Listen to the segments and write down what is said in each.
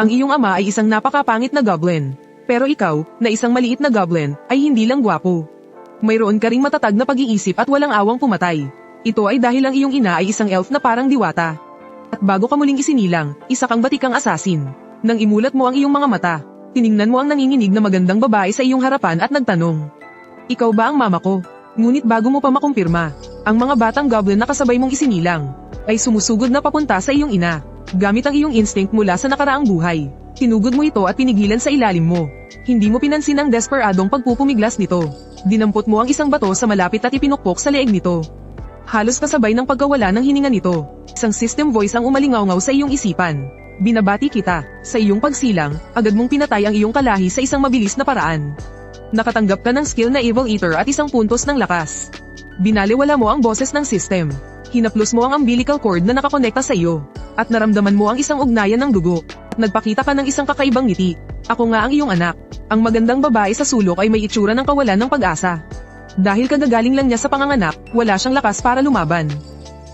Ang iyong ama ay isang napakapangit na goblin. Pero ikaw, na isang maliit na goblin, ay hindi lang gwapo. Mayroon ka ring matatag na pag-iisip at walang awang pumatay. Ito ay dahil ang iyong ina ay isang elf na parang diwata. At bago ka muling isinilang, isa kang batikang asasin. Nang imulat mo ang iyong mga mata, tiningnan mo ang nanginginig na magandang babae sa iyong harapan at nagtanong, "Ikaw ba ang mama ko?" Ngunit bago mo pa makumpirma, ang mga batang goblin na kasabay mong isinilang, ay sumusugod na papunta sa iyong ina. Gamit ang iyong instinct mula sa nakaraang buhay, tinugod mo ito at pinigilan sa ilalim mo. Hindi mo pinansin ang desperadong pagpupumiglas nito. Dinampot mo ang isang bato sa malapit at ipinukpok sa leeg nito. Halos kasabay ng pagkawala ng hininga nito, isang system voice ang umalingaw-ngaw sa iyong isipan. "Binabati kita, sa iyong pagsilang, agad mong pinatay ang iyong kalahi sa isang mabilis na paraan. Nakatanggap ka ng skill na Evil Eater at isang puntos ng lakas. Binaliwala mo ang boses ng system. Hinaplos mo ang umbilical cord na nakakonekta sa iyo. At naramdaman mo ang isang ugnayan ng dugo. Nagpakita ka ng isang kakaibang ngiti. Ako nga ang iyong anak. Ang magandang babae sa sulok ay may itsura ng kawalan ng pag-asa. Dahil kagagaling lang niya sa panganganak, wala siyang lakas para lumaban."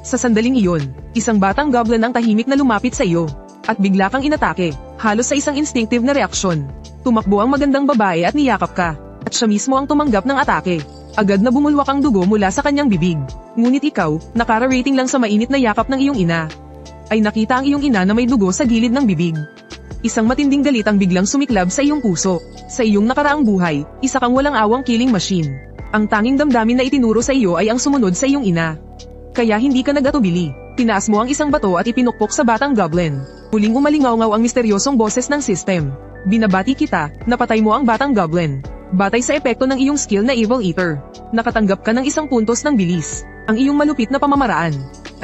Sa sandaling iyon, isang batang goblin ang tahimik na lumapit sa iyo. At bigla kang inatake, halos sa isang instinctive na reaksyon. Tumakbo ang magandang babae at niyakap ka. At siya mismo ang tumanggap ng atake. Agad na bumulwak ang dugo mula sa kanyang bibig. Ngunit ikaw, nakara-rating lang sa mainit na yakap ng iyong ina. Ay nakita ang iyong ina na may dugo sa gilid ng bibig. Isang matinding galit ang biglang sumiklab sa iyong puso. Sa iyong nakaraang buhay, isa kang walang awang killing machine. Ang tanging damdamin na itinuro sa iyo ay ang sumunod sa iyong ina. Kaya hindi ka nagatubili. Tinaas mo ang isang bato at ipinukpok sa batang goblin. Muling umalingaw-ngaw ang misteryosong boses ng system. "Binabati kita, napatay mo ang batang goblin. Batay sa epekto ng iyong skill na Evil Eater, nakatanggap ka ng isang puntos ng bilis. Ang iyong malupit na pamamaraan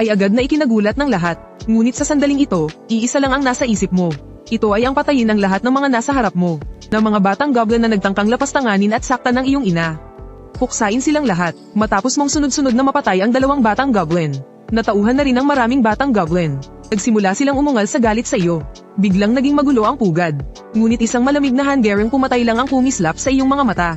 ay agad na ikinagulat ng lahat. Ngunit sa sandaling ito, iisa lang ang nasa isip mo. Ito ay ang patayin ng lahat ng mga nasa harap mo, ng mga batang goblin na nagtangkang lapastanganin at saktan ng iyong ina. Puksain silang lahat, matapos mong sunod-sunod na mapatay ang dalawang batang goblin. Natauhan na rin ang maraming batang goblin. Nagsimula silang umungal sa galit sa iyo. Biglang naging magulo ang pugad. Ngunit isang malamig na handgerang pumatay lang ang kumislap sa iyong mga mata.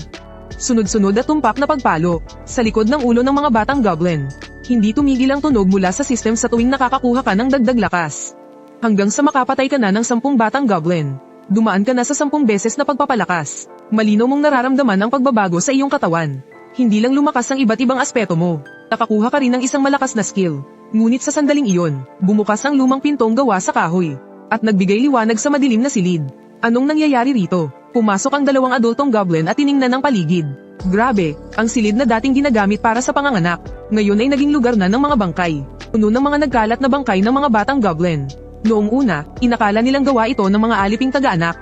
Sunod-sunod at tumpak na pagpalo, sa likod ng ulo ng mga batang goblin. Hindi tumigil ang tunog mula sa system sa tuwing nakakakuha ka ng dagdag lakas. Hanggang sa makapatay ka na ng 10 batang goblin. Dumaan ka na sa 10 beses na pagpapalakas. Malinaw mong nararamdaman ang pagbabago sa iyong katawan. Hindi lang lumakas ang iba't ibang aspeto mo. Nakakuha ka rin ng isang malakas na skill. Ngunit sa sandaling iyon, bumukas ang lumang pintong gawa sa kahoy. At nagbigay liwanag sa madilim na silid. Anong nangyayari rito? Pumasok ang dalawang adultong goblin at tiningnan ang paligid. Grabe, ang silid na dating ginagamit para sa panganganak, ngayon ay naging lugar na ng mga bangkay. Puno ng mga nagkalat na bangkay ng mga batang goblin. Noong una, inakala nilang gawa ito ng mga aliping taga-anak.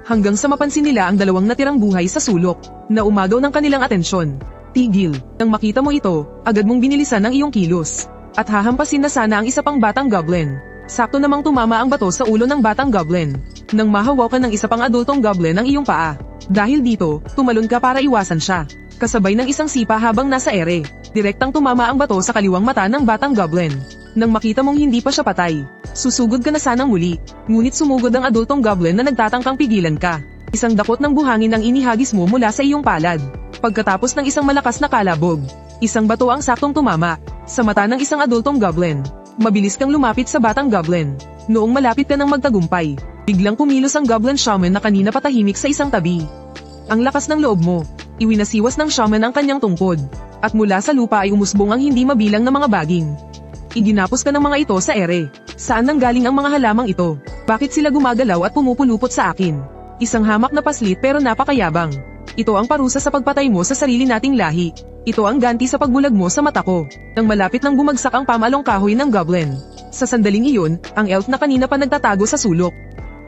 Hanggang sa mapansin nila ang dalawang natirang buhay sa sulok, na umagaw ng kanilang atensyon. Tigil, nang makita mo ito, agad mong binilisan ang iyong kilos. At hahampasin na sana ang isa pang batang goblin. Sakto namang tumama ang bato sa ulo ng batang goblin. Nang mahawakan ng isa pang adultong goblin ang iyong paa. Dahil dito, tumalon ka para iwasan siya. Kasabay ng isang sipa habang nasa ere. Direktang tumama ang bato sa kaliwang mata ng batang goblin. Nang makita mong hindi pa siya patay, susugod ka na sanang muli. Ngunit sumugod ang adultong goblin na nagtatangkang pigilan ka. Isang dakot ng buhangin ang inihagis mo mula sa iyong palad. Pagkatapos ng isang malakas na kalabog, isang bato ang saktong tumama sa mata ng isang adultong goblin. Mabilis kang lumapit sa batang goblin. Noong malapit ka nang magtagumpay, biglang kumilos ang goblin shaman na kanina patahimik sa isang tabi. Ang lakas ng loob mo, iwinasiwas ng shaman ang kanyang tungkod. At mula sa lupa ay umusbong ang hindi mabilang na mga baging. Iginapos ka ng mga ito sa ere. Saan nanggaling ang mga halamang ito? Bakit sila gumagalaw at pumupulupot sa akin? Isang hamak na paslit pero napakayabang. Ito ang parusa sa pagpatay mo sa sarili nating lahi. Ito ang ganti sa pagbulag mo sa mata ko. Nang malapit nang bumagsak ang pamalong kahoy ng goblin. Sa sandaling iyon, ang elf na kanina pa nagtatago sa sulok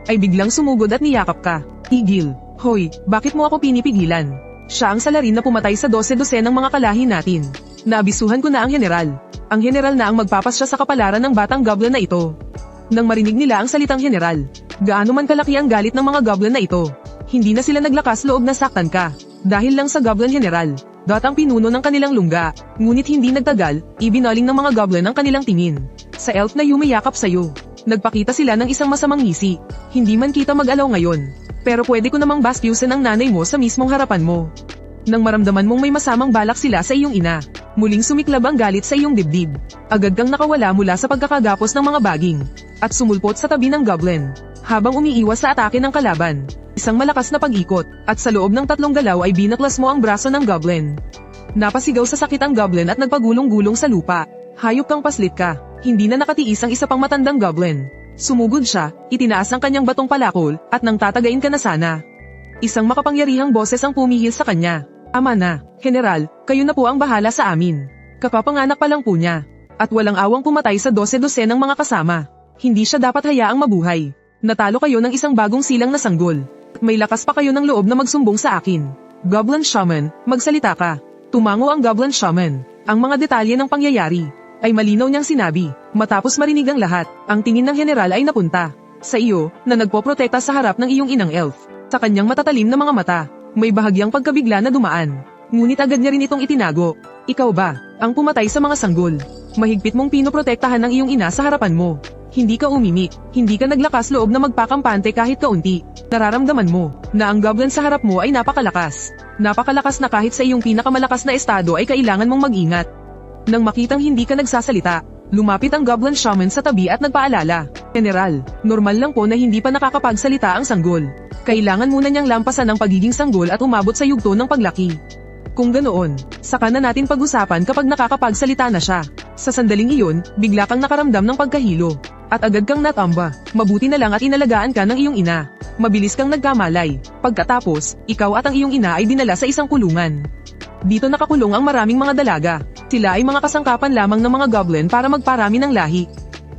ay biglang sumugod at niyakap ka. Tigil. Hoy, bakit mo ako pinipigilan? Siya ang salarin na pumatay sa 12 ng mga kalahi natin. Naabisuhan ko na ang general. Ang general na ang magpapasya sa kapalaran ng batang goblin na ito. Nang marinig nila ang salitang general, gaano man kalaki ang galit ng mga goblin na ito, hindi na sila naglakas loob na saktan ka. Dahil lang sa goblin general, datang pinuno ng kanilang lungga. Ngunit hindi nagtagal, ibinaling ng mga goblin ang kanilang tingin sa elf na yumayakap sa'yo. Nagpakita sila ng isang masamang ngisi. Hindi man kita mag-alaw ngayon, pero pwede ko namang bastyusin ang nanay mo sa mismong harapan mo. Nang maramdaman mong may masamang balak sila sa iyong ina, muling sumiklab ang galit sa iyong dibdib. Agad kang nakawala mula sa pagkakagapos ng mga baging, at sumulpot sa tabi ng goblin. habang umiiwas sa atake ng kalaban. Isang malakas na pag-ikot, at sa loob ng 3 galaw ay binaklas mo ang braso ng goblin. Napasigaw sa sakit ang goblin at nagpagulong-gulong sa lupa. Hayop kang paslit ka. Hindi na nakatiis ang isa pang matandang goblin. Sumugod siya, itinaas ang kanyang batong palakol, at nang tatagain ka na sana. Isang makapangyarihang boses ang pumihil sa kanya. Ama na, General, kayo na po ang bahala sa amin. Kapapanganak pa lang po niya. At walang awang pumatay sa 12 ng mga kasama. Hindi siya dapat hayaang mabuhay. Natalo kayo ng isang bagong silang na sanggol. May lakas pa kayo ng loob na magsumbong sa akin. Goblin Shaman, magsalita ka. Tumango ang Goblin Shaman. Ang mga detalye ng pangyayari ay malinaw niyang sinabi. Matapos marinig ang lahat, ang tingin ng general ay napunta sa iyo na nagpoprotekta sa harap ng iyong inang elf. Sa kanyang matatalim na mga mata, may bahagyang pagkabigla na dumaan. Ngunit agad niya rin itong itinago. Ikaw ba ang pumatay sa mga sanggol? Mahigpit mong pinoprotektahan ng iyong ina sa harapan mo. Hindi ka umimik, hindi ka naglakas loob na magpakampante kahit kaunti. Nararamdaman mo na ang goblin sa harap mo ay napakalakas. Napakalakas na kahit sa iyong pinakamalakas na estado ay kailangan mong mag-ingat. Nang makitang hindi ka nagsasalita, lumapit ang Goblin Shaman sa tabi at nagpaalala. General, normal lang po na hindi pa nakakapagsalita ang sanggol. Kailangan muna niyang lampasan ang pagiging sanggol at umabot sa yugto ng paglaki. Kung ganoon, saka na natin pag-usapan kapag nakakapagsalita na siya. Sa sandaling iyon, bigla kang nakaramdam ng pagkahilo. At agad kang natamba. Mabuti na lang at inalagaan ka ng iyong ina. Mabilis kang nagkamalay. Pagkatapos, ikaw at ang iyong ina ay dinala sa isang kulungan. Dito nakakulong ang maraming mga dalaga. Sila ay mga kasangkapan lamang ng mga goblin para magparami ng lahi.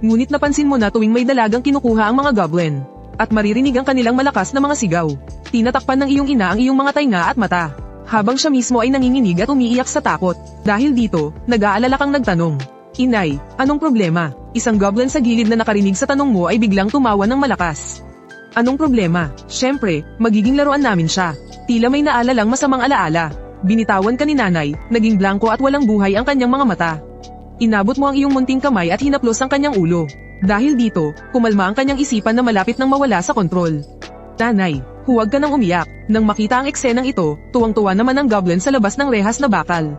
Ngunit napansin mo na tuwing may dalagang kinukuha ang mga goblin, at maririnig ang kanilang malakas na mga sigaw. Tinatakpan ng iyong ina ang iyong mga tainga at mata. Habang siya mismo ay nanginginig at umiiyak sa takot. Dahil dito, nag-aalala kang nagtanong. Inay, anong problema? Isang goblin sa gilid na nakarinig sa tanong mo ay biglang tumawa ng malakas. Anong problema? Siyempre, magiging laruan namin siya. Tila may naalalang masamang alaala. Binitawan ka ni nanay, naging blanko at walang buhay ang kanyang mga mata. Inabot mo ang iyong munting kamay at hinaplos ang kanyang ulo. Dahil dito, kumalma ang kanyang isipan na malapit nang mawala sa kontrol. Nanay, huwag ka nang umiyak. Nang makita ang eksenang ito, tuwang-tuwa naman ang goblin sa labas ng rehas na bakal.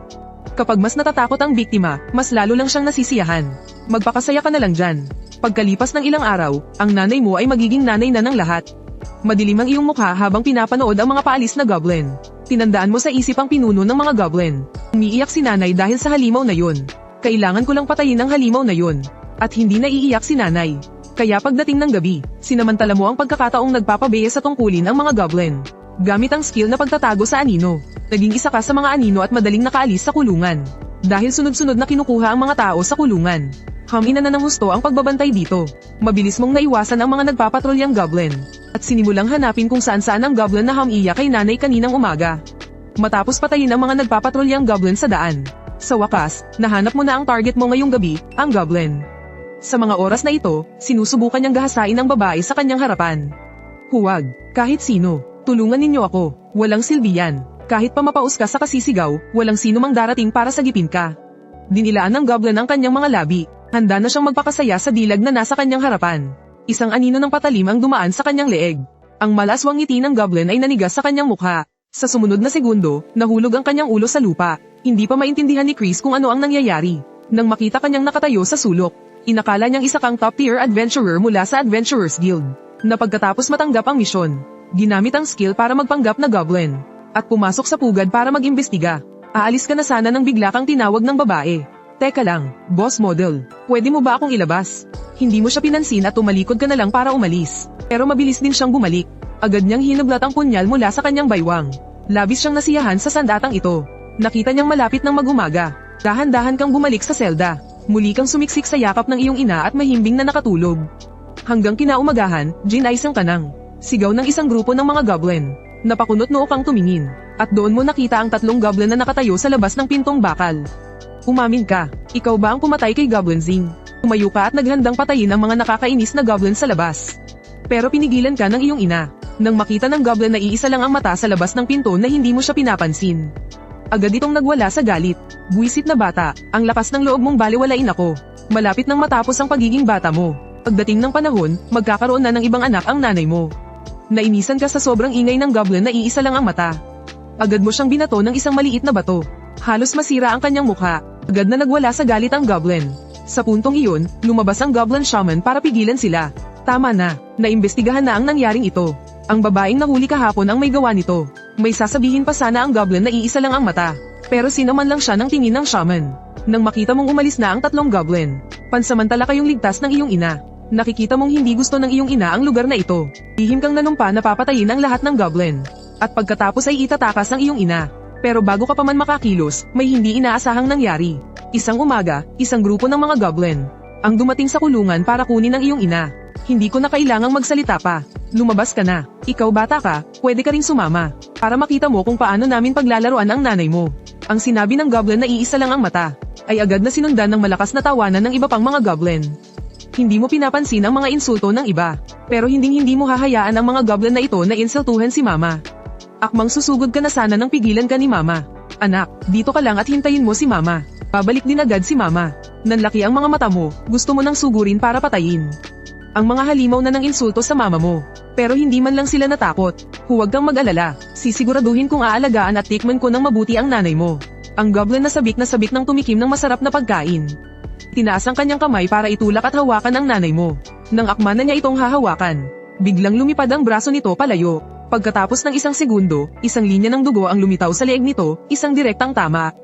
Kapag mas natatakot ang biktima, mas lalo lang siyang nasisiyahan. Magpakasaya ka na lang dyan. Pagkalipas ng ilang araw, ang nanay mo ay magiging nanay na ng lahat. Madilim ang iyong mukha habang pinapanood ang mga paalis na goblin. Tinandaan mo sa isip ang pinuno ng mga goblin. Umiiyak si nanay dahil sa halimaw na yun. Kailangan ko lang patayin ang halimaw na yun. At hindi na iiyak si nanay. Kaya pagdating ng gabi, sinamantala mo ang pagkakataong nagpapabeya sa tungkulin ang mga goblin. Gamit ang skill na pagtatago sa anino, naging isa ka sa mga anino at madaling nakaalis sa kulungan. Dahil sunod-sunod na kinukuha ang mga tao sa kulungan. Hamina na ng husto ang pagbabantay dito. Mabilis mong naiwasan ang mga nagpapatrolyang goblin. At sinimulang hanapin kung saan-saan ang goblin na hamiya kay nanay kaninang umaga. Matapos patayin ang mga nagpapatrolyang goblin sa daan. Sa wakas, nahanap mo na ang target mo ngayong gabi, ang goblin. Sa mga oras na ito, sinusubukan niyang gahasain ang babae sa kanyang harapan. Huwag, kahit sino. Tulungan ninyo ako, walang silbi yan. Kahit pa mapaus ka sa kasisigaw, walang sino mang darating para sagipin ka. Dinilaan ng goblin ang kanyang mga labi. Handa na siyang magpakasaya sa dilag na nasa kanyang harapan. Isang anino ng patalim ang dumaan sa kanyang leeg. Ang malaswang ngiti ng goblin ay nanigas sa kanyang mukha. Sa sumunod na segundo, nahulog ang kanyang ulo sa lupa. Hindi pa maintindihan ni Chris kung ano ang nangyayari. Nang makita kanyang nakatayo sa sulok, inakala niyang isa kang top-tier adventurer mula sa Adventurers Guild. Na pagkatapos matanggap ang misyon, ginamit ang skill para magpanggap na goblin. At pumasok sa pugad para mag-imbestiga. Aalis ka na sana nang bigla kang tinawag ng babae. Teka lang, boss model, pwede mo ba akong ilabas? Hindi mo siya pinansin at tumalikod ka na lang para umalis. Pero mabilis din siyang bumalik. Agad niyang hinablat ang punyal mula sa kanyang baywang. Labis siyang nasiyahan sa sandatang ito. Nakita niyang malapit ng mag-umaga. Dahan-dahan kang bumalik sa selda. Muli kang sumiksik sa yakap ng iyong ina at mahimbing na nakatulog. Hanggang kinaumagahan, Jinay sang kanang. Sigaw ng isang grupo ng mga goblin. Napakunot noo kang tumingin. At doon mo nakita ang 3 goblin na nakatayo sa labas ng pintong bakal. Umamin ka, ikaw ba ang pumatay kay Goblin Zing? Tumayo ka at naghandang patayin ang mga nakakainis na goblin sa labas. Pero pinigilan ka ng iyong ina. Nang makita ng goblin na iisa lang ang mata sa labas ng pinto na hindi mo siya pinapansin. Agad itong nagwala sa galit. Buwisit na bata, ang lakas ng loob mong baliwalain ako. Malapit nang matapos ang pagiging bata mo. Pagdating ng panahon, magkakaroon na ng ibang anak ang nanay mo. Nainisan ka sa sobrang ingay ng goblin na iisa lang ang mata. Agad mo siyang binato ng isang maliit na bato. Halos masira ang kanyang mukha. Agad na nagwala sa galit ang goblin. Sa puntong iyon, lumabas ang Goblin Shaman para pigilan sila. Tama na, naimbestigahan na ang nangyaring ito. Ang babaeng nahuli kahapon ang may gawa nito. May sasabihin pa sana ang goblin na iisa lang ang mata. Pero sinaman lang siya ng tingin ng shaman. Nang makita mong umalis na ang 3 goblin, pansamantala kayong ligtas ng iyong ina. Nakikita mong hindi gusto ng iyong ina ang lugar na ito. Lihim kang nanumpa na papatayin ang lahat ng goblin. At pagkatapos ay itatakas ang iyong ina. Pero bago ka pa man makakilos, may hindi inaasahang nangyari. Isang umaga, isang grupo ng mga goblin ang dumating sa kulungan para kunin ang iyong ina. Hindi ko na kailangang magsalita pa. Lumabas ka na. Ikaw bata ka, pwede ka ring sumama. Para makita mo kung paano namin paglalaruan ang nanay mo. Ang sinabi ng goblin na iisa lang ang mata, ay agad na sinundan ng malakas na tawanan ng iba pang mga goblin. Hindi mo pinapansin ang mga insulto ng iba. Pero hindi mo hahayaan ang mga goblin na ito na insultuhan si mama. Akmang susugod ka na sana nang pigilan ka ni mama. Anak, dito ka lang at hintayin mo si mama. Babalik din agad si mama. Nanlaki ang mga mata mo, gusto mo nang sugurin para patayin. Ang mga halimaw na ng insulto sa mama mo. Pero hindi man lang sila natakot. Huwag kang mag-alala, sisiguraduhin kong aalagaan at tikman ko ng mabuti ang nanay mo. Ang goblin na sabik ng tumikim ng masarap na pagkain. Tinaas ang kanyang kamay para itulak at hawakan ang nanay mo. Nang akma na niya itong hahawakan, biglang lumipad ang braso nito palayo. Pagkatapos ng isang segundo, isang linya ng dugo ang lumitaw sa leeg nito, isang direktang tama.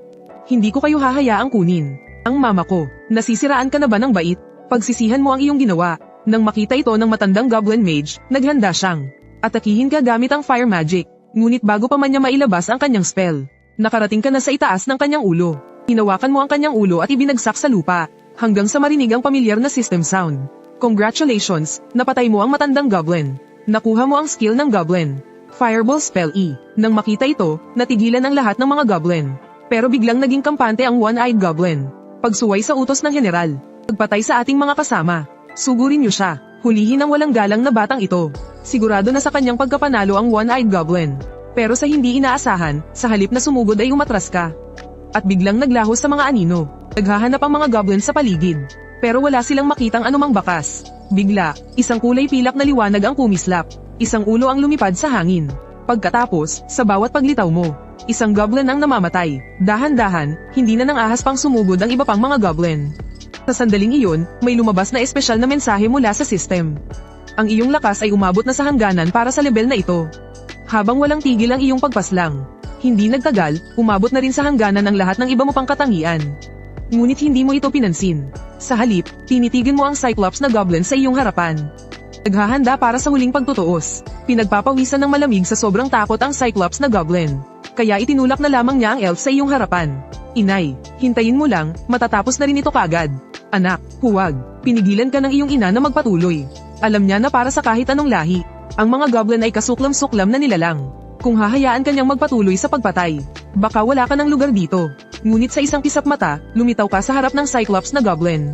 Hindi ko kayo hahayaang kunin ang mama ko. Nasisiraan ka na ba ng bait? Pagsisihan mo ang iyong ginawa. Nang makita ito ng matandang goblin mage, naghanda siyang atakihin ka gamit ang fire magic. Ngunit bago pa man niya mailabas ang kanyang spell, nakarating ka na sa itaas ng kanyang ulo. Hinawakan mo ang kanyang ulo at ibinagsak sa lupa, hanggang sa marinig ang pamilyar na system sound. Congratulations, napatay mo ang matandang goblin. Nakuha mo ang skill ng goblin. Fireball spell E. Nang makita ito, natigilan ang lahat ng mga goblin. Pero biglang naging kampante ang one-eyed goblin. Pagsuway sa utos ng general. Pagpatay sa ating mga kasama. Sugurin niyo siya. Hulihin ang walang galang na batang ito. Sigurado na sa kanyang pagkapanalo ang one-eyed goblin. Pero sa hindi inaasahan, sa halip na sumugod ay umatras ka. At biglang naglahos sa mga anino. Naghahanap ang mga goblin sa paligid. Pero wala silang makitang anumang bakas. Bigla, isang kulay pilak na liwanag ang kumislap. Isang ulo ang lumipad sa hangin. Pagkatapos, sa bawat paglitaw mo, isang goblin ang namamatay. Dahan-dahan, hindi na nang ahas pang sumugod ang iba pang mga goblin. Sa sandaling iyon, may lumabas na espesyal na mensahe mula sa system. Ang iyong lakas ay umabot na sa hangganan para sa level na ito. Habang walang tigil ang iyong pagpaslang, hindi nagtagal, umabot na rin sa hangganan ang lahat ng iba mo pang katangian. Ngunit hindi mo ito pinansin. Sa halip, tinitigil mo ang Cyclops na goblin sa iyong harapan. Naghahanda para sa huling pagtutuos. Pinagpapawisan ng malamig sa sobrang takot ang Cyclops na goblin. Kaya itinulak na lamang niya ang elf sa iyong harapan. Inay, hintayin mo lang, matatapos na rin ito kagad. Anak, huwag. Pinigilan ka ng iyong ina na magpatuloy. Alam niya na para sa kahit anong lahi, ang mga goblin ay kasuklam-suklam na nilalang. Kung hahayaan ka niyang magpatuloy sa pagpatay, baka wala ka ng lugar dito. Ngunit sa isang kisap mata, lumitaw ka sa harap ng Cyclops na goblin.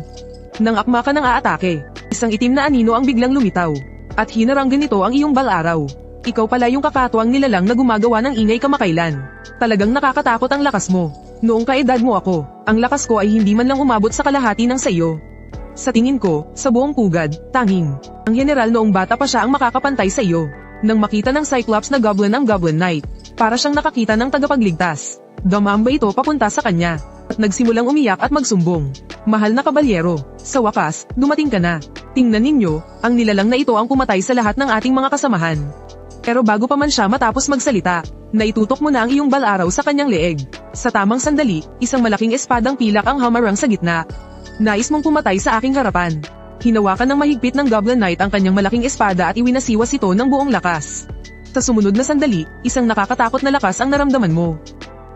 Nang akma ka ng aatake, isang itim na anino ang biglang lumitaw. At hinaranggan nito ang iyong balaraw. Ikaw pala yung kakatuwang nilalang na gumagawa ng ingay kamakailan. Talagang nakakatakot ang lakas mo. Noong kaedad mo ako, ang lakas ko ay hindi man lang umabot sa kalahati ng sa iyo. Sa tingin ko, sa buong pugad, tanging ang general noong bata pa siya ang makakapantay sa iyo. Nang makita ng Cyclops na goblin ang Goblin Knight, para siyang nakakita ng tagapagligtas. Dumamba ito papunta sa kanya, at nagsimulang umiyak at magsumbong. Mahal na kabalyero, sa wakas, dumating ka na. Tingnan ninyo, ang nilalang na ito ang pumatay sa lahat ng ating mga kasamahan. Pero bago pa man siya matapos magsalita, naitutok mo na ang iyong balaraw sa kanyang leeg. Sa tamang sandali, isang malaking espadang pilak ang hamarang sa gitna. Nais mong pumatay sa aking harapan. Hinawakan ng mahigpit ng Goblin Knight ang kanyang malaking espada at iwinasiwas ito ng buong lakas. Sa sumunod na sandali, isang nakakatakot na lakas ang naramdaman mo.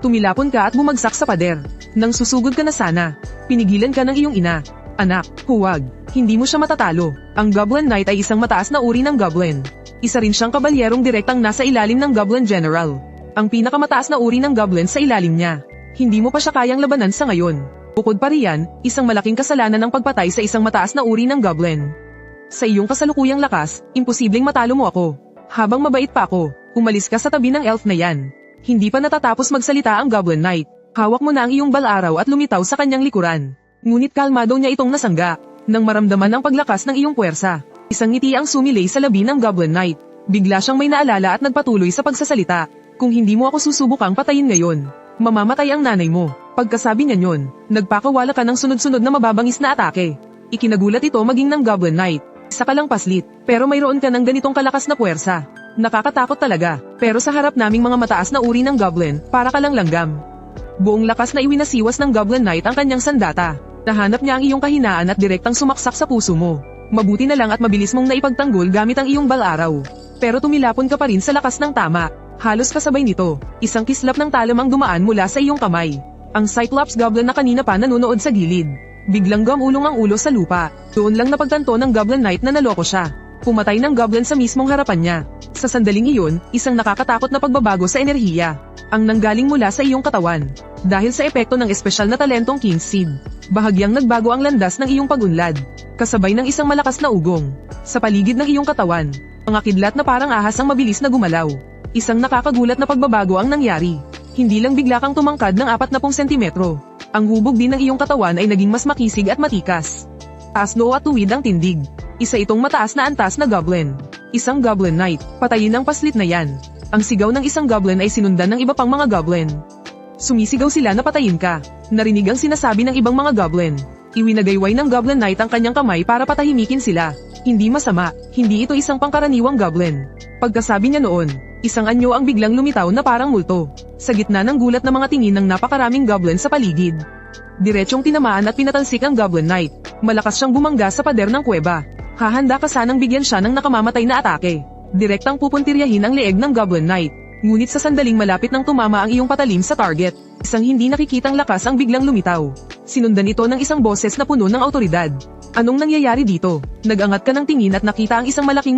Tumilapon ka at bumagsak sa pader. Nang susugod ka na sana, pinigilan ka ng iyong ina. Anak, huwag. Hindi mo siya matatalo. Ang Goblin Knight ay isang mataas na uri ng goblin. Isa rin siyang kabalyerong direktang nasa ilalim ng Goblin General. Ang pinakamataas na uri ng goblin sa ilalim niya. Hindi mo pa siya kayang labanan sa ngayon. Bukod pa riyan, isang malaking kasalanan ng pagpatay sa isang mataas na uri ng goblin. Sa iyong kasalukuyang lakas, imposibleng matalo mo ako. Habang mabait pa ako, umalis ka sa tabi ng elf na yan. Hindi pa natatapos magsalita ang Goblin Knight. Hawak mo na ang iyong balaraw at lumitaw sa kanyang likuran. Ngunit kalmado niya itong nasangga. Nang maramdaman ang paglakas ng iyong puwersa, isang ngiti ang sumilay sa labi ng Goblin Knight. Bigla siyang may naalala at nagpatuloy sa pagsasalita. Kung hindi mo ako susubukang patayin ngayon, mamamatay ang nanay mo. Pagkasabi niya nyon, nagpakawala ka ng sunod-sunod na mababangis na atake. Ikinagulat ito maging ng Goblin Knight. Isa ka lang paslit, pero mayroon ka ng ganitong kalakas na puwersa. Nakakatakot talaga, pero sa harap naming mga mataas na uri ng goblin, para ka lang langgam. Buong lakas na iwinasiwas ng Goblin Knight ang kanyang sandata. Nahanap niya ang iyong kahinaan at direktang sumaksak sa puso mo. Mabuti na lang at mabilis mong naipagtanggol gamit ang iyong balaraw. Pero tumilapon ka pa rin sa lakas ng tama. Halos kasabay nito, isang kislap ng talam ang dumaan mula sa iyong kamay. Ang Cyclops Goblin na kanina pa nanonood sa gilid. Biglang gumulong ang ulo sa lupa. Doon lang napagtanto ng Goblin Knight na naloko siya. Pumatay ng goblin sa mismong harapan niya. Sa sandaling iyon, isang nakakatakot na pagbabago sa enerhiya ang nanggaling mula sa iyong katawan. Dahil sa epekto ng espesyal na talentong King's Seed, bahagyang nagbago ang landas ng iyong pagunlad, kasabay ng isang malakas na ugong. Sa paligid ng iyong katawan, mga kidlat na parang ahas ang mabilis na gumalaw. Isang nakakagulat na pagbabago ang nangyari. Hindi lang bigla kang tumangkad ng 40 sentimetro. Ang hubog din ng iyong katawan ay naging mas makisig at matikas. Asno at tuwid ang tindig. Isa itong mataas na antas na goblin. Isang Goblin Knight, patayin ang paslit na yan. Ang sigaw ng isang goblin ay sinundan ng iba pang mga goblin. Sumisigaw sila na patayin ka. Narinig ang sinasabi ng ibang mga goblin. Iwinagayway ng Goblin Knight ang kanyang kamay para patahimikin sila. Hindi masama, hindi ito isang pangkaraniwang goblin. Pagkasabi niya noon, isang anyo ang biglang lumitaw na parang multo. Sa gitna ng gulat na mga tingin ng napakaraming goblin sa paligid. Diretsyong tinamaan at pinatalsik ang Goblin Knight. Malakas siyang bumangga sa pader ng kuweba. Hahanda ka sanang bigyan siya ng nakamamatay na atake. Direktang pupuntiryahin ang leeg ng Goblin Knight. Ngunit sa sandaling malapit nang tumama ang iyong patalim sa target, isang hindi nakikitang lakas ang biglang lumitaw. Sinundan ito ng isang boses na puno ng autoridad. Anong nangyayari dito? Nagangat ka ng tingin at nakita ang isang malaki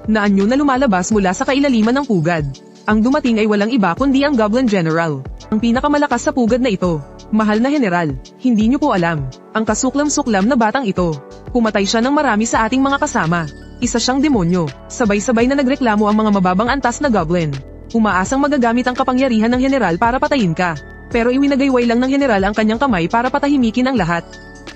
na anyo na lumalabas mula sa kailaliman ng pugad. Ang dumating ay walang iba kundi ang Goblin General. Ang pinakamalakas sa pugad na ito. Mahal na General, hindi niyo po alam. Ang kasuklam-suklam na batang ito. Pumatay siya ng marami sa ating mga kasama. Isa siyang demonyo. Sabay-sabay na nagreklamo ang mga mababang antas na goblin. Umaasang magagamit ang kapangyarihan ng General para patayin ka. Pero iwinagayway lang ng General ang kanyang kamay para patahimikin ang lahat.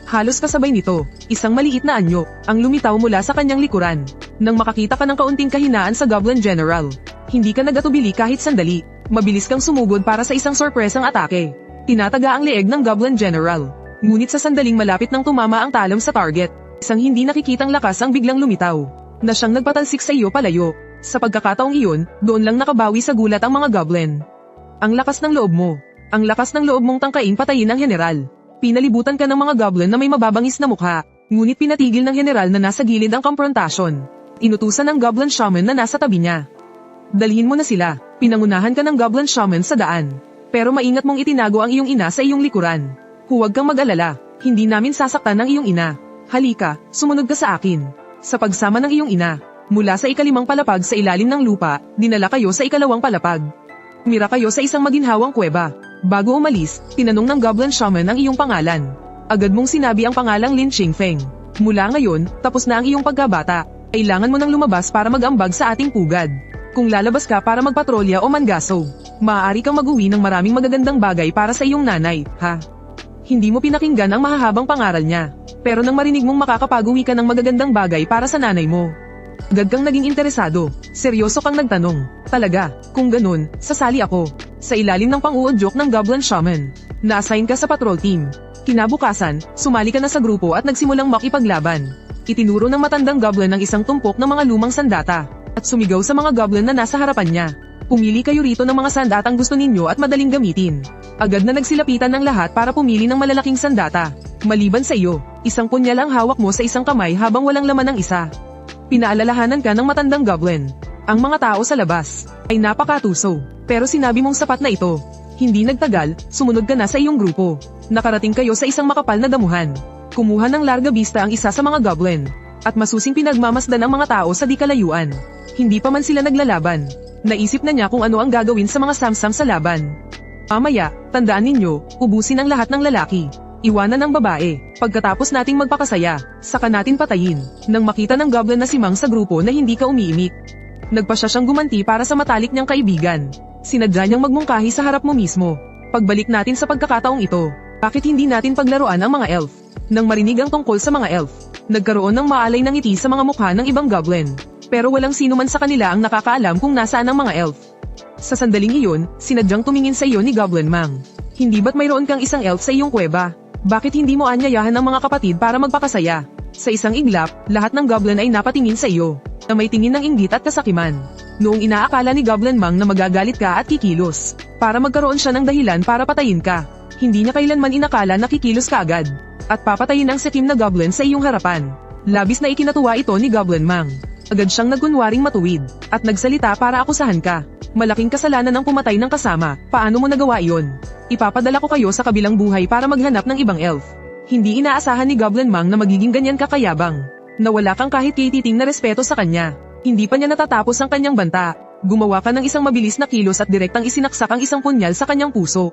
Halos kasabay nito, isang maliit na anyo ang lumitaw mula sa kanyang likuran. Nang makakita ka ng kaunting kahinaan sa Goblin General, hindi ka nagatubili kahit sandali. Mabilis kang sumugod para sa isang sorpresang atake. Tinataga ang leeg ng Goblin General. Ngunit sa sandaling malapit nang tumama ang talam sa target, isang hindi nakikitang lakas ang biglang lumitaw, na siyang nagpatalsik sa iyo palayo. Sa pagkakataong iyon, doon lang nakabawi sa gulat ang mga goblin. Ang lakas ng loob mo. Ang lakas ng loob mong tangkain patayin ang General. Pinalibutan ka ng mga goblin na may mababangis na mukha, ngunit pinatigil ng General na nasa gilid ang komprontasyon. Inutusan ng Goblin Shaman na nasa tabi niya. Dalhin mo na sila. Pinangunahan ka ng Goblin Shaman sa daan. Pero maingat mong itinago ang iyong ina sa iyong likuran. Huwag kang mag-alala, hindi namin sasaktan ang iyong ina. Halika, sumunod ka sa akin. Sa pagsama ng iyong ina, mula sa ikalimang palapag sa ilalim ng lupa, dinala kayo sa ikalawang palapag. Umira kayo sa isang maginhawang kuweba. Bago umalis, tinanong ng Goblin Shaman ang iyong pangalan. Agad mong sinabi ang pangalang Lin Qingfeng. Mula ngayon, tapos na ang iyong pagkabata. Kailangan mo nang lumabas para mag-ambag sa ating pugad. Kung lalabas ka para magpatrolya o mangaso, maaari kang mag-uwi ng maraming magagandang bagay para sa iyong nanay, ha? Hindi mo pinakinggan ang mahahabang pangaral niya. Pero nang marinig mong makakapag-uwi ka ng magagandang bagay para sa nanay mo, agad kang naging interesado. Seryoso kang nagtanong. Talaga, kung ganun, sasali ako. Sa ilalim ng pang-uudyok ng Goblin Shaman, na-assign ka sa patrol team. Kinabukasan, sumali ka na sa grupo at nagsimulang makipaglaban. Itinuro ng matandang goblin ng isang tumpok ng mga lumang sandata, at sumigaw sa mga goblin na nasa harapan niya. Pumili kayo rito ng mga sandatang gusto ninyo at madaling gamitin. Agad na nagsilapitan ng lahat para pumili ng malalaking sandata. Maliban sa iyo, isang punyal ang hawak mo sa isang kamay habang walang laman ng isa. Pinaalalahanan ka ng matandang goblin. Ang mga tao sa labas ay napakatuso, pero sinabi mong sapat na ito. Hindi nagtagal, sumunod ka na sa iyong grupo. Nakarating kayo sa isang makapal na damuhan. Kumuha ng larga vista ang isa sa mga goblin, at masusing pinagmamasdan ang mga tao sa di kalayuan. Hindi pa man sila naglalaban. Naisip na niya kung ano ang gagawin sa mga samsam sa laban. Mamaya, tandaan ninyo, ubusin ang lahat ng lalaki. Iwanan ang babae. Pagkatapos nating magpakasaya, saka natin patayin. Nang makita ng goblin na si Mang sa grupo na hindi ka umiimik, nagpasya siyang gumanti para sa matalik niyang kaibigan. Sinadya niyang magmungkahi sa harap mo mismo. Pagbalik natin sa pagkakataong ito, bakit hindi natin paglaruan ang mga elf? Nang marinig ang tungkol sa mga elf, nagkaroon ng maalay ng ngiti sa mga mukha ng ibang goblin. Pero walang sino man sa kanila ang nakakaalam kung nasaan ang mga elf. Sa sandaling iyon, sinadyang tumingin sa iyo ni Goblin Mang. Hindi ba't mayroon kang isang elf sa iyong kuweba? Bakit hindi mo anyayahan ang mga kapatid para magpakasaya? Sa isang iglap, lahat ng goblin ay napatingin sa iyo, na may tingin ng inggit at kasakiman. Noong inaakala ni Goblin Mang na magagalit ka at kikilos, para magkaroon siya ng dahilan para patayin ka. Hindi niya kailanman inakala na kikilos ka agad, at papatayin ang sikim na goblin sa iyong harapan. Labis na ikinatuwa ito ni Goblin Mang. Agad siyang nagkunwaring matuwid, at nagsalita para akusahan ka. Malaking kasalanan ang pumatay ng kasama, paano mo nagawa iyon? Ipapadala ko kayo sa kabilang buhay para maghanap ng ibang elf. Hindi inaasahan ni Goblin Mang na magiging ganyan kakayabang. Nawala kang kahit kititing na respeto sa kanya. Hindi pa niya natatapos ang kanyang banta. Gumawa ka ng isang mabilis na kilos at direktang isinaksak ang isang punyal sa kanyang puso.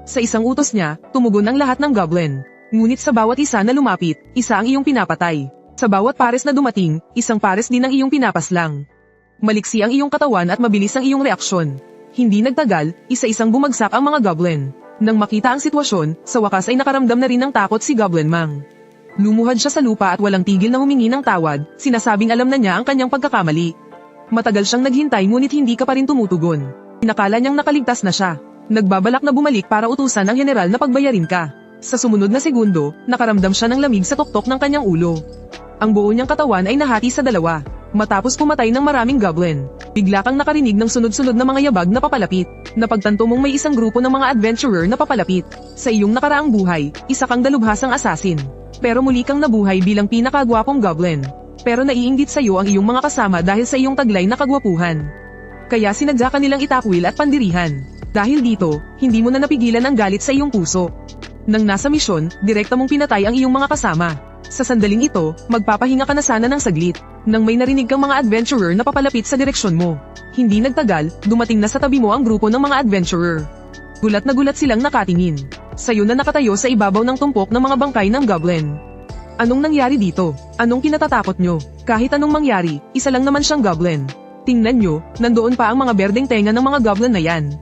Sa isang utos niya, tumugon ang lahat ng goblin. Ngunit sa bawat isa na lumapit, isa ang iyong pinapatay. Sa bawat pares na dumating, isang pares din ang iyong pinapaslang. Maliksi ang iyong katawan at mabilis ang iyong reaksyon. Hindi nagtagal, isa-isang bumagsak ang mga goblin. Nang makita ang sitwasyon, sa wakas ay nakaramdam na rin ng takot si Goblin Mang. Lumuhad siya sa lupa at walang tigil na humingi ng tawad, sinasabing alam na niya ang kanyang pagkakamali. Matagal siyang naghintay ngunit hindi ka pa rin tumutugon. Inakala niyang nakaligtas na siya. Nagbabalak na bumalik para utusan ang general na pagbayarin ka. Sa sumunod na segundo, nakaramdam siya ng lamig sa tuktok ng kanyang ulo. Ang buo niyang katawan ay nahati sa dalawa. Matapos pumatay ng maraming goblin, bigla kang nakarinig ng sunod-sunod na mga yabag na papalapit. Napagtanto mong may isang grupo ng mga adventurer na papalapit. Sa iyong nakaraang buhay, isa kang dalubhasang assassin. Pero muli kang nabuhay bilang pinakagwapong goblin. Pero naiinggit sa iyo ang iyong mga kasama dahil sa iyong taglay na kagwapuhan. Kaya sinadya ka nilang itakwil at pandirihan. Dahil dito, hindi mo na napigilan ang galit sa iyong puso. Nang nasa misyon, direkta mong pinatay ang iyong mga kasama. Sa sandaling ito, magpapahinga ka na sana ng saglit, nang may narinig kang mga adventurer na papalapit sa direksyon mo. Hindi nagtagal, dumating na sa tabi mo ang grupo ng mga adventurer. Gulat na gulat silang nakatingin. Sayo na nakatayo sa ibabaw ng tumpok ng mga bangkay ng goblin. Anong nangyari dito? Anong kinatatakot nyo? Kahit anong mangyari, isa lang naman siyang goblin. Tingnan nyo, nandoon pa ang mga berdeng tenga ng mga goblin na yan.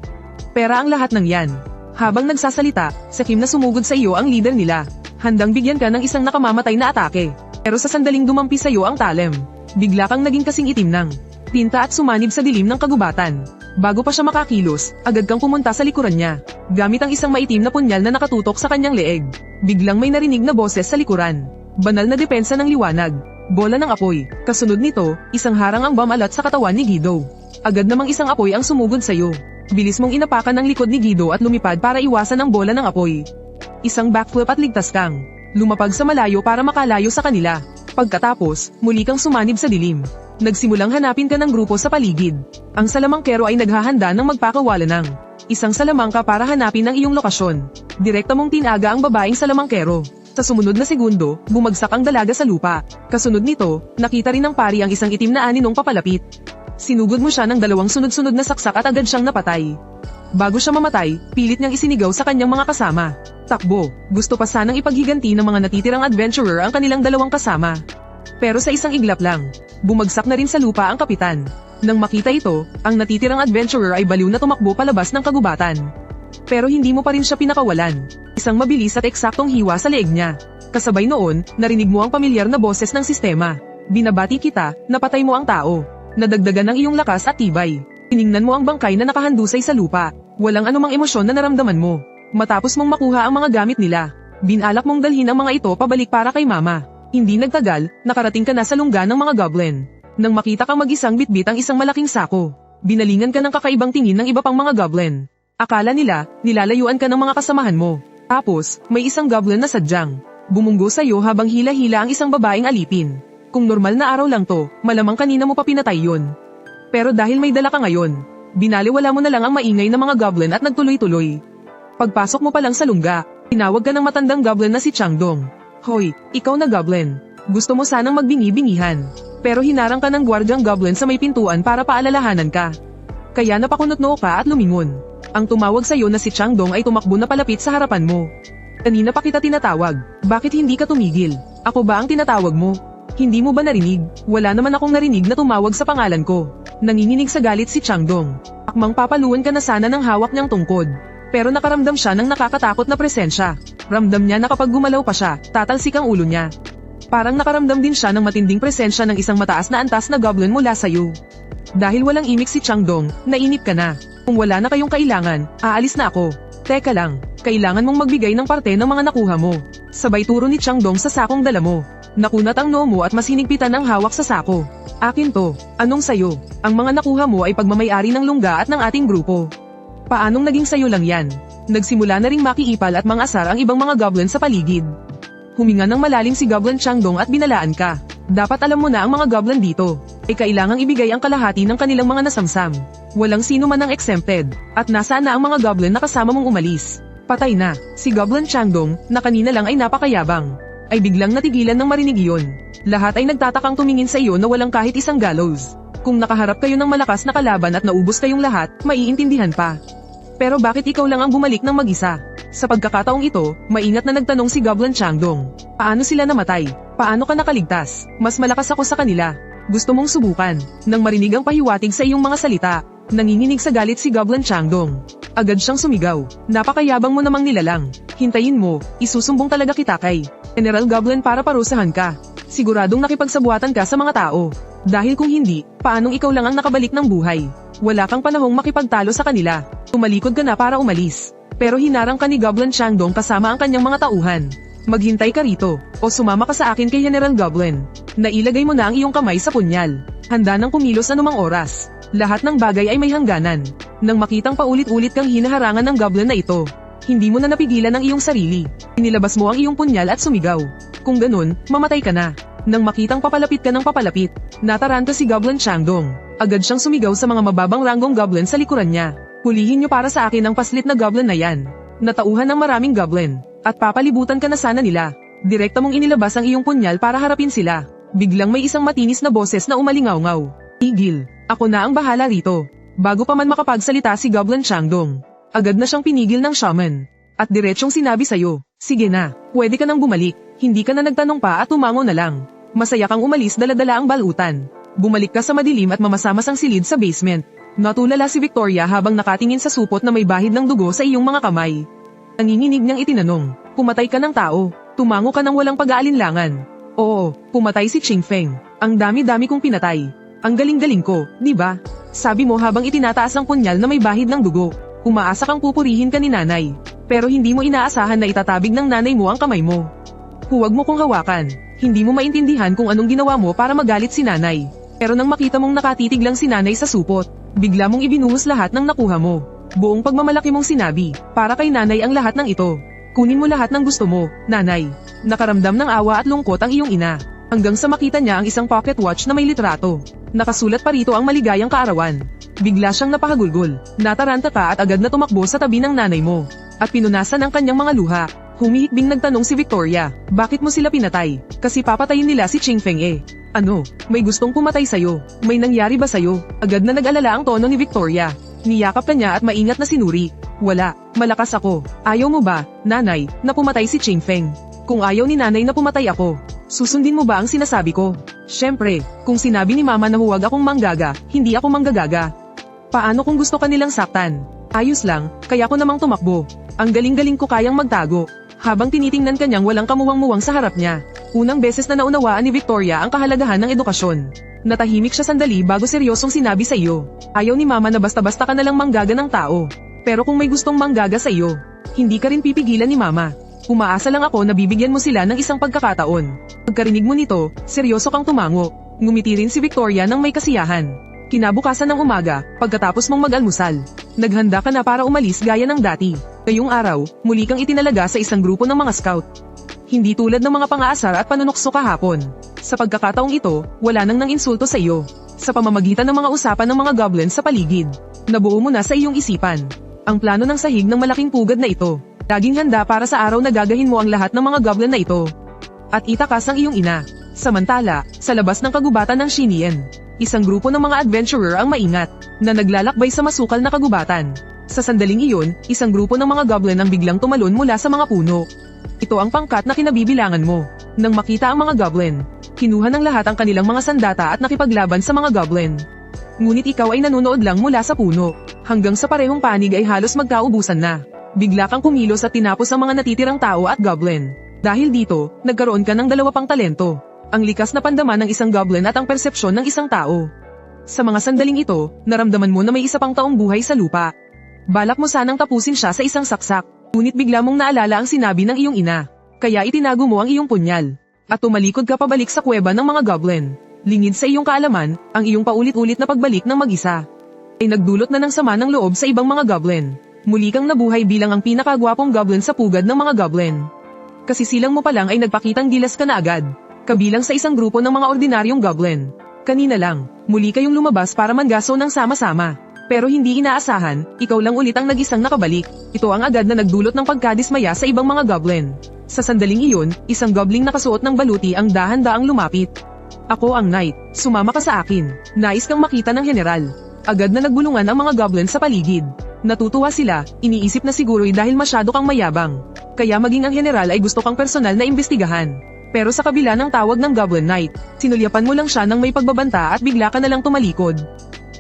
Pera ang lahat ng yan. Habang nagsasalita, sakim na sumugod sa iyo ang leader nila. Handang bigyan ka ng isang nakamamatay na atake. Pero sa sandaling dumampi sa iyo ang talem, bigla kang naging kasing itim ng tinta at sumanib sa dilim ng kagubatan. Bago pa siya makakilos, agad kang pumunta sa likuran niya. Gamit ang isang maitim na punyal na nakatutok sa kanyang leeg. Biglang may narinig na boses sa likuran. Banal na depensa ng liwanag. Bola ng apoy. Kasunod nito, isang harang ang bumalat sa katawan ni Guido. Agad namang isang apoy ang sumugod sa iyo. Bilis mong inapakan ng likod ni Guido at lumipad para iwasan ang bola ng apoy. Isang backflip at ligtas kang lumapag sa malayo para makalayo sa kanila. Pagkatapos, muli kang sumanib sa dilim. Nagsimulang hanapin ka ng grupo sa paligid. Ang salamangkero ay naghahanda ng magpakawala ng isang salamangka para hanapin ang iyong lokasyon. Direkta mong tinaga ang babaeng salamangkero. Sa sumunod na segundo, bumagsak ang dalaga sa lupa. Kasunod nito, nakita rin ng pari ang isang itim na aninong papalapit. Sinugod mo siya ng dalawang sunod-sunod na saksak at agad siyang napatay. Bago siya mamatay, pilit niyang isinigaw sa kanyang mga kasama. Takbo, gusto pa sanang ipaghiganti ng mga natitirang adventurer ang kanilang dalawang kasama. Pero sa isang iglap lang, bumagsak na rin sa lupa ang kapitan. Nang makita ito, ang natitirang adventurer ay baliw na tumakbo palabas ng kagubatan. Pero hindi mo pa rin siya pinakawalan. Isang mabilis at eksaktong hiwa sa leeg niya. Kasabay noon, narinig mo ang pamilyar na boses ng sistema. Binabati kita, napatay mo ang tao. Nadagdagan ng iyong lakas at tibay. Tiningnan mo ang bangkay na nakahandusay sa lupa. Walang anumang emosyon na naramdaman mo. Matapos mong makuha ang mga gamit nila, binalak mong dalhin ang mga ito pabalik para kay mama. Hindi nagtagal, nakarating ka na sa lungga ng mga goblin. Nang makita kang mag-isang bitbit ang isang malaking sako, binalingan ka ng kakaibang tingin ng iba pang mga goblin. Akala nila, nilalayuan ka ng mga kasamahan mo. Tapos, may isang goblin na sadyang bumunggo sa iyo habang hila-hila ang isang babaeng alipin. Kung normal na araw lang to, malamang kanina mo pa pinatay yun. Pero dahil may dala ka ngayon, binaliwala mo na lang ang maingay na mga goblin at nagtuloy-tuloy. Pagpasok mo pa lang sa lungga, tinawag ka ng matandang goblin na si Changdong. Hoy, ikaw na goblin. Gusto mo sanang magbingi-bingihan. Pero hinarang ka ng gwardyang goblin sa may pintuan para paalalahanan ka. Kaya napakunot-noo ka at lumingon. Ang tumawag sa iyo na si Changdong ay tumakbo na palapit sa harapan mo. Kanina pa kita tinatawag. Bakit hindi ka tumigil? Ako ba ang tinatawag mo? Hindi mo ba narinig? Wala naman akong narinig na tumawag sa pangalan ko. Nanginginig sa galit si Changdong. Akmang papaluan ka na sana ng hawak niyang tungkod. Pero nakaramdam siya ng nakakatakot na presensya. Ramdam niya na kapag gumalaw pa siya, tatalsik ang ulo niya. Parang nakaramdam din siya ng matinding presensya ng isang mataas na antas na goblin mula sa iyo. Dahil walang imik si Changdong, nainip ka na. Kung wala na kayong kailangan, aalis na ako. Teka lang, kailangan mong magbigay ng parte ng mga nakuha mo. Sabay turo ni Changdong sa sakong dala mo. Nakunat ang noo mo at mas hinigpitan ang hawak sa sako. Akin to. Anong sayo? Ang mga nakuha mo ay pagmamayari ng lungga at ng ating grupo. Paanong naging sayo lang yan? Nagsimula na ring makiipal at mangasar ang ibang mga goblin sa paligid. Huminga ng malalim si Goblin Changdong at binalaan ka. Dapat alam mo na ang mga goblin dito ay kailangang ibigay ang kalahati ng kanilang mga nasamsam. Walang sino man ang exempted. At nasaan na ang mga goblin na kasama mong umalis? Patay na. Si Goblin Changdong, na kanina lang ay napakayabang, ay biglang natigilan ng marinig iyon. Lahat ay nagtatakang tumingin sa iyo na walang kahit isang gallows. Kung nakaharap kayo ng malakas na kalaban at naubos kayong lahat, maiintindihan pa. Pero bakit ikaw lang ang bumalik ng mag-isa? Sa pagkakataong ito, maingat na nagtanong si Goblin Changdong. Paano sila namatay? Paano ka nakaligtas? Mas malakas ako sa kanila. Gusto mong subukan? Nang marinig ang pahiwatig sa iyong mga salita, nanginginig sa galit si Goblin Changdong. Agad siyang sumigaw. Napakayabang mo namang nilalang. Hintayin mo, isusumbong talaga kita kay General Goblin para parusahan ka. Siguradong nakipagsabuatan ka sa mga tao. Dahil kung hindi, paanong ikaw lang ang nakabalik ng buhay? Wala kang panahong makipagtalo sa kanila. Tumalikod ka na para umalis. Pero hinarang ka ni Goblin Changdong kasama ang kanyang mga tauhan. Maghintay ka rito, o sumama ka sa akin kay General Goblin. Nailagay mo na ang iyong kamay sa punyal. Handa nang kumilos anumang oras. Lahat ng bagay ay may hangganan. Nang makitang paulit-ulit kang hinaharangan ng goblin na ito, hindi mo na napigilan ang iyong sarili. Inilabas mo ang iyong punyal at sumigaw. Kung ganun, mamatay ka na. Nang makitang papalapit ka ng papalapit, nataranta si Goblin Changdong. Agad siyang sumigaw sa mga mababang ranggong goblin sa likuran niya. Hulihin niyo para sa akin ang paslit na goblin na yan. Natauhan ng maraming goblin, at papalibutan ka na sana nila. Direkta mong inilabas ang iyong punyal para harapin sila. Biglang may isang matinis na boses na umalingaw-ngaw. Igil, ako na ang bahala rito. Bago pa man makapagsalita si Goblin Changdong, agad na siyang pinigil ng shaman. At diretsyong sinabi sa'yo, sige na, pwede ka nang bumalik. Hindi ka na nagtanong pa at tumango na lang. Masaya kang umalis dala-dala ang balutan. Bumalik ka sa madilim at mamasamasang silid sa basement. Natulala si Victoria habang nakatingin sa supot na may bahid ng dugo sa iyong mga kamay. Nanginginig niyang itinanong, pumatay ka ng tao, tumango ka ng walang pag-aalinlangan. Oo, pumatay si Ching Feng. Ang dami-dami kong pinatay. Ang galing-galing ko, di ba? Sabi mo habang itinataas ang punyal na may bahid ng dugo. Umaasa kang pupurihin ka ni nanay. Pero hindi mo inaasahan na itatabig ng nanay mo ang kamay mo. Huwag mo kong hawakan. Hindi mo maintindihan kung anong ginawa mo para magalit si nanay. Pero nang makita mong nakatitig lang si nanay sa supot, bigla mong ibinuhos lahat ng nakuha mo. Buong pagmamalaki mong sinabi, para kay nanay ang lahat ng ito. Kunin mo lahat ng gusto mo, nanay. Nakaramdam ng awa at lungkot ang iyong ina. Hanggang sa makita niya ang isang pocket watch na may litrato. Nakasulat pa rito ang maligayang kaarawan. Bigla siyang napahagulgol. Nataranta ka at agad na tumakbo sa tabi ng nanay mo. At pinunasan ang kanyang mga luha. Humihikbing nagtanong si Victoria, bakit mo sila pinatay? Kasi papatayin nila si Ching Feng eh. Ano, may gustong pumatay sa'yo? May nangyari ba sa'yo? Agad na nag-alala ang tono ni Victoria. Niyakap ka niya at maingat na sinuri. Wala, malakas ako. Ayaw mo ba, nanay, na pumatay si Ching Feng? Kung ayaw ni nanay na pumatay ako, susundin mo ba ang sinasabi ko? Syempre, kung sinabi ni mama na huwag akong manggaga, hindi ako manggagaga. Paano kung gusto ka nilang saktan? Ayos lang, kaya ko namang tumakbo. Ang galing-galing ko kayang magtago. Habang tinitingnan kanyang walang kamuwang-muwang sa harap niya. Unang beses na naunawaan ni Victoria ang kahalagahan ng edukasyon. Natahimik siya sandali bago seryosong sinabi sa iyo. Ayaw ni mama na basta-basta ka nalang manggaga ng tao. Pero kung may gustong manggaga sa iyo, hindi ka rin pipigilan ni mama. Umaasa lang ako na bibigyan mo sila ng isang pagkakataon. Pagkarinig mo nito, seryoso kang tumango. Ngumiti rin si Victoria ng may kasiyahan. Kinabukasan ng umaga, pagkatapos mong mag-almusal, naghanda ka na para umalis gaya ng dati. Ngayong araw, muli kang itinalaga sa isang grupo ng mga scout. Hindi tulad ng mga pang-aasar at panunukso kahapon. Sa pagkakataong ito, wala nang insulto sa iyo. Sa pamamagitan ng mga usapan ng mga goblin sa paligid, nabuo mo na sa iyong isipan ang plano ng sahig ng malaking pugad na ito. Laging handa para sa araw na gagahin mo ang lahat ng mga goblin na ito. At itakas ang iyong ina. Samantala, sa labas ng kagubatan ng Shinien, isang grupo ng mga adventurer ang maingat, na naglalakbay sa masukal na kagubatan. Sa sandaling iyon, isang grupo ng mga goblin ang biglang tumalon mula sa mga puno. Ito ang pangkat na kinabibilangan mo. Nang makita ang mga goblin, kinuha ng lahat ang kanilang mga sandata at nakipaglaban sa mga goblin. Ngunit ikaw ay nanonood lang mula sa puno, hanggang sa parehong panig ay halos magkaubusan na. Bigla kang kumilos at tinapos ang mga natitirang tao at goblin. Dahil dito, nagkaroon ka ng dalawa pang talento. Ang likas na pandaman ng isang goblin at ang persepsyon ng isang tao. Sa mga sandaling ito, naramdaman mo na may isa pang taong buhay sa lupa. Balak mo sanang tapusin siya sa isang saksak, ngunit bigla mong naalala ang sinabi ng iyong ina. Kaya itinago mo ang iyong punyal. at tumalikod ka pabalik sa kuweba ng mga goblin. Lingid sa iyong kaalaman, ang iyong paulit-ulit na pagbalik ng mag-isa ay nagdulot na ng sama ng loob sa ibang mga goblin. Muli kang nabuhay bilang ang pinakagwapong goblin sa pugad ng mga goblin. Kasi silang mo pa lang ay nagpakitang gilas ka na agad, kabilang sa isang grupo ng mga ordinaryong goblin. Kanina lang, muli kayong lumabas para manggaso ng sama-sama. Pero hindi inaasahan, ikaw lang ulit ang nag-isang nakabalik. Ito ang agad na nagdulot ng pagkadismaya sa ibang mga goblin. Sa sandaling iyon, isang goblin nakasuot ng baluti ang dahan-daang lumapit. Ako ang knight, sumama ka sa akin. Nais kang makita ng general. Agad na nagbulungan ang mga goblin sa paligid. Natutuwa sila, iniisip na siguro'y dahil masyado kang mayabang. Kaya maging ang general ay gusto kang personal na imbestigahan. Pero sa kabila ng tawag ng Goblin Knight, sinulyapan mo lang siya ng may pagbabanta at bigla ka na lang tumalikod.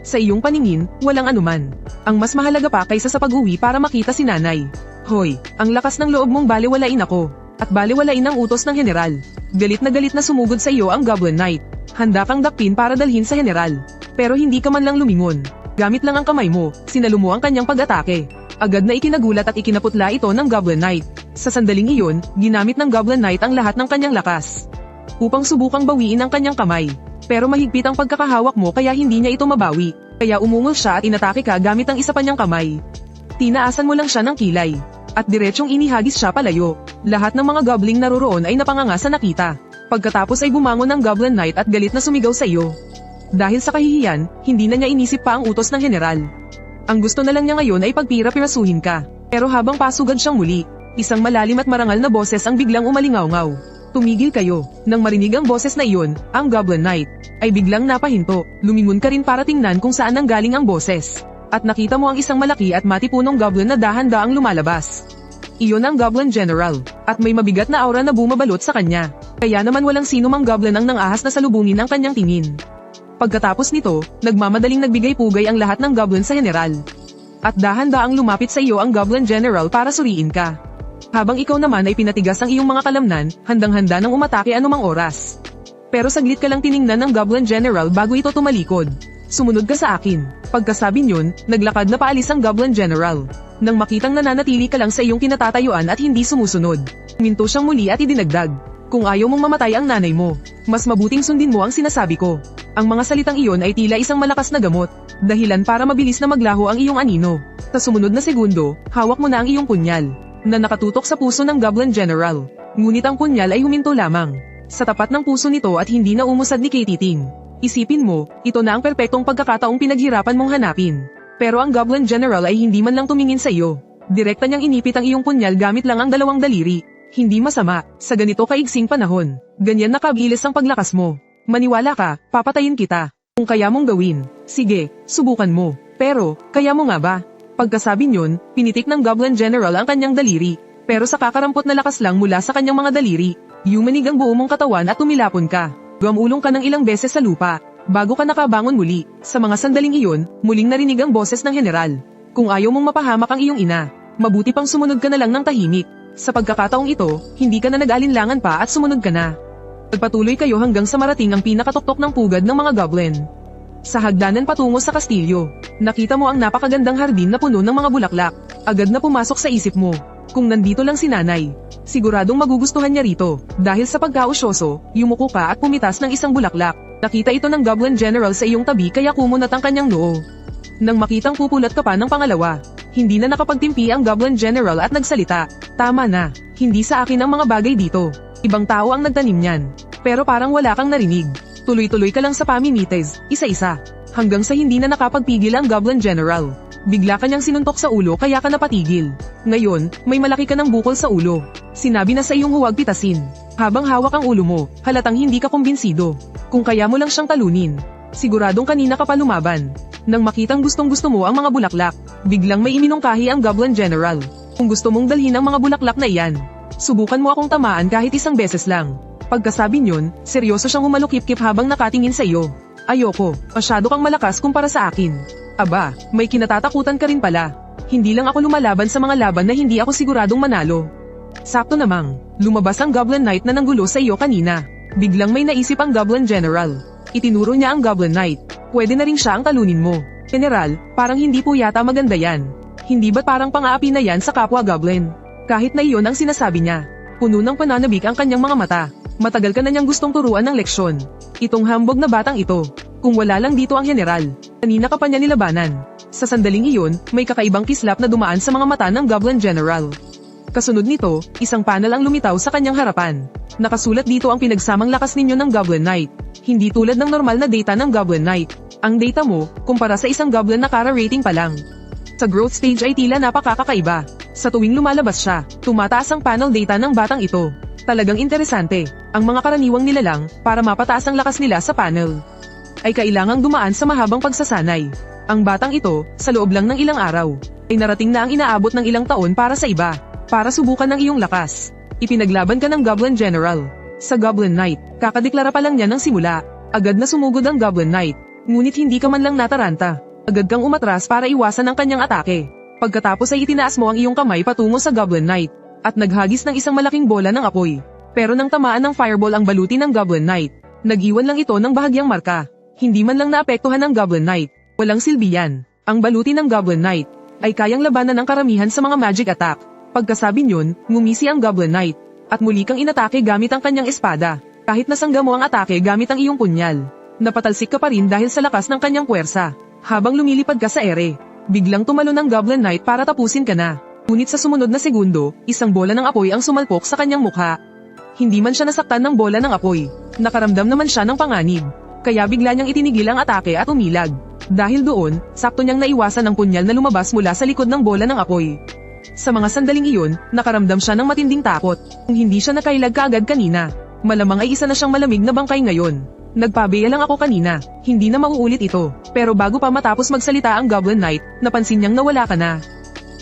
Sa iyong paningin, walang anuman. Ang mas mahalaga pa kaysa sa pag-uwi para makita si nanay. Hoy, ang lakas ng loob mong baliwalain ako. At baliwalain ang utos ng general. Galit na sumugod sa iyo ang Goblin Knight. Handa kang dakpin para dalhin sa general. Pero hindi ka man lang lumingon. Gamit lang ang kamay mo, sinalo mo ang kanyang pag-atake. Agad na ikinagulat at ikinaputla ito ng Goblin Knight. Sa sandaling iyon, ginamit ng Goblin Knight ang lahat ng kanyang lakas upang subukang bawiin ang kanyang kamay. Pero mahigpit ang pagkakahawak mo kaya hindi niya ito mabawi. Kaya umungol siya at inatake ka gamit ang isa pa niyang kamay. Tinaasan mo lang siya ng kilay. At diretsyong inihagis siya palayo. Lahat ng mga gobling naroroon ay napanganga sa nakita. Pagkatapos ay bumangon ng Goblin Knight at galit na sumigaw sa iyo. Dahil sa kahihiyan, hindi na niya inisip pa ang utos ng general. Ang gusto na lang niya ngayon ay pagpira-pirasuhin ka. Pero habang pasugad siyang muli, isang malalim at marangal na boses ang biglang umalingaw-ngaw. Tumigil kayo. Nang marinig ang boses na iyon, ang Goblin Knight ay biglang napahinto. Lumingon ka rin para tingnan kung saan nanggaling ang boses. At nakita mo ang isang malaki at matipunong goblin na dahan-daang lumalabas. Iyon ang Goblin General, at may mabigat na aura na bumabalot sa kanya. Kaya naman walang sino mang goblin ang nangahas na salubungin ang kanyang tingin. Pagkatapos nito, nagmamadaling nagbigay-pugay ang lahat ng goblin sa general. At dahan-daang lumapit sa iyo ang Goblin General para suriin ka. Habang ikaw naman ay pinatigas ang iyong mga kalamnan, handang-handa nang umatake anumang oras. Pero saglit ka lang tiningnan ng Goblin General bago ito tumalikod. Sumunod ka sa akin. Pagkasabi niyon, naglakad na paalis ang Goblin General. Nang makitang nananatili ka lang sa iyong kinatatayuan at hindi sumusunod, minto siyang muli at idinagdag. Kung ayaw mong mamatay ang nanay mo, mas mabuting sundin mo ang sinasabi ko. Ang mga salitang iyon ay tila isang malakas na gamot, dahilan para mabilis na maglaho ang iyong anino. Sa sumunod na segundo, hawak mo na ang iyong punyal, na nakatutok sa puso ng Goblin General. Ngunit ang punyal ay huminto lamang sa tapat ng puso nito at hindi na umusad ni Katie Ting. Isipin mo, ito na ang perpektong pagkakataong pinaghirapan mong hanapin. Pero ang Goblin General ay hindi man lang tumingin sa iyo. Direkta niyang inipit ang iyong punyal gamit lang ang dalawang daliri. Hindi masama, sa ganito kaigsing panahon. Ganyan nakabilis ang paglakas mo. Maniwala ka, papatayin kita. Kung kaya mong gawin, sige, subukan mo. Pero, kaya mo nga ba? Pagkasabi niyon, pinitik ng Goblin General ang kanyang daliri. Pero sa kakarampot na lakas lang mula sa kanyang mga daliri, yumanig ang buo mong katawan at tumilapon ka. Gumulong ka ng ilang beses sa lupa, bago ka nakabangon muli. Sa mga sandaling iyon, muling narinig ang boses ng general. Kung ayaw mong mapahamak ang iyong ina, mabuti pang sumunod ka na lang ng tahimik. Sa pagkakataong ito, hindi ka na nag-alinlangan pa at sumunod ka na. Nagpatuloy kayo hanggang sa marating ang pinakatoktok ng pugad ng mga goblin. Sa hagdanan patungo sa kastilyo, nakita mo ang napakagandang hardin na puno ng mga bulaklak. Agad na pumasok sa isip mo, kung nandito lang si nanay, siguradong magugustuhan niya rito. Dahil sa pagkausyoso, yumuko ka at pumitas ng isang bulaklak. Nakita ito ng Goblin General sa iyong tabi kaya kumunat ang kanyang noo. Nang makitang pupulat ka pa ng pangalawa, hindi na nakapagtimpi ang Goblin General at nagsalita. Tama na, hindi sa akin ang mga bagay dito. Ibang tao ang nagtanim niyan. Pero parang wala kang narinig. Tuloy-tuloy ka lang sa pamimites, isa-isa. Hanggang sa hindi na nakapagpigil ang Goblin General. Bigla kanyang sinuntok sa ulo kaya ka napatigil. Ngayon, may malaki ka ng bukol sa ulo. Sinabi na sa iyong huwag pitasin. Habang hawak ang ulo mo, halatang hindi ka kumbinsido. Kung kaya mo lang siyang talunin, siguradong kanina ka pa lumaban. Nang makitang gustong-gusto mo ang mga bulaklak, biglang may iminungkahi ang Goblin General. Kung gusto mong dalhin ang mga bulaklak na iyan, subukan mo akong tamaan kahit isang beses lang. Pagkasabi niyon, seryoso siyang humalukip-kip habang nakatingin sa iyo. Ayoko, masyado kang malakas kumpara sa akin. Aba, may kinatatakutan ka rin pala. Hindi lang ako lumalaban sa mga laban na hindi ako siguradong manalo. Sakto namang, lumabas ang Goblin Knight na nanggulo sa iyo kanina. Biglang may naisip ang Goblin General. Itinuro niya ang Goblin Knight. Pwede na rin siya ang talunin mo. General, parang hindi po yata maganda yan. Hindi ba't parang pang-aapi na yan sa kapwa Goblin? Kahit na iyon ang sinasabi niya, puno ng pananabik ang kanyang mga mata. Matagal ka na niyang gustong turuan ng leksyon. Itong hambog na batang ito. Kung wala lang dito ang general, kanina ka pa niya nilabanan. Sa sandaling iyon, may kakaibang kislap na dumaan sa mga mata ng Goblin General. Kasunod nito, isang panel ang lumitaw sa kanyang harapan. Nakasulat dito ang pinagsamang lakas ninyo ng Goblin Knight. Hindi tulad ng normal na data ng Goblin Knight. Ang data mo, kumpara sa isang Goblin na kara rating pa lang. Sa growth stage ay tila napakakaiba. Sa tuwing lumalabas siya, tumataas ang panel data ng batang ito. Talagang interesante. Ang mga karaniwang nilalang, para mapataas ang lakas nila sa panel, ay kailangang dumaan sa mahabang pagsasanay. Ang batang ito, sa loob lang ng ilang araw, ay narating na ang inaabot ng ilang taon para sa iba. Para subukan ng iyong lakas, ipinaglaban ka ng Goblin General. Sa Goblin Knight, kakadeklara pa lang niya ng simula. Agad na sumugod ang Goblin Knight. Ngunit hindi ka man lang nataranta. Agad kang umatras para iwasan ang kanyang atake. Pagkatapos ay itinaas mo ang iyong kamay patungo sa Goblin Knight, at naghagis ng isang malaking bola ng apoy. Pero nang tamaan ng fireball ang baluti ng Goblin Knight, nag-iwan lang ito ng bahagyang marka. Hindi man lang naapektuhan ng Goblin Knight. Walang silbi yan. Ang baluti ng Goblin Knight ay kayang labanan ng karamihan sa mga magic attack. Pagkasabi niyon, ngumisi ang Goblin Knight, at muli kang inatake gamit ang kanyang espada. Kahit nasangga mo ang atake gamit ang iyong punyal, napatalsik ka pa rin dahil sa lakas ng kanyang puwersa. Habang lumilipad ka sa ere, biglang tumalon ang Goblin Knight para tapusin ka na. Ngunit sa sumunod na segundo, isang bola ng apoy ang sumalpok sa kanyang mukha. Hindi man siya nasaktan ng bola ng apoy, nakaramdam naman siya ng panganib. Kaya bigla niyang itinigil ang atake at umilag. Dahil doon, sakto niyang naiwasan ang punyal na lumabas mula sa likod ng bola ng apoy. Sa mga sandaling iyon, nakaramdam siya ng matinding takot. Kung hindi siya nakailag kaagad kanina, malamang ay isa na siyang malamig na bangkay ngayon. Nagpabeya lang ako kanina, hindi na mauulit ito. Pero bago pa matapos magsalita ang Goblin Knight, napansin niyang nawala ka na.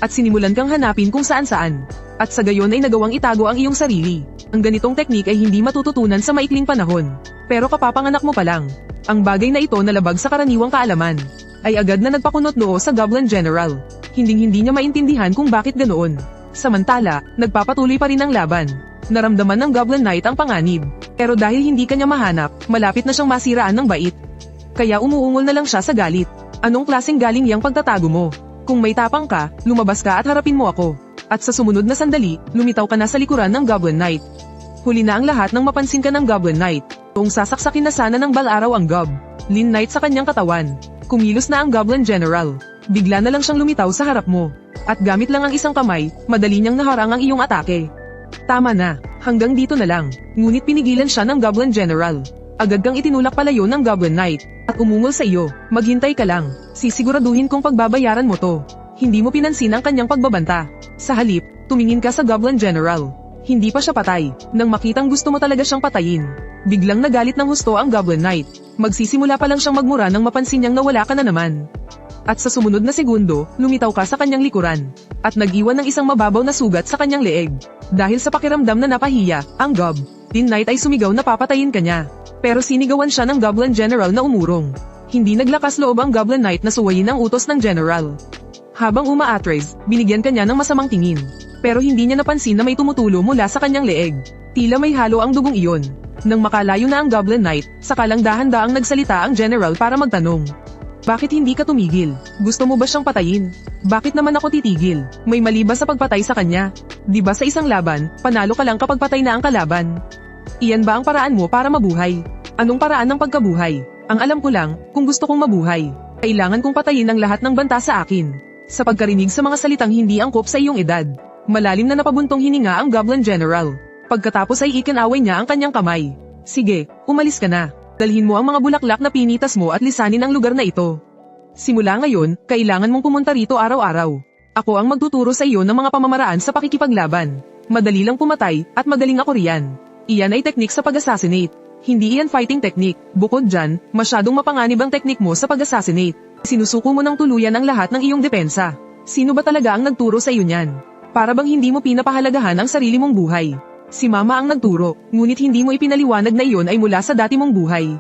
At sinimulan kang hanapin kung saan-saan. At sa gayon ay nagawang itago ang iyong sarili. Ang ganitong teknik ay hindi matututunan sa maikling panahon. Pero kapapanganak mo pa lang. Ang bagay na ito na labag sa karaniwang kaalaman, ay agad na nagpakunot noo sa Goblin General. Hinding-hindi niya maintindihan kung bakit ganoon. Samantala, nagpapatuloy pa rin ang laban. Naramdaman ng Goblin Knight ang panganib. Pero dahil hindi kanya mahanap, malapit na siyang masiraan ng bait. Kaya umuungol na lang siya sa galit. Anong klaseng galing yang pagtatago mo? Kung may tapang ka, lumabas ka at harapin mo ako. At sa sumunod na sandali, lumitaw ka na sa likuran ng Goblin Knight. Huli na ang lahat nang mapansin ka ng Goblin Knight. Kung sasaksakin na sana ng balaraw ang Goblin Knight sa kanyang katawan. Kumilos na ang Goblin General. Bigla na lang siyang lumitaw sa harap mo. At gamit lang ang isang kamay, madali niyang naharang ang iyong atake. Tama na, hanggang dito na lang. Ngunit pinigilan siya ng Goblin General. Agad kang itinulak palayo ng Goblin Knight, at umungol sa iyo. Maghintay ka lang, sisiguraduhin kong pagbabayaran mo to. Hindi mo pinansin ang kanyang pagbabanta. Sa halip, tumingin ka sa Goblin General. Hindi pa siya patay. Nang makitang gusto mo talaga siyang patayin, biglang nagalit ng husto ang Goblin Knight. Magsisimula pa lang siyang magmura nang mapansin niyang nawala ka na naman. At sa sumunod na segundo, lumitaw ka sa kanyang likuran, at nag-iwan ng isang mababaw na sugat sa kanyang leeg. Dahil sa pakiramdam na napahiya, ang Goblin Knight ay sumigaw na papatayin ka niya. Pero sinigawan siya ng Goblin General na umurong. Hindi naglakas loob ang Goblin Knight na suwayin ang utos ng General. Habang umaatres, binigyan ka niya ng masamang tingin. Pero hindi niya napansin na may tumutulo mula sa kanyang leeg. Tila may halo ang dugong iyon. Nang makalayo na ang Goblin Knight, sakalang dahan-daang nagsalita ang General para magtanong. Bakit hindi ka tumigil? Gusto mo ba siyang patayin? Bakit naman ako titigil? May mali ba sa pagpatay sa kanya? Di ba sa isang laban, panalo ka lang kapag patay na ang kalaban? Iyan ba ang paraan mo para mabuhay? Anong paraan ng pagkabuhay? Ang alam ko lang, kung gusto kong mabuhay, kailangan kong patayin ang lahat ng banta sa akin. Sa pagkarinig sa mga salitang hindi angkop sa iyong edad, malalim na napabuntong hininga ang Goblin General. Pagkatapos ay ikinaway niya ang kanyang kamay. Sige, umalis ka na. Dalhin mo ang mga bulaklak na pinitas mo at lisanin ang lugar na ito. Simula ngayon, kailangan mong pumunta rito araw-araw. Ako ang magtuturo sa iyo ng mga pamamaraan sa pakikipaglaban. Madali lang pumatay, at magaling ako riyan. Iyan ay teknik sa pag-assassinate. Hindi iyan fighting technique. Bukod dyan, masyadong mapanganib ang teknik mo sa pag-assassinate. Sinusuko mo ng tuluyan ang lahat ng iyong depensa. Sino ba talaga ang nagturo sa iyo niyan? Para bang hindi mo pinapahalagahan ang sarili mong buhay? Si Mama ang nagturo, ngunit hindi mo ipinaliwanag na iyon ay mula sa dati mong buhay.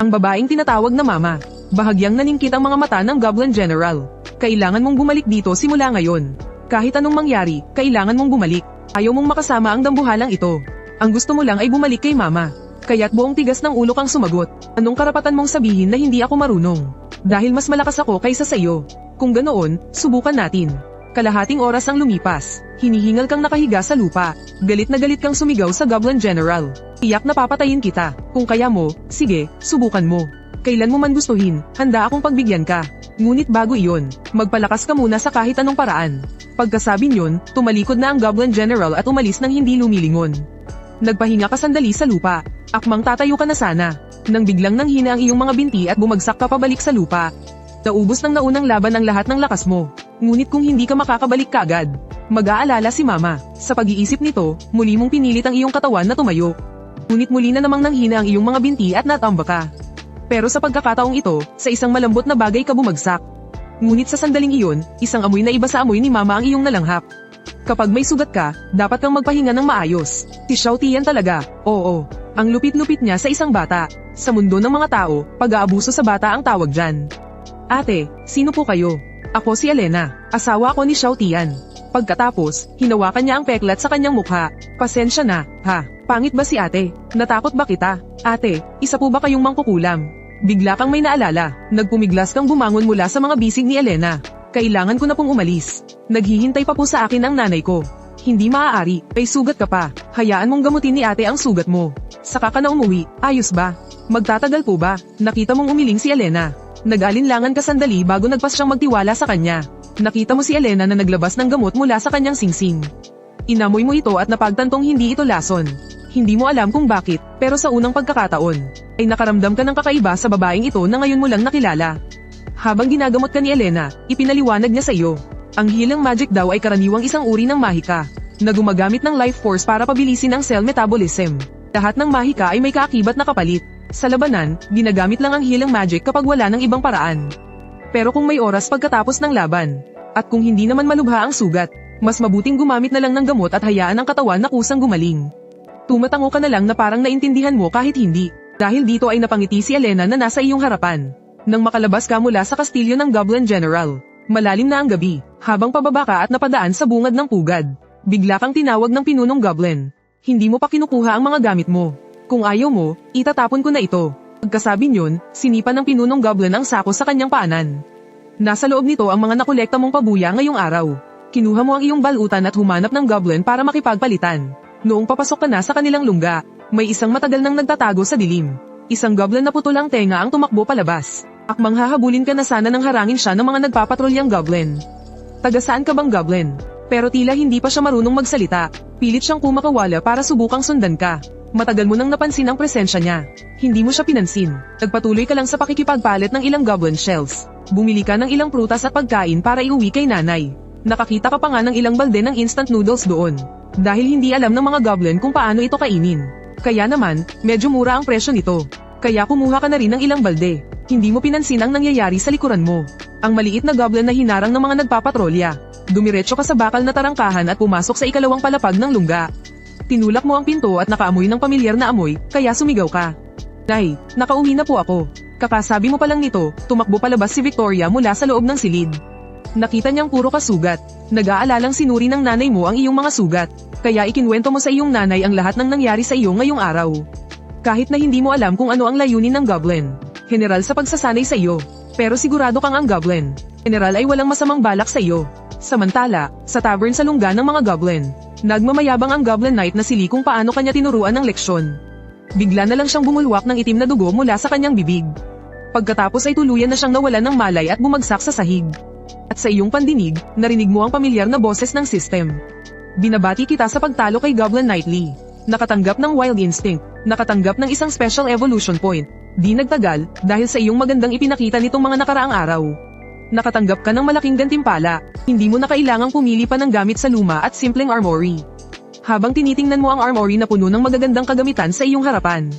Ang babaeng tinatawag na Mama. Bahagyang naningkit ang mga mata ng Goblin General. Kailangan mong bumalik dito simula ngayon. Kahit anong mangyari, kailangan mong bumalik. Ayaw mong makasama ang dambuhalang ito. Ang gusto mo lang ay bumalik kay Mama. Kaya't buong tigas ng ulo kang sumagot. Anong karapatan mong sabihin na hindi ako marunong? Dahil mas malakas ako kaysa sa iyo. Kung ganoon, subukan natin. Kalahating oras ang lumipas. Hinihingal kang nakahiga sa lupa. Galit na galit kang sumigaw sa Goblin General. Iyak na papatayin kita. Kung kaya mo, sige, subukan mo. Kailan mo man gustuhin, handa akong pagbigyan ka. Ngunit bago iyon, magpalakas ka muna sa kahit anong paraan. Pagkasabi niyon, tumalikod na ang Goblin General at umalis nang hindi lumilingon. Nagpahinga ka sandali sa lupa. Akmang tatayo ka na sana. Nang biglang nanghina ang iyong mga binti at bumagsak ka pabalik sa lupa. Naubos ng naunang laban ang lahat ng lakas mo. Ngunit kung hindi ka makakabalik kaagad, mag-aalala si Mama. Sa pag-iisip nito, muli mong pinilit ang iyong katawan na tumayo. Ngunit muli na namang nanghina ang iyong mga binti at natamba ka. Pero sa pagkakataong ito, sa isang malambot na bagay ka bumagsak. Ngunit sa sandaling iyon, isang amoy na iba sa amoy ni Mama ang iyong nalanghap. Kapag may sugat ka, dapat kang magpahinga ng maayos. Si Xiao Tian talaga, oo. Ang lupit-lupit niya sa isang bata. Sa mundo ng mga tao, pag-aabuso sa bata ang tawag dyan. Ate, sino po kayo? Ako si Elena, asawa ko ni Xiao Tian. Pagkatapos, hinawakan niya ang peklat sa kanyang mukha. Pasensya na, ha? Pangit ba si ate? Natakot ba kita? Ate, isa po ba kayong mangkukulam? Bigla kang may naalala. Nagpumiglas kang bumangon mula sa mga bisig ni Elena. Kailangan ko na pong umalis. Naghihintay pa po sa akin ang nanay ko. Hindi maaari, may sugat ka pa. Hayaan mong gamutin ni ate ang sugat mo. Saka ka na umuwi, ayos ba? Magtatagal po ba? Nakita mong umiling si Elena. Nag-alinlangan ka sandali bago nagpas siyang magtiwala sa kanya. Nakita mo si Elena na naglabas ng gamot mula sa kanyang singsing. Inamoy mo ito at napagtantong hindi ito lason. Hindi mo alam kung bakit, pero sa unang pagkakataon, ay nakaramdam ka ng kakaiba sa babaeng ito na ngayon mo lang nakilala. Habang ginagamot ka ni Elena, ipinaliwanag niya sa iyo. Ang healing magic daw ay karaniwang isang uri ng mahika, na gumagamit ng life force para pabilisin ang cell metabolism. Lahat ng mahika ay may kaakibat na kapalit. Sa labanan, ginagamit lang ang healing magic kapag wala ng ibang paraan. Pero kung may oras pagkatapos ng laban, at kung hindi naman malubha ang sugat, mas mabuting gumamit na lang ng gamot at hayaan ang katawan na kusang gumaling. Tumatango ka na lang na parang naintindihan mo kahit hindi. Dahil dito ay napangiti si Elena na nasa iyong harapan. Nang makalabas ka mula sa kastilyo ng Goblin General, malalim na ang gabi, habang pababa ka at napadaan sa bungad ng pugad. Bigla kang tinawag ng pinunong goblin. Hindi mo pa kinukuha ang mga gamit mo. Kung ayaw mo, itatapon ko na ito. Pagkasabi niyon, sinipa ng pinunong goblin ang sako sa kanyang paanan. Nasa loob nito ang mga nakolekta mong pabuya ngayong araw. Kinuha mo ang iyong balutan at humanap ng goblin para makipagpalitan. Noong papasok ka na sa kanilang lungga, may isang matagal nang nagtatago sa dilim. Isang goblin na putol ang tenga ang tumakbo palabas. Akmang hahabulin ka na sana nang harangin siya ng mga nagpapatrolyang goblin. Taga saan ka bang goblin? Pero tila hindi pa siya marunong magsalita. Pilit siyang kumakawala para subukang sundan ka. Matagal mo nang napansin ang presensya niya. Hindi mo siya pinansin. Nagpatuloy ka lang sa pakikipagpalit ng ilang goblin shells. Bumili ka ng ilang prutas at pagkain para iuwi kay nanay. Nakakita ka pa nga ng ilang balde ng instant noodles doon. Dahil hindi alam ng mga goblin kung paano ito kainin. Kaya naman, medyo mura ang presyo nito. Kaya kumuha ka na rin ng ilang balde. Hindi mo pinansin ang nangyayari sa likuran mo. Ang maliit na goblin na hinarang ng mga nagpapatrolya. Dumiretso ka sa bakal na tarangkahan at pumasok sa ikalawang palapag ng lungga. Tinulak mo ang pinto at nakaamoy ng pamilyar na amoy, kaya sumigaw ka. Nay, nakauwi na po ako. Kakasabi mo pa lang nito, tumakbo palabas si Victoria mula sa loob ng silid. Nakita niyang puro kasugat. Nag-aalalang sinuri ng nanay mo ang iyong mga sugat. Kaya ikinwento mo sa iyong nanay ang lahat ng nangyari sa iyo ngayong araw. Kahit na hindi mo alam kung ano ang layunin ng goblin. General sa pagsasanay sa iyo. Pero sigurado kang ang goblin. General ay walang masamang balak sa iyo. Samantala, sa tavern sa lungga ng mga goblin, nagmamayabang ang Goblin Knight na sili kung paano kanya tinuruan ng leksyon. Bigla na lang siyang bumulwak ng itim na dugo mula sa kanyang bibig. Pagkatapos ay tuluyan na siyang nawalan ng malay at bumagsak sa sahig. At sa iyong pandinig, narinig mo ang pamilyar na boses ng system. Binabati kita sa pagtalo kay Goblin Knightly. Nakatanggap ng Wild Instinct, nakatanggap ng isang Special Evolution Point. Di nagtagal, dahil sa iyong magandang ipinakita nitong mga nakaraang araw. Nakatanggap ka ng malaking gantimpala, hindi mo na kailangang pumili pa ng gamit sa luma at simpleng armory. Habang tinitingnan mo ang armory na puno ng magagandang kagamitan sa iyong harapan.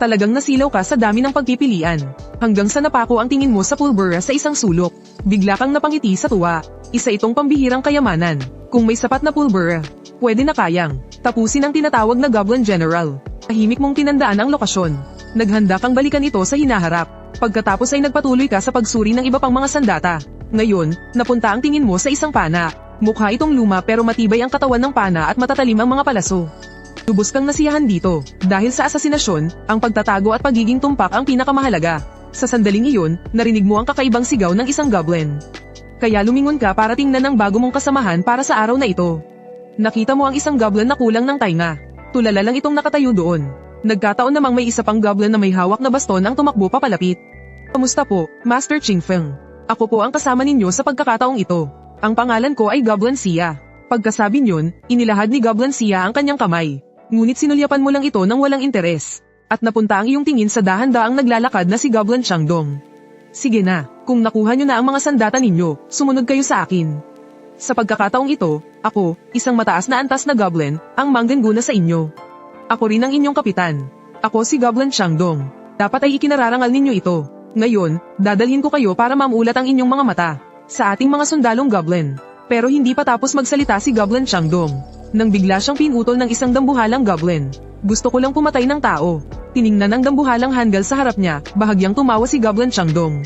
Talagang nasilaw ka sa dami ng pagpipilian, hanggang sa napako ang tingin mo sa pulbura sa isang sulok. Bigla kang napangiti sa tuwa, isa itong pambihirang kayamanan. Kung may sapat na pulbura, pwede na kayang tapusin ang tinatawag na Goblin General. Tahimik mong tinandaan ang lokasyon. Naghanda kang balikan ito sa hinaharap. Pagkatapos ay nagpatuloy ka sa pagsuri ng iba pang mga sandata. Ngayon, napunta ang tingin mo sa isang pana. Mukha itong luma pero matibay ang katawan ng pana at matatalim ang mga palaso. Lubos kang nasiyahan dito, dahil sa asasinasyon, ang pagtatago at pagiging tumpak ang pinakamahalaga. Sa sandaling iyon, narinig mo ang kakaibang sigaw ng isang goblin. Kaya lumingon ka para tingnan ang bago mong kasamahan para sa araw na ito. Nakita mo ang isang goblin na kulang ng tainga. Tulala lang itong nakatayo doon. Nagkataon namang may isa pang goblin na may hawak na baston ang tumakbo papalapit. Kamusta po, Master Chingfeng? Ako po ang kasama ninyo sa pagkakataong ito. Ang pangalan ko ay Goblin Sia. Pagkasabi niyon, inilahad ni Goblin Sia ang kanyang kamay. Ngunit sinulyapan mo lang ito ng walang interes. At napunta ang iyong tingin sa dahan-daang naglalakad na si Goblin Shandong. Sige na, kung nakuha nyo na ang mga sandata ninyo, sumunod kayo sa akin. Sa pagkakataong ito, ako, isang mataas na antas na goblin, ang manggana sa inyo. Ako rin ang inyong kapitan. Ako si Goblin Shandong. Dapat ay ikinararangal ninyo ito. Ngayon, dadalhin ko kayo para mamulat ang inyong mga mata sa ating mga sundalong goblin. Pero hindi pa tapos magsalita si Goblin Shandong nang bigla siyang pinutol ng isang dambuhalang goblin. Gusto ko lang pumatay ng tao. Tiningnan ng dambuhalang hanggal sa harap niya, bahagyang tumawa si Goblin Shandong.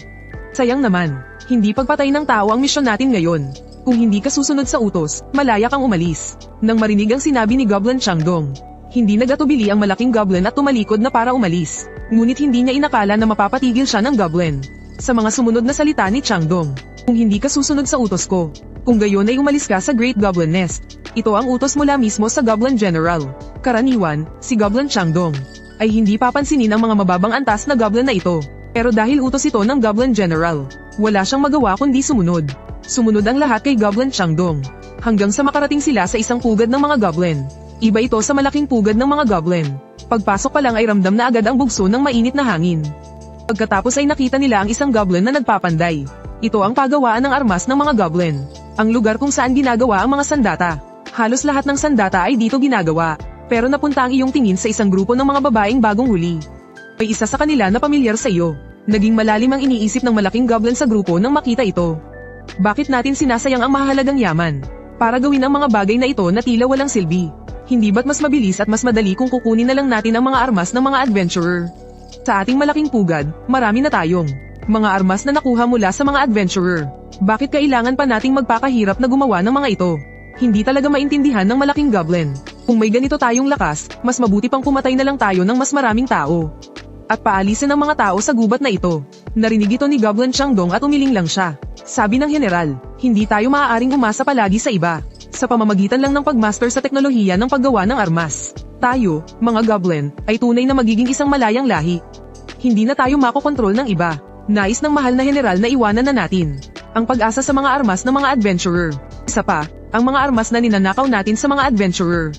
Sayang naman, hindi pagpatay ng tao ang misyon natin ngayon. Kung hindi ka susunod sa utos, malaya kang umalis. Nang marinig ang sinabi ni Goblin Shandong, hindi nagatubili ang malaking goblin at tumalikod na para umalis. Ngunit hindi niya inakala na mapapatigil siya ng goblin. Sa mga sumunod na salita ni Shandong, kung hindi ka susunod sa utos ko, kung gayon ay umalis ka sa Great Goblin Nest. Ito ang utos mula mismo sa Goblin General. Karaniwan, si Goblin Shandong ay hindi papansinin ang mga mababang antas na goblin na ito. Pero dahil utos ito ng Goblin General, wala siyang magawa kundi sumunod. Sumunod ang lahat kay Goblin Shandong, hanggang sa makarating sila sa isang pugad ng mga goblin. Iba ito sa malaking pugad ng mga goblin. Pagpasok pa lang ay ramdam na agad ang bugso ng mainit na hangin. Pagkatapos ay nakita nila ang isang goblin na nagpapanday. Ito ang pagawaan ng armas ng mga goblin. Ang lugar kung saan ginagawa ang mga sandata. Halos lahat ng sandata ay dito ginagawa. Pero napunta ang iyong tingin sa isang grupo ng mga babaeng bagong huli. May isa sa kanila na pamilyar sa iyo. Naging malalim ang iniisip ng malaking goblin sa grupo nang makita ito. Bakit natin sinasayang ang mahalagang yaman? Para gawin ang mga bagay na ito na tila walang silbi. Hindi ba't mas mabilis at mas madali kung kukunin na lang natin ang mga armas ng mga adventurer? Sa ating malaking pugad, marami na tayong mga armas na nakuha mula sa mga adventurer. Bakit kailangan pa nating magpakahirap na gumawa ng mga ito? Hindi talaga maintindihan ng malaking goblin. Kung may ganito tayong lakas, mas mabuti pang pumatay na lang tayo ng mas maraming tao. At paalisin ang mga tao sa gubat na ito. Narinig ito ni Goblin Shandong at umiling lang siya. Sabi ng general, hindi tayo maaaring umasa palagi sa iba. Sa pamamagitan lang ng pagmaster sa teknolohiya ng paggawa ng armas. Tayo, mga goblin, ay tunay na magiging isang malayang lahi. Hindi na tayo makokontrol ng iba. Nais ng mahal na general na iwanan na natin ang pag-asa sa mga armas ng mga adventurer. Isa pa, ang mga armas na ninanakaw natin sa mga adventurer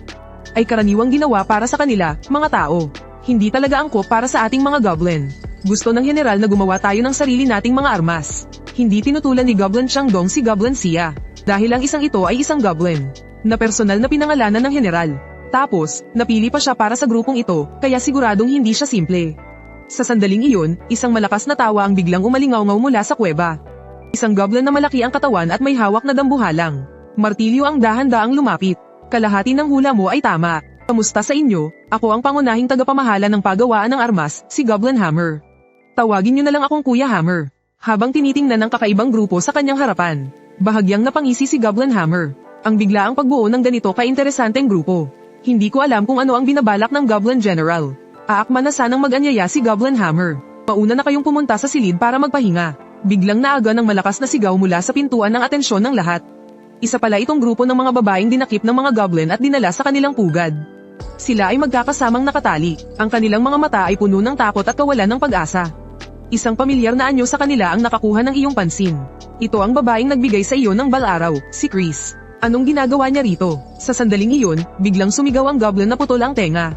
ay karaniwang ginawa para sa kanila, mga tao. Hindi talaga angkop para sa ating mga goblin. Gusto ng general na gumawa tayo ng sarili nating mga armas. Hindi tinutulan ni Goblin Shandong si Goblin Sia. Dahil ang isang ito ay isang goblin na personal na pinangalanan ng general. Tapos, napili pa siya para sa grupong ito, kaya siguradong hindi siya simple. Sa sandaling iyon, isang malakas na tawa ang biglang umalingaw-ngaw mula sa kuweba. Isang goblin na malaki ang katawan at may hawak na dambuhalang martilyo ang dahan-daang lumapit. Kalahati ng hula mo ay tama. Kamusta sa inyo? Ako ang pangunahing tagapamahala ng paggawaan ng armas, si Goblin Hammer. Tawagin niyo na lang akong Kuya Hammer. Habang tinitingnan ng kakaibang grupo sa kanyang harapan, bahagyang napangisi si Goblin Hammer. Ang biglaang pagbuo ng ganito ka-interesanteng grupo. Hindi ko alam kung ano ang binabalak ng Goblin General. Aakma na sanang mag-anyaya si Goblin Hammer. Mauna na kayong pumunta sa silid para magpahinga. Biglang naaga ng malakas na sigaw mula sa pintuan ng atensyon ng lahat. Isa pala itong grupo ng mga babaeng dinakip ng mga goblin at dinala sa kanilang pugad. Sila ay magkakasamang nakatali. Ang kanilang mga mata ay puno ng takot at kawalan ng pag-asa. Isang pamilyar na anyo sa kanila ang nakakuha ng iyong pansin. Ito ang babaeng nagbigay sa iyo ng balaraw, si Chris. Anong ginagawa niya rito? Sa sandaling iyon, biglang sumigaw ang goblin na putol ang tenga.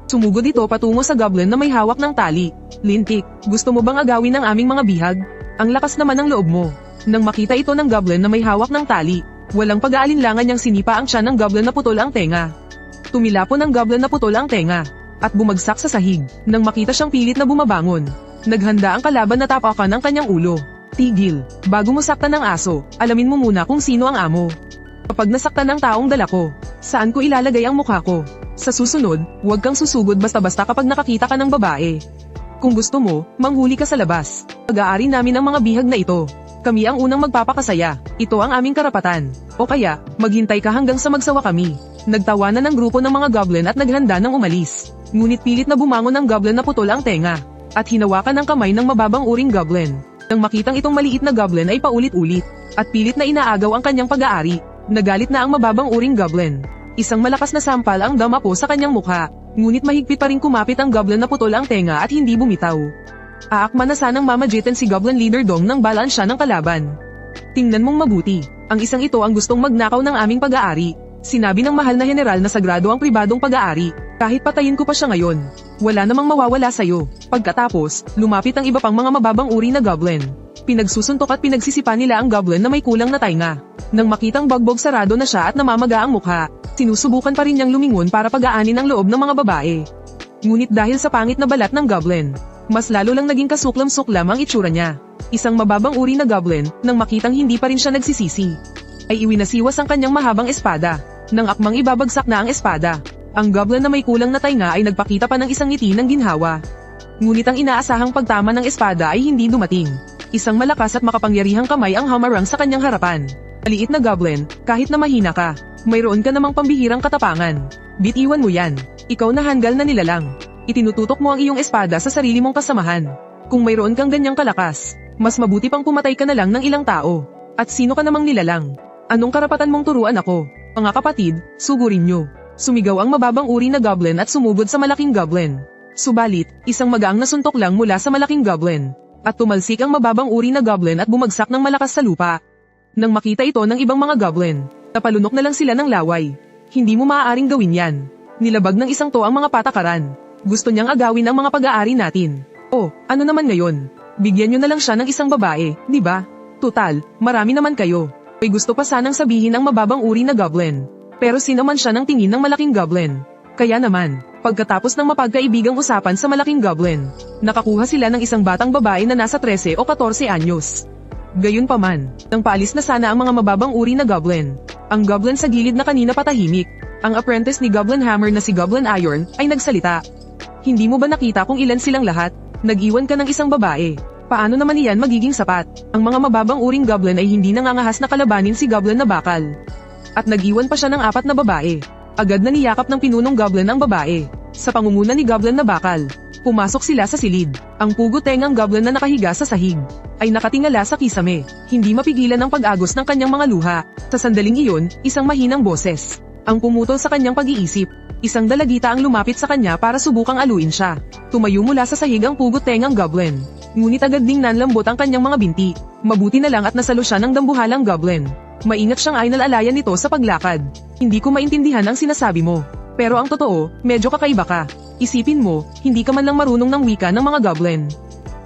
Sumugod ito patungo sa goblin na may hawak ng tali. Lintik, gusto mo bang agawin ang aming mga bihag? Ang lakas naman ng loob mo. Nang makita ito ng goblin na may hawak ng tali, walang pag-aalinlangan niyang sinipa ang tiyan ng goblin na putol ang tenga. Tumilapon ang goblin na putol ang tenga at bumagsak sa sahig. Nang makita siyang pilit na bumabangon, naghanda ang kalaban na tapakan ang kanyang ulo. Tigil, bago mo saktan ng aso, alamin mo muna kung sino ang amo. Kapag nasaktan ang taong dala ko, saan ko ilalagay ang mukha ko? Sa susunod, huwag kang susugod basta-basta kapag nakakita ka ng babae. Kung gusto mo, manghuli ka sa labas. Pag-aari namin ang mga bihag na ito. Kami ang unang magpapakasaya. Ito ang aming karapatan. O kaya, maghintay ka hanggang sa magsawa kami. Nagtawanan ng grupo ng mga goblin at naghanda ng umalis. Ngunit pilit na bumangon ang goblin na putol ang tenga at hinawakan ang kamay ng mababang uring goblin. Nang makitang itong maliit na goblin ay paulit-ulit, at pilit na inaagaw ang kanyang pag-aari, nagalit na ang mababang uring goblin. Isang malakas na sampal ang damapo sa kanyang mukha, ngunit mahigpit pa rin kumapit ang goblin na putol ang tenga at hindi bumitaw. Aakma na sanang mamagitan si Goblin Leader Dong nang balaan siya ng kalaban. Tingnan mong mabuti, ang isang ito ang gustong magnakaw ng aming pag-aari. Sinabi ng mahal na general na sagrado ang pribadong pag-aari, kahit patayin ko pa siya ngayon. Wala namang mawawala sa'yo. Pagkatapos, lumapit ang iba pang mga mababang uri na goblin. Pinagsusuntok at pinagsisipa nila ang goblin na may kulang na tainga. Nang makitang bagbog sarado na siya at namamaga ang mukha, sinusubukan pa rin niyang lumingon para pag-aanin ang loob ng mga babae. Ngunit dahil sa pangit na balat ng goblin, mas lalo lang naging kasuklam-suklam ang itsura niya. Isang mababang uri na goblin, nang makitang hindi pa rin siya nagsisisi, ay iwinasiwas ang kanyang mahabang espada. Nang akmang ibabagsak na ang espada, ang goblin na may kulang na tainga ay nagpakita pa ng isang ngiti ng ginhawa. Ngunit ang inaasahang pagtama ng espada ay hindi dumating. Isang malakas at makapangyarihang kamay ang hamarang sa kanyang harapan. Maliit na goblin, kahit na mahina ka, mayroon ka namang pambihirang katapangan. Bitiwan mo yan. Ikaw na hanggal na nilalang. Itinututok mo ang iyong espada sa sarili mong kasamahan. Kung mayroon kang ganyang kalakas, mas mabuti pang pumatay ka na lang ng ilang tao. At sino ka namang nilalang? Anong karapatan mong turuan ako? Mga kapatid, sugurin nyo. Sumigaw ang mababang uri na goblin at sumugod sa malaking goblin. Subalit, isang magaang na suntok lang mula sa malaking goblin. At tumalsik ang mababang uri na goblin at bumagsak ng malakas sa lupa. Nang makita ito ng ibang mga goblin, napalunok na lang sila ng laway. Hindi mo maaaring gawin yan. Nilabag ng isang to ang mga patakaran. Gusto niyang agawin ang mga pag-aari natin. Oh, ano naman ngayon? Bigyan nyo na lang siya ng isang babae, di ba? Tutal, marami naman kayo. May gusto pa sanang sabihin ang mababang uri na goblin. Pero sinaman siya ng tingin ng malaking goblin. Kaya naman, pagkatapos ng mapagkaibigang usapan sa malaking goblin, nakakuha sila ng isang batang babae na nasa 13 o 14 anyos. Gayunpaman, nang paalis na sana ang mga mababang uri na goblin, ang goblin sa gilid na kanina patahimik, ang apprentice ni Goblin Hammer na si Goblin Iron, ay nagsalita. Hindi mo ba nakita kung ilan silang lahat? Nag-iwan ka ng isang babae. Paano naman iyan magiging sapat? Ang mga mababang uring goblin ay hindi nangangahas na kalabanin si Goblin na bakal. At nag-iwan pa siya ng 4 na babae. Agad na niyakap ng pinunong goblin ang babae. Sa pangunguna ni Goblin na bakal, pumasok sila sa silid. Ang pugo-tengang goblin na nakahiga sa sahig ay nakatingala sa kisame. Hindi mapigilan ang pag-agos ng kanyang mga luha. Sa sandaling iyon, isang mahinang boses ang pumutol sa kanyang pag-iisip. Isang dalagita ang lumapit sa kanya para subukang aluin siya. Tumayo mula sa sahig ang pugo-tengang goblin. Ngunit agad ding nanlambot ang kanyang mga binti. Mabuti na lang at nasalo siya ng dambuhalang goblin. Maingat siyang ay nalalayan nito sa paglakad. Hindi ko maintindihan ang sinasabi mo. Pero ang totoo, medyo kakaiba ka. Isipin mo, hindi ka man lang marunong ng wika ng mga goblin.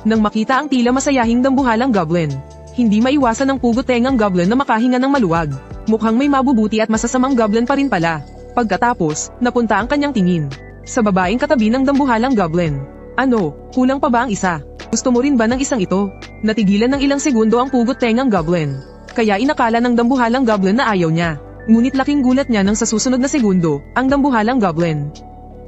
Nang makita ang tila masayahing dambuhalang goblin, hindi maiwasan ng pugo-tengang goblin na makahinga ng maluwag. Mukhang may mabubuti at masasamang goblin pa rin pala. Pagkatapos, napunta ang kanyang tingin sa babaeng katabi ng dambuhalang goblin. Ano, kulang pa ba ang isa? Gusto mo rin ba ng isang ito? Natigilan ng ilang segundo ang pugot-tengang goblin. Kaya inakala ng dambuhalang goblin na ayaw niya. Ngunit laking gulat niya nang sa susunod na segundo, ang dambuhalang goblin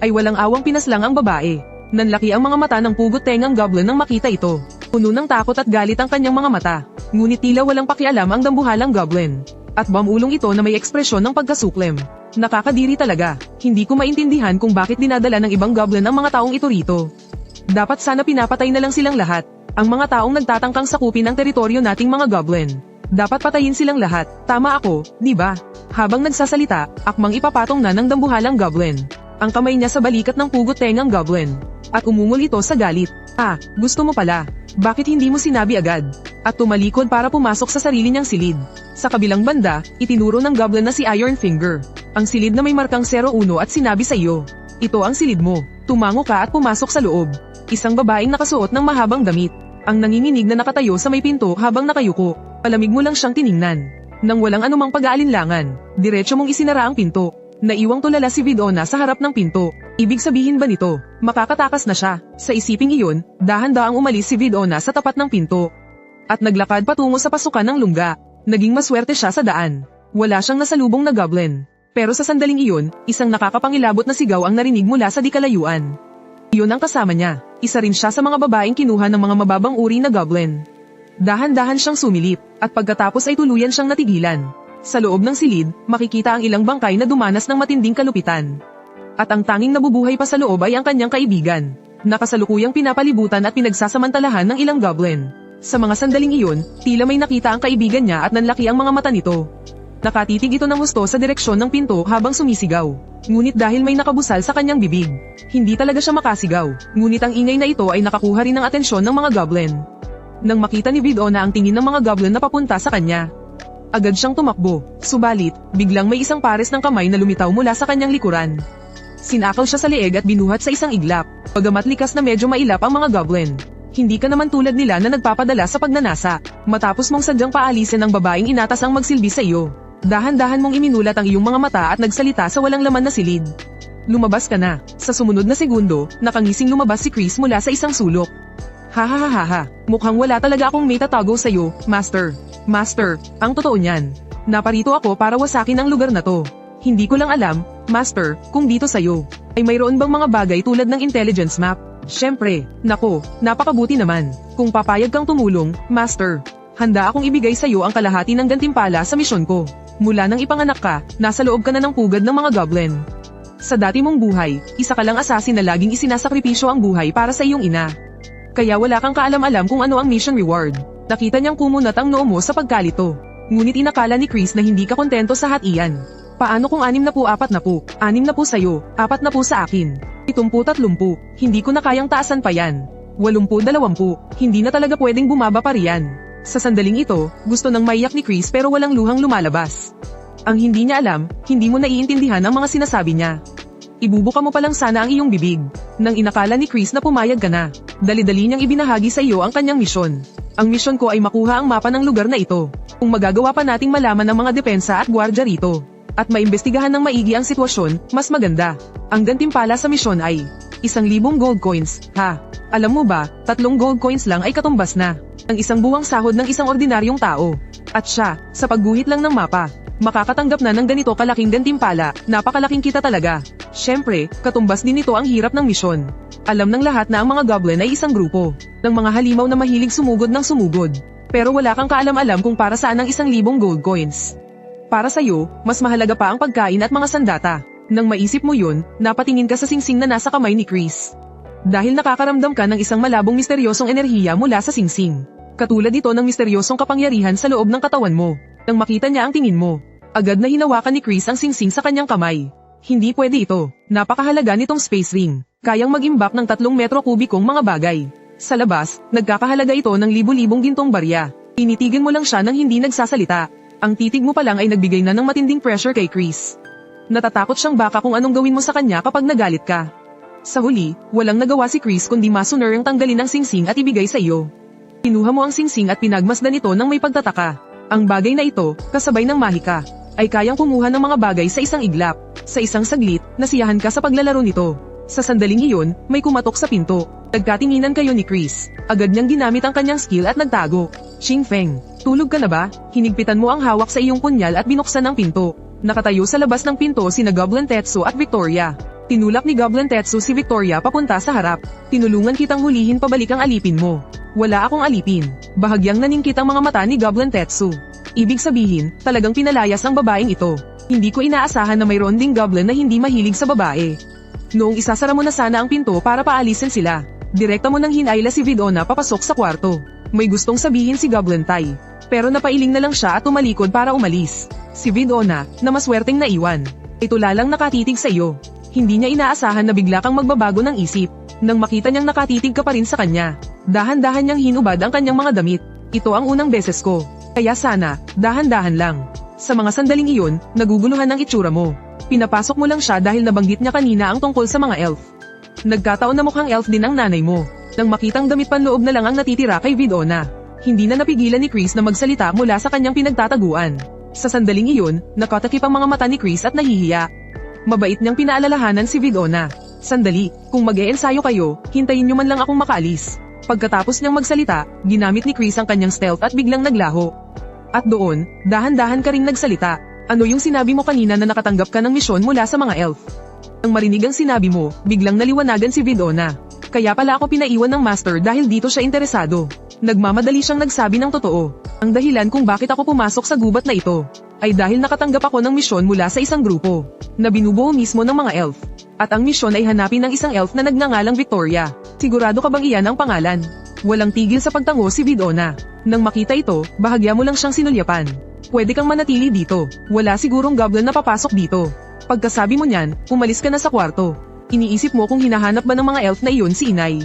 ay walang awang pinaslang ang babae. Nanlaki ang mga mata ng pugot-tengang goblin nang makita ito. Puno ng takot at galit ang kanyang mga mata. Ngunit tila walang pakialam ang dambuhalang goblin. At bamulong ito na may ekspresyon ng pagkasuklim. Nakakadiri talaga. Hindi ko maintindihan kung bakit dinadala ng ibang goblin ang mga taong ito rito. Dapat sana pinapatay na lang silang lahat. Ang mga taong nagtatangkang sakupin ang teritoryo nating mga goblin. Dapat patayin silang lahat. Tama ako, di ba? Habang nagsasalita, akmang ipapatong na ng dambuhalang goblin ang kamay niya sa balikat ng pugot-tengang goblin. At umungol ito sa galit. Ah, gusto mo pala. Bakit hindi mo sinabi agad? At tumalikod para pumasok sa sarili niyang silid. Sa kabilang banda, itinuro ng goblin na si Iron Finger ang silid na may markang 01 at sinabi sa iyo, ito ang silid mo. Tumango ka at pumasok sa loob. Isang babaeng nakasuot ng mahabang damit ang nanginginig na nakatayo sa may pinto habang nakayuko. Palamig mo lang siyang tiningnan. Nang walang anumang pag-aalinlangan, diretso mong isinara ang pinto. Naiwang tulala si Vidona sa harap ng pinto. Ibig sabihin ba nito, makakatakas na siya? Sa isiping iyon, dahan-daang umalis si Vidona sa tapat ng pinto. At naglakad patungo sa pasukan ng lungga. Naging maswerte siya sa daan. Wala siyang nasalubong na goblin. Pero sa sandaling iyon, isang nakakapangilabot na sigaw ang narinig mula sa di kalayuan. Iyon ang kasama niya. Isa rin siya sa mga babaeng kinuha ng mga mababang uri na goblin. Dahan-dahan siyang sumilip, at pagkatapos ay tuluyan siyang natigilan. Sa loob ng silid, makikita ang ilang bangkay na dumanas ng matinding kalupitan. At ang tanging nabubuhay pa sa loob ay ang kanyang kaibigan. Nakasalukuyang pinapalibutan at pinagsasamantalahan ng ilang goblin. Sa mga sandaling iyon, tila may nakita ang kaibigan niya at nanlaki ang mga mata nito. Nakatitig ito ng husto sa direksyon ng pinto habang sumisigaw. Ngunit dahil may nakabusal sa kanyang bibig, hindi talaga siya makasigaw. Ngunit ang ingay na ito ay nakakuha rin ng atensyon ng mga goblin. Nang makita ni Vidona ang tingin ng mga goblin na papunta sa kanya, agad siyang tumakbo. Subalit, biglang may isang pares ng kamay na lumitaw mula sa kanyang likuran. Sinakal siya sa leeg at binuhat sa isang iglap. Bagamat likas na medyo mailap ang mga goblin, hindi ka naman tulad nila na nagpapadala sa pagnanasa. Matapos mong sadyang paalisin ang babaeng inatas ang magsilbi sa iyo, dahan-dahan mong iminulat ang iyong mga mata at nagsalita sa walang laman na silid. Lumabas ka na. Sa sumunod na segundo, nakangising lumabas si Chris mula sa isang sulok. Hahaha, mukhang wala talaga akong may tatago sa iyo, Master. Master, ang totoo niyan, naparito ako para wasakin ang lugar na to. Hindi ko lang alam, Master, kung dito sa'yo ay mayroon bang mga bagay tulad ng intelligence map? Syempre, nako, napakabuti naman. Kung papayag kang tumulong, Master, handa akong ibigay sa'yo ang kalahati ng gantimpala sa misyon ko. Mula nang ipanganak ka, nasa loob ka na ng pugad ng mga goblin. Sa dati mong buhay, isa ka lang asasin na laging isinasakripisyo ang buhay para sa iyong ina. Kaya wala kang kaalam-alam kung ano ang mission reward. Nakita niyang kumunat ang noo mo sa pagkalito. Ngunit inakala ni Chris na hindi ka kontento sa hatian. Paano kung 60-40? 60 sa'yo, 40 sa akin. 70-30, hindi ko na kayang taasan pa yan. 80-20, hindi na talaga pwedeng bumaba pa riyan. Sa sandaling ito, gusto nang maiyak ni Chris pero walang luhang lumalabas. Ang hindi niya alam, hindi mo naiintindihan ang mga sinasabi niya. Ibubuka mo pa lang sana ang iyong bibig. Nang inakala ni Chris na pumayag ka na, dali-dali niyang ibinahagi sa iyo ang kanyang misyon. Ang misyon ko ay makuha ang mapa ng lugar na ito. Kung magagawa pa nating malaman ang mga depensa at gwardya rito, at maimbestigahan ng maigi ang sitwasyon, mas maganda. Ang gantimpala sa misyon ay 1,000 gold coins, ha? Alam mo ba, 3 gold coins lang ay katumbas na ang isang buwang sahod ng isang ordinaryong tao. At siya, sa pagguhit lang ng mapa, makakatanggap na ng ganito kalaking gantimpala. Napakalaking kita talaga. Syempre, katumbas din nito ang hirap ng misyon. Alam ng lahat na ang mga goblin ay isang grupo ng mga halimaw na mahilig sumugod ng sumugod. Pero wala kang kaalam-alam kung para saan ang 1,000 gold coins. Para sa'yo, mas mahalaga pa ang pagkain at mga sandata. Nang maisip mo yun, napatingin ka sa singsing na nasa kamay ni Chris. Dahil nakakaramdam ka ng isang malabong misteryosong enerhiya mula sa singsing. Katulad ito ng misteryosong kapangyarihan sa loob ng katawan mo. Nang makita niya ang tingin mo, agad na hinawakan ni Chris ang singsing sa kanyang kamay. Hindi pwede ito. Napakahalaga nitong space ring. Kayang mag-imbak ng 3 metro kubikong mga bagay. Sa labas, nagkakahalaga ito ng libu-libong gintong barya. Tinitigan mo lang siya nang hindi nagsasalita. Ang titig mo pa lang ay nagbigay na ng matinding pressure kay Chris. Natatakot siyang baka kung anong gawin mo sa kanya kapag nagalit ka. Sa huli, walang nagawa si Chris kundi masuner ang tanggalin ang singsing at ibigay sa iyo. Kinuha mo ang singsing at pinagmasdan ito ng may pagtataka. Ang bagay na ito, kasabay ng mahika, ay kayang kumuha ng mga bagay sa isang iglap. Sa isang saglit, nasiyahan ka sa paglalaro nito. Sa sandaling iyon, may kumatok sa pinto. Nagkatinginan kayo ni Chris. Agad niyang ginamit ang kanyang skill at nagtago. Xingfeng, tulog ka na ba? Hinigpitan mo ang hawak sa iyong punyal at binuksan ang pinto. Nakatayo sa labas ng pinto sina Goblin Tetsu at Victoria. Tinulak ni Goblin Tetsu si Victoria papunta sa harap. Tinulungan kitang hulihin pabalik ang alipin mo. Wala akong alipin. Bahagyang naningkit ang mga mata ni Goblin Tetsu. Ibig sabihin, talagang pinalayas ang babaeng ito. Hindi ko inaasahan na mayroon ding goblin na hindi mahilig sa babae. Noong isasara mo na sana ang pinto para paalisin sila, direkta mo nang hinayla si Vidona papasok sa kwarto. May gustong sabihin si Goblin Tai, pero napailing na lang siya at tumalikod para umalis. Si Vidona, na maswerteng naiwan, ay tulalang nakatitig sa iyo. Hindi niya inaasahan na bigla kang magbabago ng isip. Nang makita niyang nakatitig ka pa rin sa kanya, dahan-dahan niyang hinubad ang kanyang mga damit. Ito ang unang beses ko, kaya sana, dahan-dahan lang. Sa mga sandaling iyon, naguguluhan ang itsura mo. Pinapasok mo lang siya dahil nabanggit niya kanina ang tungkol sa mga elf. Nagkataon na mukhang elf din ang nanay mo. Nang makitang damit panloob na lang ang natitira kay Vidona, hindi na napigilan ni Chris na magsalita mula sa kanyang pinagtataguan. Sa sandaling iyon, nakatakip ang mga mata ni Chris at nahihiya. Mabait niyang pinaalalahanan si Vidona. Sandali, kung mag-e-ensayo kayo, hintayin niyo man lang akong makaalis. Pagkatapos niyang magsalita, ginamit ni Chris ang kanyang stealth at biglang naglaho. At doon, dahan-dahan ka ring nagsalita. Ano yung sinabi mo kanina na nakatanggap ka ng misyon mula sa mga elf? Nang marinig ang sinabi mo, biglang naliwanagan si Vidona. Kaya pala ako pinaiwan ng master dahil dito siya interesado. Nagmamadali siyang nagsabi ng totoo. Ang dahilan kung bakit ako pumasok sa gubat na ito, ay dahil nakatanggap ako ng misyon mula sa isang grupo, na binubuo mismo ng mga elf. At ang misyon ay hanapin ng isang elf na nagngangalang Victoria. Sigurado ka bang iyan ang pangalan? Walang tigil sa pagtango si Vidona. Nang makita ito, bahagya mo lang siyang sinulyapan. Pwede kang manatili dito. Wala sigurong goblin na papasok dito. Pagkasabi mo niyan, umalis ka na sa kwarto. Iniisip mo kung hinahanap ba ng mga elf na iyon si Inay.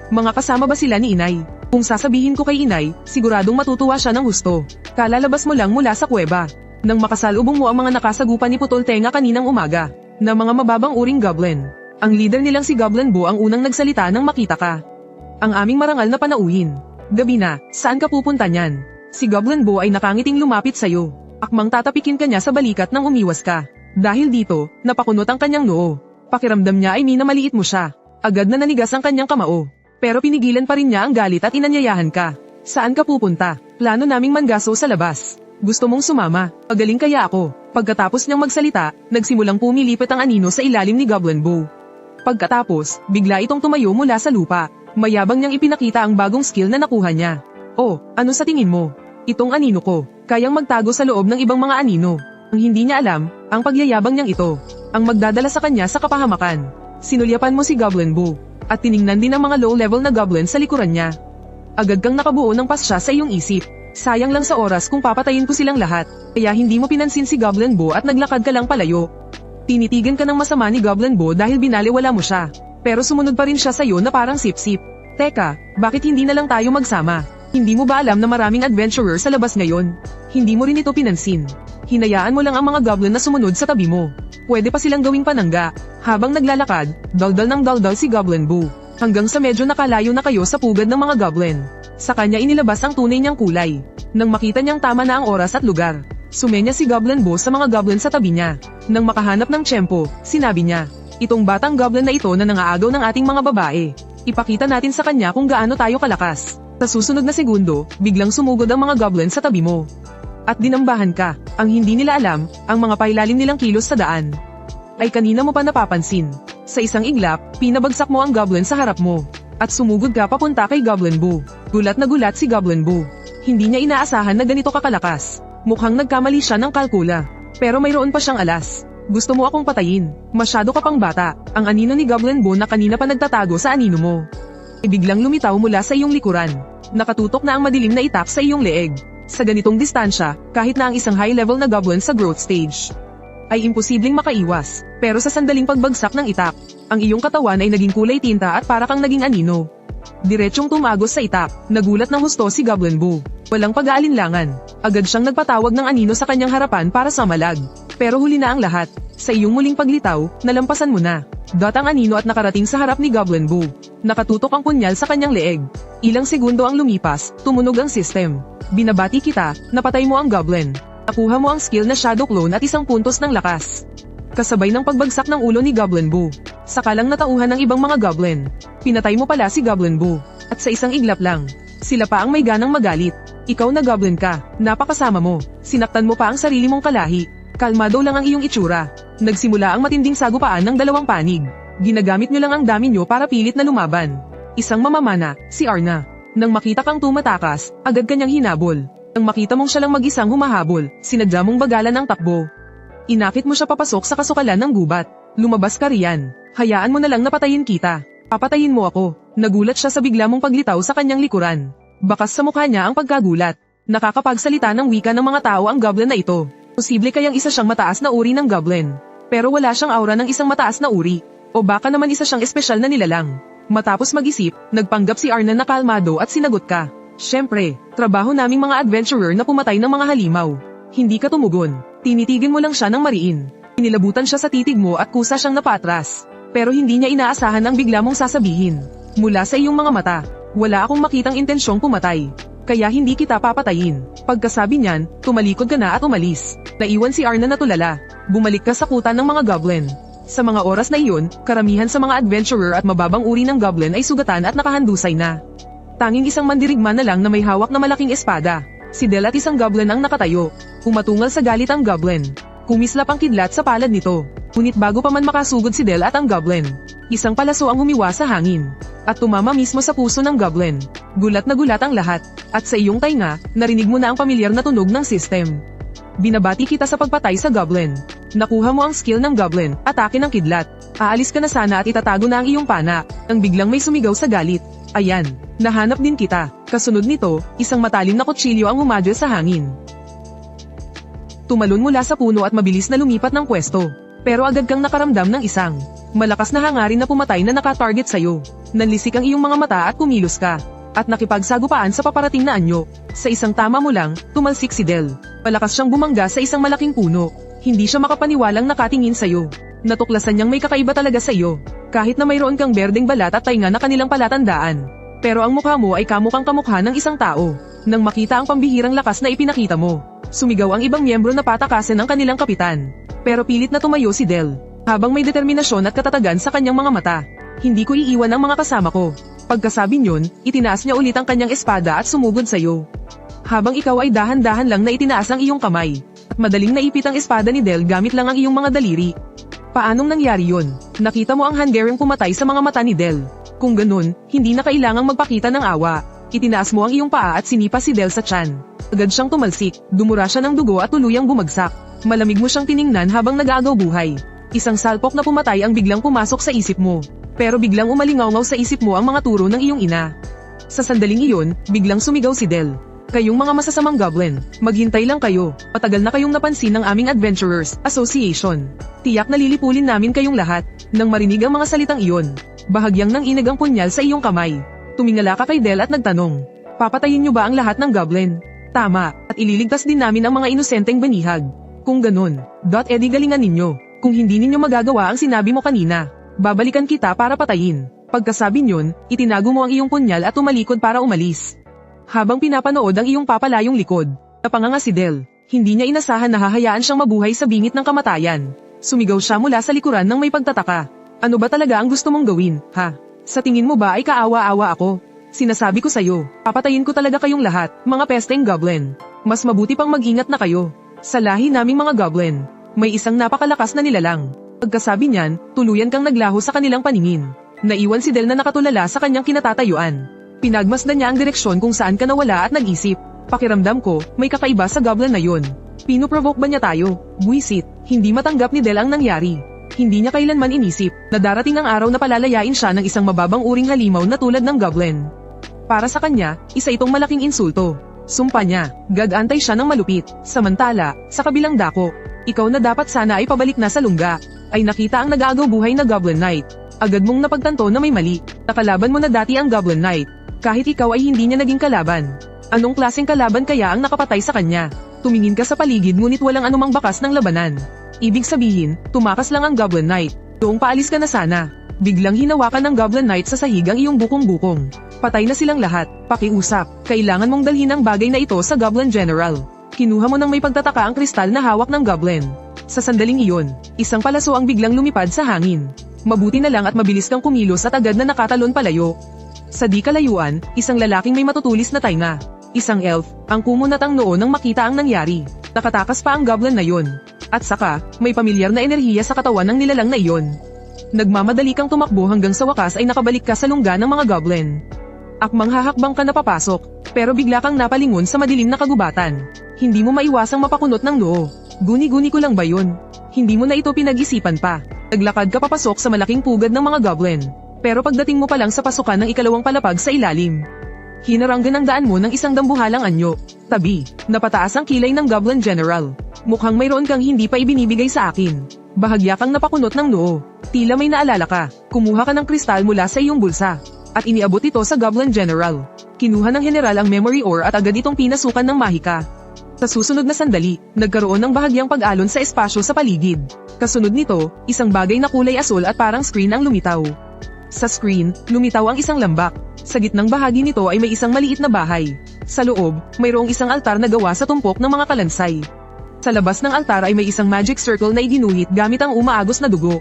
Mga kasama ba sila ni Inay? Kung sasabihin ko kay Inay, siguradong matutuwa siya ng husto. Kalalabas mo lang mula sa kuweba. Nang makasalubong mo ang mga nakasagupan ni Putol Tenga kaninang umaga, na mga mababang uring goblin. Ang leader nilang si Goblin Bo ang unang nagsalita nang makita ka. Ang aming marangal na panauhin. Gabi na, saan ka pupunta niyan? Si Goblin Bo ay nakangiting lumapit sa'yo. Akmang tatapikin ka niya sa balikat nang umiwas ka. Dahil dito, napakunot ang kanyang noo. Pakiramdam niya ay minamaliit mo siya. Agad na nanigas ang kanyang kamao. Pero pinigilan pa rin niya ang galit at inanyayahan ka. Saan ka pupunta? Plano naming manggaso sa labas. Gusto mong sumama? Magaling kaya ako. Pagkatapos niyang magsalita, nagsimulang pumilipit ang anino sa ilalim ni Goblin Bo. Pagkatapos, bigla itong tumayo mula sa lupa. Mayabang niyang ipinakita ang bagong skill na nakuha niya. Oh, ano sa tingin mo? Itong anino ko, kayang magtago sa loob ng ibang mga anino. Ang hindi niya alam, ang pagyayabang niyang ito, ang magdadala sa kanya sa kapahamakan. Sinulyapan mo si Goblin Bo, at tiningnan din ang mga low-level na goblin sa likuran niya. Agad kang nakabuo ng pasya sa iyong isip. Sayang lang sa oras kung papatayin ko silang lahat, kaya hindi mo pinansin si Goblin Bo at naglakad ka lang palayo. Tinitigan ka ng masama ni Goblin Bo dahil binaliwala mo siya. Pero sumunod pa rin siya sa'yo na parang sip-sip. Teka, bakit hindi na lang tayo magsama? Hindi mo ba alam na maraming adventurer sa labas ngayon? Hindi mo rin ito pinansin. Hinayaan mo lang ang mga goblin na sumunod sa tabi mo. Pwede pa silang gawing panangga. Habang naglalakad, daldal ng daldal si Goblin Bo. Hanggang sa medyo nakalayo na kayo sa pugad ng mga goblin. Sa kanya inilabas ang tunay niyang kulay. Nang makita niyang tama na ang oras at lugar, sumenya si Goblin Bo sa mga goblin sa tabi niya. Nang makahanap ng tiyempo, sinabi niya, itong batang goblin na ito na nangaagaw ng ating mga babae. Ipakita natin sa kanya kung gaano tayo kalakas. Sa susunod na segundo, biglang sumugod ang mga goblin sa tabi mo. At dinambahan ka. Ang hindi nila alam, ang mga pailalim nilang kilos sa daan ay kanina mo pa napapansin. Sa isang iglap, pinabagsak mo ang goblin sa harap mo. At sumugod ka papunta kay Goblin Bo. Gulat na gulat si Goblin Bo. Hindi niya inaasahan na ganito kakalakas. Mukhang nagkamali siya ng kalkula. Pero mayroon pa siyang alas. Gusto mo akong patayin. Masyado ka pang bata. Ang anino ni Goblin Bo na kanina pa nagtatago sa anino mo. Biglang lumitaw mula sa iyong likuran. Nakatutok na ang madilim na itak sa iyong leeg. Sa ganitong distansya, kahit na ang isang high-level na goblin sa growth stage ay imposibleng makaiwas. Pero sa sandaling pagbagsak ng itak, ang iyong katawan ay naging kulay tinta at para kang naging anino. Diretsyong tumagos sa itak, nagulat ng husto si Goblin Bo. Walang pag-aalinlangan. Agad siyang nagpatawag ng anino sa kanyang harapan para sa malag. Pero huli na ang lahat. Sa iyong muling paglitaw, nalampasan mo na. Ang anino at nakarating sa harap ni Goblin Bo. Nakatutok ang punyal sa kanyang leeg. Ilang segundo ang lumipas, tumunog ang system. Binabati kita, napatay mo ang goblin. Nakuha mo ang skill na Shadow Clone at isang puntos ng lakas. Kasabay ng pagbagsak ng ulo ni Goblin Bo. Saka lang natauhan ng ibang mga goblin. Pinatay mo pala si Goblin Bo. At sa isang iglap lang, sila pa ang may ganang magalit. Ikaw na goblin ka, napakasama mo. Sinaktan mo pa ang sarili mong kalahi. Kalmado lang ang iyong itsura. Nagsimula ang matinding sagupaan ng dalawang panig. Ginagamit nyo lang ang dami nyo para pilit na lumaban. Isang mamamana, si Arna. Nang makita kang tumatakas, agad kanyang hinabol. Nang makita mong siya lang mag-isang humahabol, sinadya mong bagalan ang takbo. Inakit mo siya papasok sa kasukalan ng gubat. Lumabas ka riyan. Hayaan mo na lang napatayin kita. Papatayin mo ako. Nagulat siya sa bigla mong paglitaw sa kanyang likuran. Bakas sa mukha niya ang pagkagulat. Nakakapagsalita ng wika ng mga tao ang goblin na ito. Posible kayang isa siyang mataas na uri ng goblin. Pero wala siyang aura ng isang mataas na uri. O baka naman isa siyang espesyal na nilalang. Matapos mag-isip, nagpanggap si Arna na kalmado at sinagot ka. Siyempre, trabaho naming mga adventurer na pumatay ng mga halimaw. Hindi ka tumugon. Tinitigan mo lang siya ng mariin. Inilabutan siya sa titig mo at kusa siyang napatras. Pero hindi niya inaasahan ang bigla mong sasabihin. Mula sa iyong mga mata, wala akong makitang intensyong pumatay. Kaya hindi kita papatayin. Pagkasabi niyan, tumalikod ka na at umalis. Naiwan si Arna na tulala. Bumalik ka sa kuta ng mga goblin. Sa mga oras na iyon, karamihan sa mga adventurer at mababang uri ng goblin ay sugatan at nakahandusay na. Tanging isang mandirigma na lang na may hawak na malaking espada. Si Del at isang goblin ang nakatayo. Umatungal sa galit ang goblin. Kumislap ang kidlat sa palad nito. Ngunit bago pa man makasugod si Del at ang goblin, isang palaso ang humiwa sa hangin. At tumama mismo sa puso ng goblin. Gulat na gulat ang lahat. At sa iyong tainga, narinig mo na ang pamilyar na tunog ng system. Binabati kita sa pagpatay sa goblin. Nakuha mo ang skill ng goblin, atake ng kidlat. Aalis ka na sana at itatago na ang iyong pana, nang biglang may sumigaw sa galit. Ayan, nahanap din kita. Kasunod nito, isang matalim na kutsilyo ang umadyo sa hangin. Tumalon mula sa puno at mabilis na lumipat ng pwesto. Pero agad kang nakaramdam ng isang malakas na hangarin na pumatay na nakatarget sa'yo. Nanlisik ang iyong mga mata at kumilos ka. At nakipagsagupaan sa paparating na anyo. Sa isang tama mo lang, tumalsik si Del. Palakas siyang bumangga sa isang malaking puno. Hindi siya makapaniwalang nakatingin sa'yo. Natuklasan niyang may kakaiba talaga sa iyo. Kahit na mayroon kang berdeng balat at tainga na kanilang palatandaan. Pero ang mukha mo ay kamukhang kamukha ng isang tao. Nang makita ang pambihirang lakas na ipinakita mo, sumigaw ang ibang miyembro na patakasin ng kanilang kapitan. Pero pilit na tumayo si Del, habang may determinasyon at katatagan sa kanyang mga mata. Hindi ko iiwan ang mga kasama ko. Pagkasabi niyon, itinaas niya ulit ang kanyang espada at sumugod sa iyo. Habang ikaw ay dahan-dahan lang na itinaas ang iyong kamay. At madaling naipit ang espada ni Del gamit lang ang iyong mga daliri. Paanong nangyari yon? Nakita mo ang Hungarian pumatay sa mga mata ni Del. Kung ganun, hindi na kailangang magpakita ng awa. Itinaas mo ang iyong paa at sinipa si Del sa tiyan. Agad siyang tumalsik, dumura siya ng dugo at tuluyang bumagsak. Malamig mo siyang tiningnan habang nag-aagaw buhay. Isang salpok na pumatay ang biglang pumasok sa isip mo. Pero biglang umalingaw sa isip mo ang mga turo ng iyong ina. Sa sandaling iyon, biglang sumigaw si Del. Kayong mga masasamang goblin, maghintay lang kayo. Matagal na kayong napansin ng aming Adventurers Association. Tiyak na lilipulin namin kayong lahat. Nang marinig ang mga salitang iyon, bahagyang nang inag ang punyal sa iyong kamay. Tumingala ka kay Del at nagtanong, papatayin niyo ba ang lahat ng goblin? Tama, at ililigtas din namin ang mga inosenteng banihag. Kung ganun, edi galingan ninyo. Kung hindi ninyo magagawa ang sinabi mo kanina, babalikan kita para patayin. Pagkasabi niyon, itinago mo ang iyong punyal at tumalikod para umalis. Habang pinapanood ang iyong papalayong likod, napanganga si Del. Hindi niya inasahan na hahayaan siyang mabuhay sa bingit ng kamatayan. Sumigaw siya mula sa likuran ng may pagtataka. Ano ba talaga ang gusto mong gawin, ha? Sa tingin mo ba ay kaawa-awa ako? Sinasabi ko sa'yo, papatayin ko talaga kayong lahat, mga pesteng goblin. Mas mabuti pang mag-ingat na kayo. Sa lahi naming mga goblin, may isang napakalakas na nilalang. Pagkasabi niyan, tuluyan kang naglaho sa kanilang paningin. Naiwan si Del na nakatulala sa kanyang kinatatayuan. Pinagmasdan niya ang direksyon kung saan ka nawala at nag-isip. Pakiramdam ko, may kakaiba sa goblin na yun. Pinoprovoke ba niya tayo? Buisit, hindi matanggap ni Del ang nangyari. Hindi niya kailanman inisip na darating ang araw na palalayain siya ng isang mababang uring halimaw na tulad ng goblin. Para sa kanya, isa itong malaking insulto. Sumpa niya, gagantay siya ng malupit. Samantala, sa kabilang dako, ikaw na dapat sana ay pabalik na sa lungga, ay nakita ang nag-aagaw buhay na Goblin Knight. Agad mong napagtanto na may mali. Nakalaban mo na dati ang Goblin Knight. Kahit ikaw ay hindi niya naging kalaban. Anong klaseng kalaban kaya ang nakapatay sa kanya? Tumingin ka sa paligid ngunit walang anumang bakas ng labanan. Ibig sabihin, tumakas lang ang Goblin Knight. Doong paalis ka na sana. Biglang hinawakan ng Goblin Knight sa sahig ang iyong bukong-bukong. Patay na silang lahat. Pakiusap, kailangan mong dalhin ang bagay na ito sa Goblin General. Kinuha mo ng may pagtataka ang kristal na hawak ng Goblin. Sa sandaling iyon, isang palaso ang biglang lumipad sa hangin. Mabuti na lang at mabilis kang kumilos at agad na nakatalon palayo. Sa di kalayuan, isang lalaking may matutulis na tainga. Isang elf, ang kumunat ang noo nang makita ang nangyari. Nakatakas pa ang goblin na yon. At saka, may pamilyar na enerhiya sa katawan ng nilalang na iyon. Nagmamadali kang tumakbo hanggang sa wakas ay nakabalik ka sa lungga ng mga goblin. Akmang hahakbang ka na papasok, pero bigla kang napalingon sa madilim na kagubatan. Hindi mo maiwasang mapakunot ng noo. Guni-guni ko lang ba yun? Hindi mo na ito pinag-isipan pa. Naglakad ka papasok sa malaking pugad ng mga goblin. Pero pagdating mo pa lang sa pasukan ng ikalawang palapag sa ilalim, hinaranggan ang daan mo ng isang dambuhalang anyo. Tabi, napataas ang kilay ng Goblin General. Mukhang mayroon kang hindi pa ibinibigay sa akin. Bahagya kang napakunot ng noo. Tila may naalala ka. Kumuha ka ng kristal mula sa iyong bulsa. At iniabot ito sa Goblin General. Kinuha ng general ang memory ore at agad itong pinasukan ng mahika. Sa susunod na sandali, nagkaroon ng bahagyang pag-alon sa espasyo sa paligid. Kasunod nito, isang bagay na kulay asul at parang screen ang lumitaw. Sa screen, lumitaw ang isang lambak. Sa gitnang bahagi nito ay may isang maliit na bahay. Sa loob, mayroong isang altar na gawa sa tumpok ng mga kalansay. Sa labas ng altar ay may isang magic circle na iginuhit gamit ang umaagos na dugo.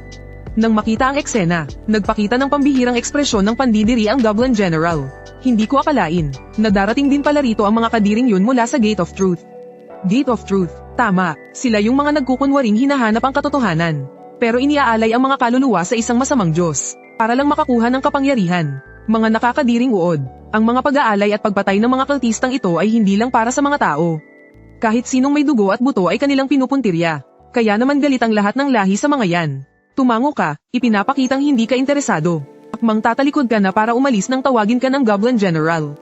Nang makita ang eksena, nagpakita ng pambihirang ekspresyon ng pandidiri ang Goblin General. Hindi ko akalain na darating din pala rito ang mga kadiring yun mula sa Gate of Truth. Gate of Truth, tama, sila yung mga nagkukunwaring hinahanap ang katotohanan. Pero iniaalay ang mga kaluluwa sa isang masamang Diyos, para lang makakuha ng kapangyarihan. Mga nakakadiring uod, ang mga pag-aalay at pagpatay ng mga kultistang ito ay hindi lang para sa mga tao. Kahit sinong may dugo at buto ay kanilang pinupuntirya. Kaya naman galit ang lahat ng lahi sa mga yan. Tumango ka, ipinapakitang hindi ka interesado. Akmang tatalikod ka na para umalis nang tawagin ka ng Goblin General.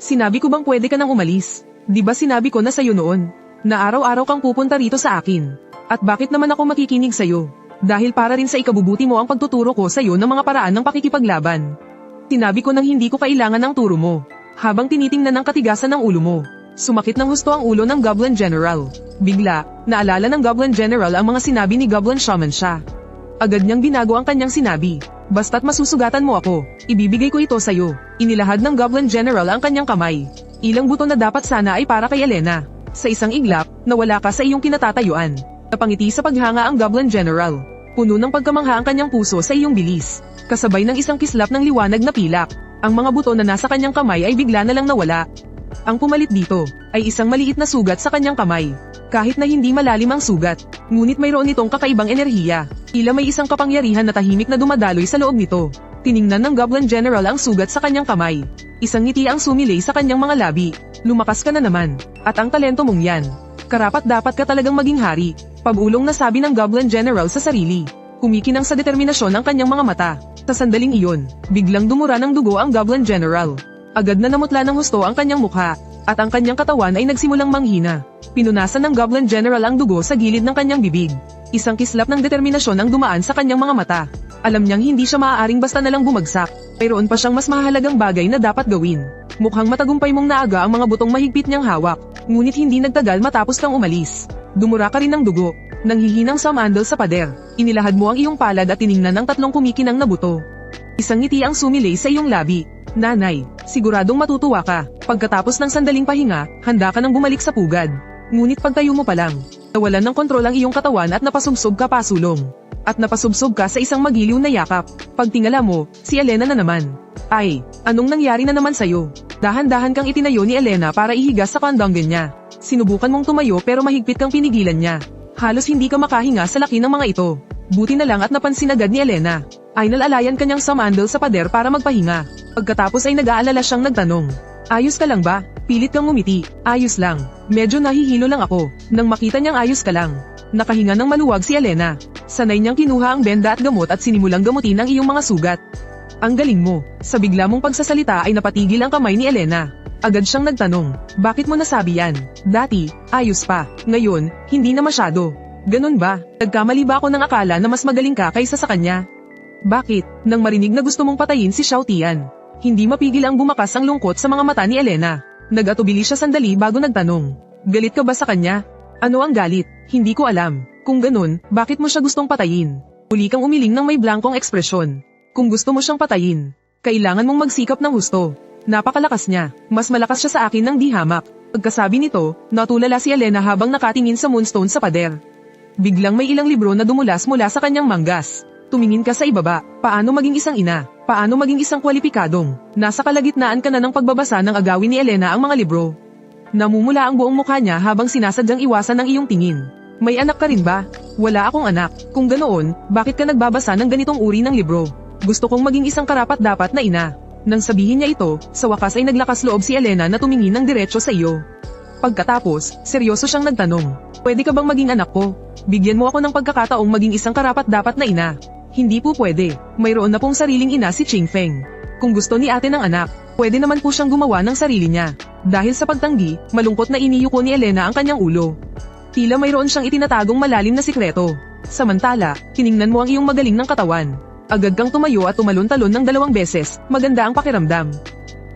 Sinabi ko bang pwede ka nang umalis? Di ba sinabi ko na sa'yo noon, na araw-araw kang pupunta rito sa akin? At bakit naman ako makikinig sa'yo? Dahil para rin sa ikabubuti mo ang pagtuturo ko sa'yo ng mga paraan ng pakikipaglaban. Sinabi ko nang hindi ko kailangan ng turo mo. Habang tinitingnan ng katigasan ng ulo mo, sumakit ng husto ang ulo ng Goblin General. Bigla, naalala ng Goblin General ang mga sinabi ni Goblin Shaman siya. Agad niyang binago ang kanyang sinabi. Basta't masusugatan mo ako, ibibigay ko ito sa'yo. Inilahad ng Goblin General ang kanyang kamay. Ilang buto na dapat sana ay para kay Elena. Sa isang iglap, nawala ka sa iyong kinatatayuan. Napangiti sa paghanga ang Goblin General. Puno ng pagkamangha ang kanyang puso sa iyong bilis. Kasabay ng isang kislap ng liwanag na pilak. Ang mga buto na nasa kanyang kamay ay bigla na lang nawala. Ang pumalit dito, ay isang maliit na sugat sa kanyang kamay. Kahit na hindi malalim ang sugat, ngunit mayroon itong kakaibang enerhiya. Tila may isang kapangyarihan na tahimik na dumadaloy sa loob nito. Tiningnan ng Goblin General ang sugat sa kanyang kamay. Isang ngiti ang sumilay sa kanyang mga labi. Lumakas ka na naman, at ang talento mong yan. Karapat dapat ka talagang maging hari. Pabulong na sabi ng Goblin General sa sarili. Kumikinang sa determinasyon ang kanyang mga mata. Sa sandaling iyon, biglang dumura ng dugo ang Goblin General. Agad na namutla ng husto ang kanyang mukha, at ang kanyang katawan ay nagsimulang manghina. Pinunasan ng Goblin General ang dugo sa gilid ng kanyang bibig. Isang kislap ng determinasyon ang dumaan sa kanyang mga mata. Alam niyang hindi siya maaaring basta na lang bumagsak. Mayroon pa siyang mas mahalagang bagay na dapat gawin. Mukhang matagumpay mong naaga ang mga butong mahigpit niyang hawak, ngunit hindi nagtagal matapos kang umalis. Dumura ka rin ng dugo. Nanghihinang samandal sa pader, inilahad mo ang iyong palad at tiningnan ng tatlong kumikinang na buto. Isang ngiti ang sumilay sa iyong labi. Nanay, siguradong matutuwa ka. Pagkatapos ng sandaling pahinga, handa ka nang bumalik sa pugad. Ngunit pagtayo mo pa lang, nawalan ng kontrol ang iyong katawan at napasubsob ka pasulong. At napasubsob ka sa isang magiliw na yakap. Pagtingala mo, si Elena na naman. Ay, anong nangyari na naman sa'yo? Dahan-dahan kang itinayo ni Elena para ihigas sa kandanggan niya. Sinubukan mong tumayo pero mahigpit kang pinigilan niya. Halos hindi ka makahinga sa laki ng mga ito. Buti na lang at napansin agad ni Elena. Ay nalalayan kanyang samandal sa pader para magpahinga. Pagkatapos ay nag-aalala siyang nagtanong. Ayos ka lang ba? Pilit kang ngumiti. Ayos lang. Medyo nahihilo lang ako. Nang makita niyang ayos ka lang. Nakahinga ng maluwag si Elena. Sanay niyang kinuha ang benda at gamot at sinimulang gamutin ang iyong mga sugat. Ang galing mo. Sa bigla mong pagsasalita ay napatigil ang kamay ni Elena. Agad siyang nagtanong, bakit mo nasabi yan? Dati, ayos pa. Ngayon, hindi na masyado. Ganun ba? Nagkamali ba ako ng akala na mas magaling ka kaysa sa kanya? Bakit? Nang marinig na gusto mong patayin si Xiao Tian. Hindi mapigil ang bumakas ang lungkot sa mga mata ni Elena. Nag-atubili siya sandali bago nagtanong. Galit ka ba sa kanya? Ano ang galit? Hindi ko alam. Kung ganun, bakit mo siya gustong patayin? Uli kang umiling ng may blankong ekspresyon. Kung gusto mo siyang patayin, kailangan mong magsikap ng husto. Napakalakas niya. Mas malakas siya sa akin ng di hamak. Pagkasabi nito, natulala si Elena habang nakatingin sa moonstone sa pader. Biglang may ilang libro na dumulas mula sa kanyang manggas. Tumingin ka sa ibaba. Paano maging isang ina? Paano maging isang kwalipikadong? Nasa kalagitnaan ka na ng pagbabasa ng agawin ni Elena ang mga libro. Namumula ang buong mukha niya habang sinasadyang iwasan ng iyong tingin. May anak ka rin ba? Wala akong anak. Kung ganoon, bakit ka nagbabasa ng ganitong uri ng libro? Gusto kong maging isang karapat-dapat na ina. Nang sabihin niya ito, sa wakas ay naglakas loob si Elena na tumingin ng diretso sa iyo. Pagkatapos, seryoso siyang nagtanong, pwede ka bang maging anak ko? Bigyan mo ako ng pagkakataong maging isang karapat-dapat na ina. Hindi po pwede, mayroon na pong sariling ina si Ching Feng. Kung gusto ni ate ng anak, pwede naman po siyang gumawa ng sarili niya. Dahil sa pagtanggi, malungkot na iniyuko ni Elena ang kanyang ulo. Tila mayroon siyang itinatagong malalim na sikreto. Samantala, tiningnan mo ang iyong magaling ng katawan. Agad kang tumayo at tumalon-talon ng 2 beses, maganda ang pakiramdam.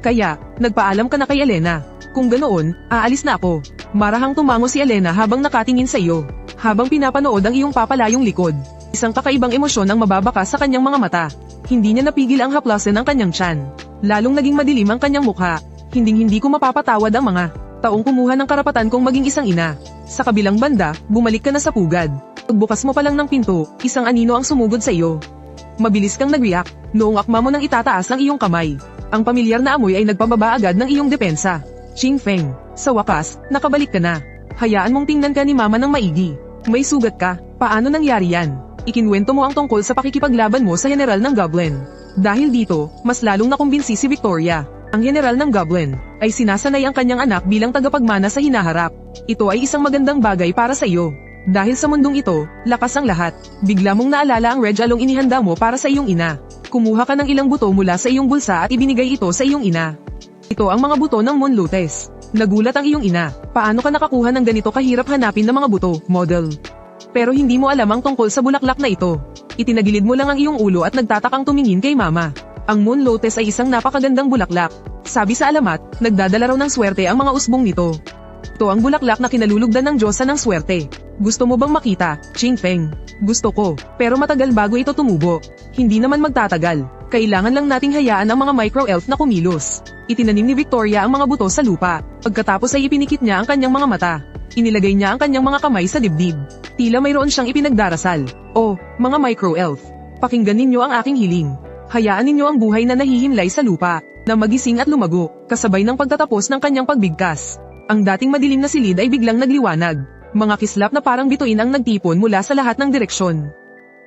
Kaya, nagpaalam ka na kay Elena. Kung ganoon, aalis na ako. Marahang tumango si Elena habang nakatingin sa iyo. Habang pinapanood ang iyong papalayong likod. Isang kakaibang emosyon ang mababakas sa kanyang mga mata. Hindi niya napigil ang haplasin ng kanyang tiyan. Lalong naging madilim ang kanyang mukha. Hinding-hindi ko mapapatawad ang mga taong kumuha ng karapatan kong maging isang ina. Sa kabilang banda, bumalik ka na sa pugad. Pagbukas mo pa lang ng pinto, isang anino ang sumugod sa iyo. Mabilis kang nag-react, noong akma mo nang itataas ang iyong kamay. Ang pamilyar na amoy ay nagpababa agad ng iyong depensa. Ching Feng, sa wakas, nakabalik ka na. Hayaan mong tingnan ka ni mama ng maigi. May sugat ka, paano nangyari yan? Ikinwento mo ang tungkol sa pakikipaglaban mo sa general ng Goblin. Dahil dito, mas lalong nakumbinsi si Victoria. Ang general ng Goblin ay sinasanay ang kanyang anak bilang tagapagmana sa hinaharap. Ito ay isang magandang bagay para sa iyo. Dahil sa mundong ito, lakas ang lahat. Bigla mong naalala ang regalong inihanda mo para sa iyong ina. Kumuha ka ng ilang buto mula sa iyong bulsa at ibinigay ito sa iyong ina. Ito ang mga buto ng Moon Lotus. Nagulat ang iyong ina. Paano ka nakakuha ng ganito kahirap hanapin na mga buto, model? Pero hindi mo alam ang tungkol sa bulaklak na ito. Itinagilid mo lang ang iyong ulo at nagtatakang tumingin kay mama. Ang Moon Lotus ay isang napakagandang bulaklak. Sabi sa alamat, nagdadala raw ng swerte ang mga usbong nito. Ito ang bulaklak na kinalulugdan ng Diyosa ng swerte. Gusto mo bang makita, Ching Feng? Gusto ko, pero matagal bago ito tumubo. Hindi naman magtatagal. Kailangan lang nating hayaan ang mga micro-elf na kumilos. Itinanim ni Victoria ang mga buto sa lupa. Pagkatapos ay ipinikit niya ang kanyang mga mata. Inilagay niya ang kanyang mga kamay sa dibdib. Tila mayroon siyang ipinagdarasal. Oh, mga micro-elf. Pakinggan ninyo ang aking hiling. Hayaan ninyo ang buhay na nahihimlay sa lupa, na magising at lumago, kasabay ng pagtatapos ng kanyang pagbigkas. Ang dating madilim na silid ay biglang nagliwanag. Mga kislap na parang bituin ang nagtipon mula sa lahat ng direksyon.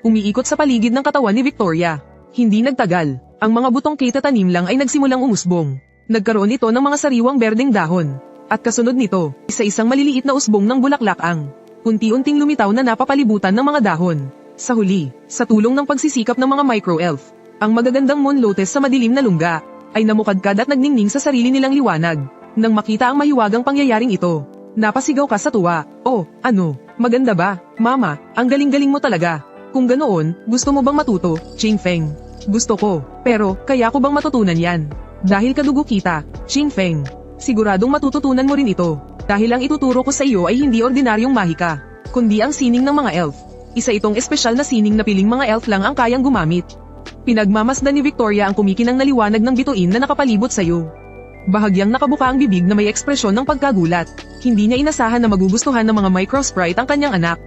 Umiikot sa paligid ng katawan ni Victoria. Hindi nagtagal. Ang mga butong kitatanim lang ay nagsimulang umusbong. Nagkaroon ito ng mga sariwang berdeng dahon. At kasunod nito, isa-isang maliliit na usbong ng bulaklak ang unti-unting lumitaw na napapalibutan ng mga dahon. Sa huli, sa tulong ng pagsisikap ng mga micro-elf, ang magagandang Moon Lotus sa madilim na lungga ay namukadkad at nagningning sa sarili nilang liwanag. Nang makita ang mahiwagang pangyayaring ito, napasigaw ka sa tuwa. Oh, ano, maganda ba, mama? Ang galing-galing mo talaga. Kung ganoon, gusto mo bang matuto, Ching Feng? Gusto ko, pero kaya ko bang matutunan yan? Dahil kadugo kita, Ching Feng. Siguradong matututunan mo rin ito. Dahil ang ituturo ko sa iyo ay hindi ordinaryong mahika, kundi ang sining ng mga elf. Isa itong espesyal na sining na piling mga elf lang ang kayang gumamit. Pinagmamasdan ni Victoria ang kumikinang na liwanag ng bituin na nakapalibot sa iyo. Bahagyang nakabuka ang bibig na may ekspresyon ng pagkagulat. Hindi niya inasahan na magugustuhan ng mga micro-sprite ang kanyang anak.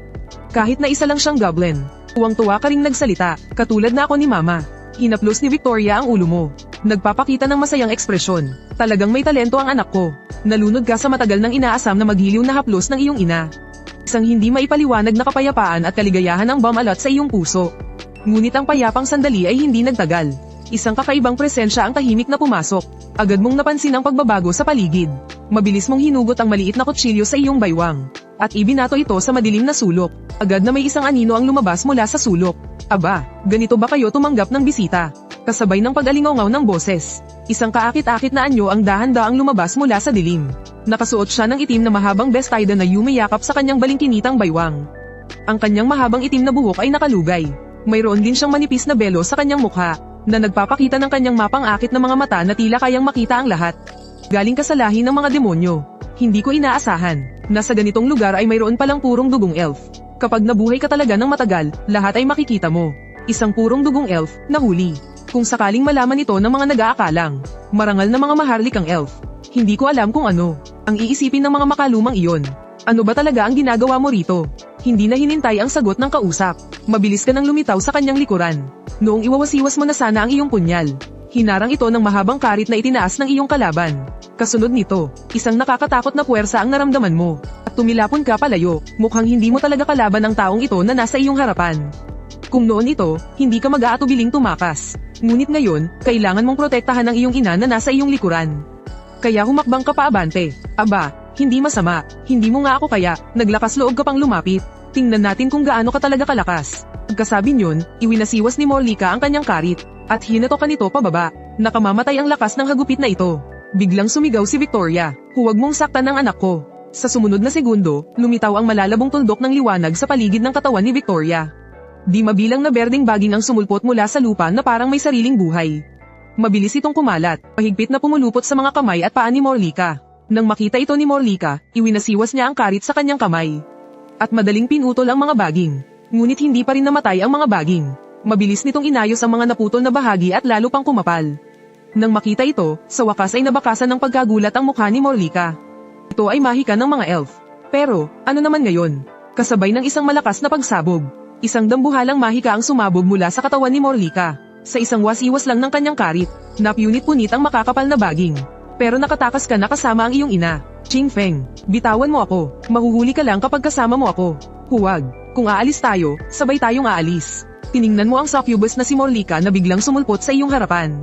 Kahit na isa lang siyang goblin, tuwang-tuwa ka ring nagsalita, katulad na ako ni mama. Hinaplos ni Victoria ang ulo mo. Nagpapakita ng masayang ekspresyon. Talagang may talento ang anak ko. Nalunod ka sa matagal nang inaasam na maghiliw na haplos ng iyong ina. Isang hindi maipaliwanag na kapayapaan at kaligayahan ang bumalat sa iyong puso. Ngunit ang payapang sandali ay hindi nagtagal. Isang kakaibang presensya ang tahimik na pumasok. Agad mong napansin ang pagbabago sa paligid. Mabilis mong hinugot ang maliit na kutsilyo sa iyong baywang. At ibinato ito sa madilim na sulok. Agad na may isang anino ang lumabas mula sa sulok. Aba, ganito ba kayo tumanggap ng bisita? Kasabay ng pag-alingaw ng boses. Isang kaakit-akit na anyo ang dahan-daang lumabas mula sa dilim. Nakasuot siya ng itim na mahabang bestida na yumiyakap sa kanyang balingkinitang baywang. Ang kanyang mahabang itim na buhok ay nakalugay. Mayroon din siyang manipis na belo sa kanyang mukha, na nagpapakita ng kanyang mapang-akit na mga mata na tila kayang makita ang lahat. Galing ka sa lahi ng mga demonyo. Hindi ko inaasahan na sa ganitong lugar ay mayroon palang purong dugong elf. Kapag nabuhay ka talaga ng matagal, lahat ay makikita mo. Isang purong dugong elf, nahuli. Kung sakaling malaman ito ng mga nag-aakalang marangal na mga maharlikang elf, hindi ko alam kung ano ang iisipin ng mga makalumang iyon. Ano ba talaga ang ginagawa mo rito? Hindi na hinintay ang sagot ng kausap. Mabilis ka nang lumitaw sa kanyang likuran. Noong iwawasiwas mo na sana ang iyong punyal, hinarang ito ng mahabang karit na itinaas ng iyong kalaban. Kasunod nito, isang nakakatakot na puwersa ang naramdaman mo. At tumilapon ka palayo, mukhang hindi mo talaga kalaban ang taong ito na nasa iyong harapan. Kung noon ito, hindi ka mag-aatubiling tumakas. Ngunit ngayon, kailangan mong protektahan ang iyong ina na nasa iyong likuran. Kaya humakbang ka pa abante. Aba, hindi masama. Hindi mo nga ako kaya, naglakas loob ka pang lumapit. Tingnan natin kung gaano ka talaga kalakas. Pagkasabi niyon, iwinasiwas ni Morlika ang kanyang karit, at hinatokan ito pababa. Nakamamatay ang lakas ng hagupit na ito. Biglang sumigaw si Victoria, "Huwag mong saktan ang anak ko." Sa sumunod na segundo, lumitaw ang malalabong tuldok ng liwanag sa paligid ng katawan ni Victoria. Di mabilang na berdeng baging ang sumulpot mula sa lupa na parang may sariling buhay. Mabilis itong kumalat, pahigpit na pumulupot sa mga kamay at paa ni Morlika. Nang makita ito ni Morlika, iwinasiwas niya ang karit sa kanyang kamay. At madaling pinutol ang mga baging. Ngunit hindi pa rin namatay ang mga baging. Mabilis nitong inayos ang mga naputol na bahagi at lalo pang kumapal. Nang makita ito, sa wakas ay nabakasan ng pagkagulat ang mukha ni Morlika. Ito ay mahika ng mga elf. Pero, ano naman ngayon? Kasabay ng isang malakas na pagsabog. Isang dambuhalang mahika ang sumabog mula sa katawan ni Morlika. Sa isang wasiwas lang ng kanyang karit, napunit-punit ang makakapal na baging. Pero nakatakas ka na kasama ang iyong ina. Ching Feng, bitawan mo ako. Mahuhuli ka lang kapag kasama mo ako. Huwag. Kung aalis tayo, sabay tayong aalis. Tiningnan mo ang succubus na si Morlika na biglang sumulpot sa iyong harapan.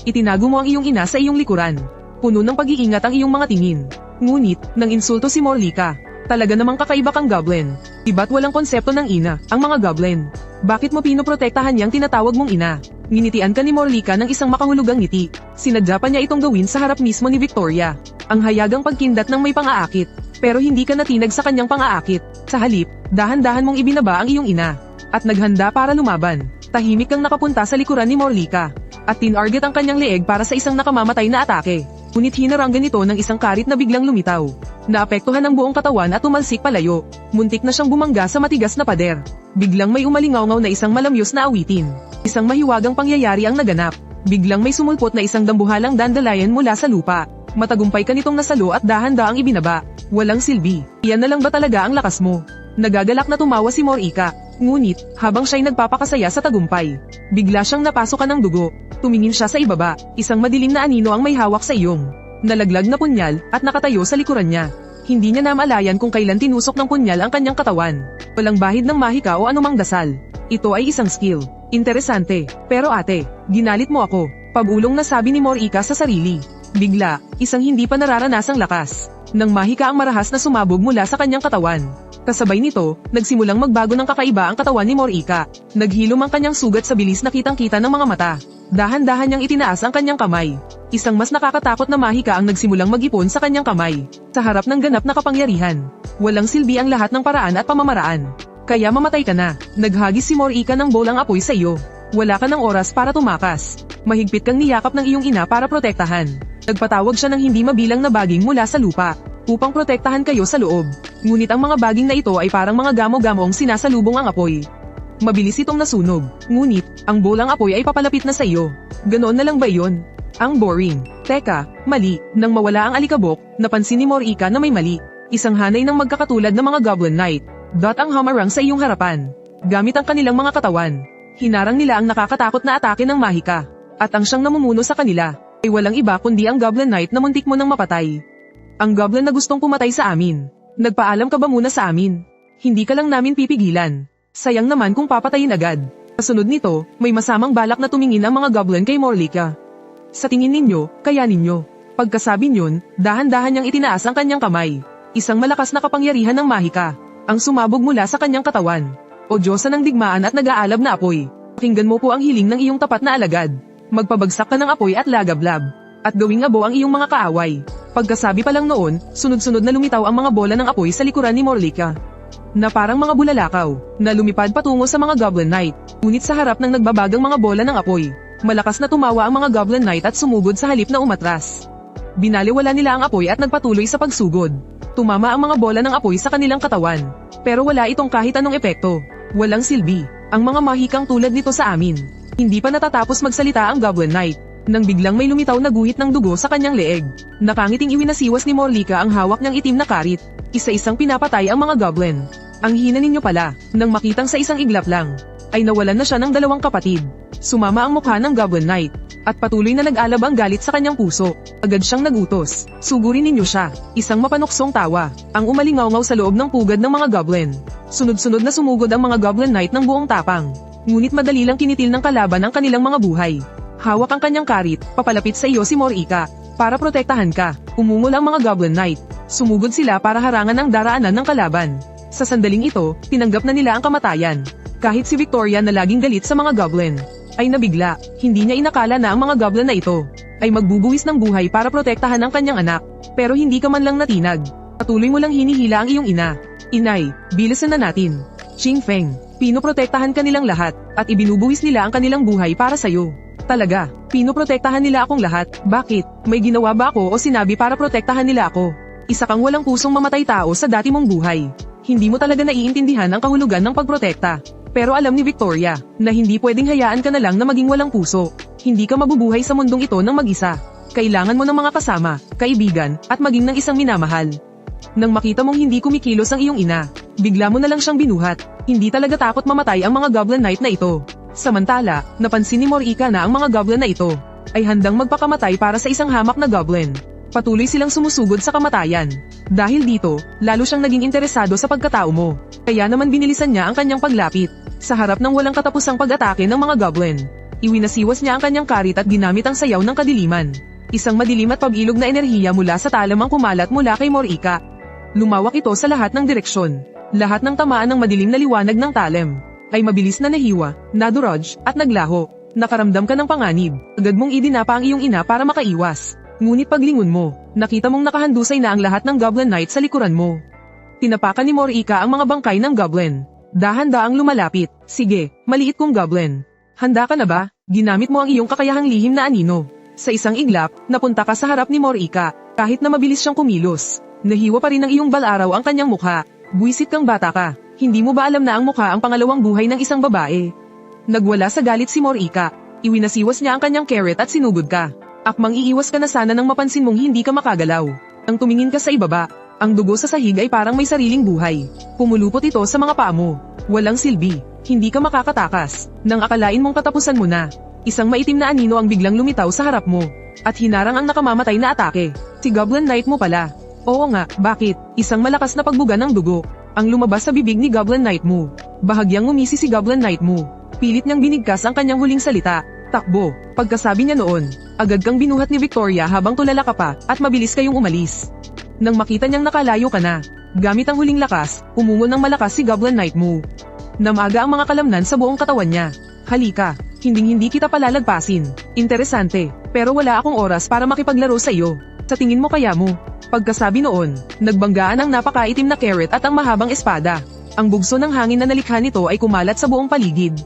Itinago mo ang iyong ina sa iyong likuran. Puno ng pag-iingat ang iyong mga tingin. Ngunit, nang insulto si Morlika. Talaga namang kakaiba kang goblin. Iba't walang konsepto ng ina, ang mga goblin. Bakit mo pinoprotektahan yang tinatawag mong ina? Nginitian ka ni Morlika ng isang makahulugang ngiti. Sinadya pa niya itong gawin sa harap mismo ni Victoria. Ang hayagang pagkindat ng may pang-aakit. Pero hindi ka natinag sa kanyang pang-aakit. Sa halip, dahan-dahan mong ibinaba ang iyong ina. At naghanda para lumaban. Tahimik kang nakapunta sa likuran ni Morlika. At tinarget ang kanyang leeg para sa isang nakamamatay na atake. Ngunit hinaranggan ito ng isang karit na biglang lumitaw. Naapektuhan ang buong katawan at tumalsik palayo. Muntik na siyang bumangga sa matigas na pader. Biglang may umalingaw-ngaw na isang malamyos na awitin. Isang mahiwagang pangyayari ang naganap. Biglang may sumulpot na isang dambuhalang dandelion mula sa lupa. Matagumpay ka nitong nasalo at dahan-daang ibinaba. Walang silbi. Iyan na lang ba talaga ang lakas mo? Nagagalak na tumawa si Morika. Ngunit, habang siya'y nagpapakasaya sa tagumpay, bigla siyang napasukan ng dugo. Tumingin siya sa ibaba, isang madilim na anino ang may hawak sa iyong nalaglag na punyal at nakatayo sa likuran niya. Hindi niya namalayan kung kailan tinusok ng punyal ang kanyang katawan. Walang bahid ng mahika o anumang dasal. Ito ay isang skill. Interesante. Pero ate, ginalit mo ako. Pag-ulong na sabi ni Morika sa sarili. Bigla, isang hindi pa nararanasang lakas nang mahika ang marahas na sumabog mula sa kanyang katawan. Kasabay nito, nagsimulang magbago ng kakaiba ang katawan ni Morika. Naghilom ang kanyang sugat sa bilis na kitang-kita ng mga mata. Dahan-dahan niyang itinaas ang kanyang kamay. Isang mas nakakatakot na mahika ang nagsimulang mag-ipon sa kanyang kamay. Sa harap ng ganap na kapangyarihan. Walang silbi ang lahat ng paraan at pamamaraan. Kaya mamatay ka na. Naghagis si Morika ng bolang apoy sa iyo. Wala ka ng oras para tumakas. Mahigpit kang niyakap ng iyong ina para protektahan. Nagpatawag siya ng hindi mabilang na baging mula sa lupa upang protektahan kayo sa loob. Ngunit ang mga baging na ito ay parang mga gamo-gamong sinasalubong ang apoy. Mabilis itong nasunog. Ngunit, ang bolang apoy ay papalapit na sa iyo. Ganoon na lang ba iyon? Ang boring. Teka, mali. Nang mawala ang alikabok, napansin ni Morika na may mali. Isang hanay ng magkakatulad na mga Goblin Knight. Ang hamarang sa iyong harapan. Gamit ang kanilang mga katawan. Hinarang nila ang nakakatakot na atake ng mahika. At ang siyang namumuno sa kanila ay walang iba kundi ang Goblin Knight na muntik mo nang mapatay. Ang goblin na gustong pumatay sa amin. Nagpaalam ka ba muna sa amin? Hindi ka lang namin pipigilan. Sayang naman kung papatayin agad. Kasunod nito, may masamang balak na tumingin ang mga goblin kay Morlika. Sa tingin ninyo, kaya ninyo. Pagkasabi niyon, dahan-dahan niyang itinaas ang kanyang kamay. Isang malakas na kapangyarihan ng mahika. Ang sumabog mula sa kanyang katawan. O Diyosa ng digmaan at nag-aalab na apoy. Pakinggan mo po ang hiling ng iyong tapat na alagad. Magpabagsak ka ng apoy at lagablab. At gawing abo ang iyong mga kaaway. Pagkasabi pa lang noon, sunod-sunod na lumitaw ang mga bola ng apoy sa likuran ni Morlika. Na parang mga bulalakaw, na lumipad patungo sa mga Goblin Knight. Ngunit sa harap ng nagbabagang mga bola ng apoy, malakas na tumawa ang mga Goblin Knight at sumugod sa halip na umatras. Binaliwala nila ang apoy at nagpatuloy sa pagsugod. Tumama ang mga bola ng apoy sa kanilang katawan. Pero wala itong kahit anong epekto. Walang silbi. Ang mga mahikang tulad nito sa amin. Hindi pa natatapos magsalita ang Goblin Knight nang biglang may lumitaw na guhit ng dugo sa kanyang leeg. Nakangiting iwinasiwas ni Morlika ang hawak niyang itim na karit. Isa-isang pinapatay ang mga goblin. Ang hina ninyo pala, nang makitang sa isang iglap lang, ay nawalan na siya ng dalawang kapatid. Sumama ang mukha ng Goblin Knight, at patuloy na nag-alab ang galit sa kanyang puso. Agad siyang nagutos. Sugurin ninyo siya. Isang mapanuksong tawa, ang umalingaw-ngaw sa loob ng pugad ng mga goblin. Sunod-sunod na sumugod ang mga Goblin Knight ng buong tapang. Ngunit madali lang kinitil ng kalaban ang kanilang mga buhay. Hawak ang kanyang karit, papalapit sa iyo si Morika. Para protektahan ka, umungol ang mga Goblin Knight. Sumugod sila para harangan ang daraanan ng kalaban. Sa sandaling ito, tinanggap na nila ang kamatayan. Kahit si Victoria na laging galit sa mga goblin, ay nabigla. Hindi niya inakala na ang mga goblin na ito ay magbubuwis ng buhay para protektahan ang kanyang anak. Pero hindi ka man lang natinag. Patuloy mo lang hinihila ang iyong ina. Inay, bilisan na natin. Ching Feng, pinoprotektahan ka nilang lahat, at ibinubuwis nila ang kanilang buhay para sa'yo. Talaga, pinoprotektahan nila akong lahat. Bakit? May ginawa ba ako o sinabi para protektahan nila ako? Isa kang walang pusong mamatay tao sa dati mong buhay. Hindi mo talaga naiintindihan ang kahulugan ng pagprotekta. Pero alam ni Victoria, na hindi pwedeng hayaan ka na lang na maging walang puso. Hindi ka mabubuhay sa mundong ito ng mag-isa. Kailangan mo ng mga kasama, kaibigan, at maging ng isang minamahal. Nang makita mong hindi kumikilos ang iyong ina, bigla mo na lang siyang binuhat. Hindi talaga takot mamatay ang mga Goblin Knight na ito. Samantala, napansin ni Morika na ang mga goblin na ito ay handang magpakamatay para sa isang hamak na goblin. Patuloy silang sumusugod sa kamatayan. Dahil dito, lalo siyang naging interesado sa pagkatao mo. Kaya naman binilisan niya ang kanyang paglapit. Sa harap ng walang katapusang pag-atake ng mga goblin, iwinasiwas niya ang kanyang karit at ginamit ang sayaw ng kadiliman. Isang madilim at pabilog na enerhiya mula sa talam ang kumalat mula kay Morika. Lumawak ito sa lahat ng direksyon. Lahat ng tamaan ng madilim na liwanag ng talim ay mabilis na nahiwa, nadurog, at naglaho. Nakaramdam ka ng panganib. Agad mong idinapa ang iyong ina para makaiwas. Ngunit paglingon mo, nakita mong nakahandusay na ang lahat ng Goblin Knight sa likuran mo. Tinapakan ni Morika ang mga bangkay ng Goblin. Dahan-daang lumalapit. Sige, maliit kong Goblin. Handa ka na ba? Ginamit mo ang iyong kakayahang lihim na anino. Sa isang iglap, napunta ka sa harap ni Morika. Kahit na mabilis siyang kumilos, nahiwa pa rin ng iyong balaraw ang kanyang mukha. Buwisit kang bata ka. Hindi mo ba alam na ang mukha ang pangalawang buhay ng isang babae? Nagwala sa galit si Morika. Iwinasiwas niya ang kanyang carrot at sinugod ka. Akmang iiwas ka na sana nang mapansin mong hindi ka makagalaw. Ang tumingin ka sa ibaba, ang dugo sa sahig ay parang may sariling buhay. Pumulupot ito sa mga paa mo. Walang silbi. Hindi ka makakatakas. Nang akalain mong katapusan mo na, isang maitim na anino ang biglang lumitaw sa harap mo. At hinarang ang nakamamatay na atake. Si Goblin Knight mo pala. Oo nga, bakit? Isang malakas na pagbuga ng dugo ang lumabas sa bibig ni Goblin Knight mo. Bahagyang ngumisi si Goblin Knight mo. Pilit niyang binigkas ang kanyang huling salita. Takbo. Pagkasabi niya noon, agad kang binuhat ni Victoria habang tulala ka pa at mabilis kayong umalis. Nang makita niyang nakalayo ka na, gamit ang huling lakas, umungon ng malakas si Goblin Knight mo. Namaga ang mga kalamnan sa buong katawan niya. Halika, hindi kita palalagpasin. Interesante, pero wala akong oras para makipaglaro sa iyo. Sa tingin mo kaya mo? Pagkasabi noon, nagbanggaan ang napakaitim na carrot at ang mahabang espada. Ang bugso ng hangin na nalikha nito ay kumalat sa buong paligid.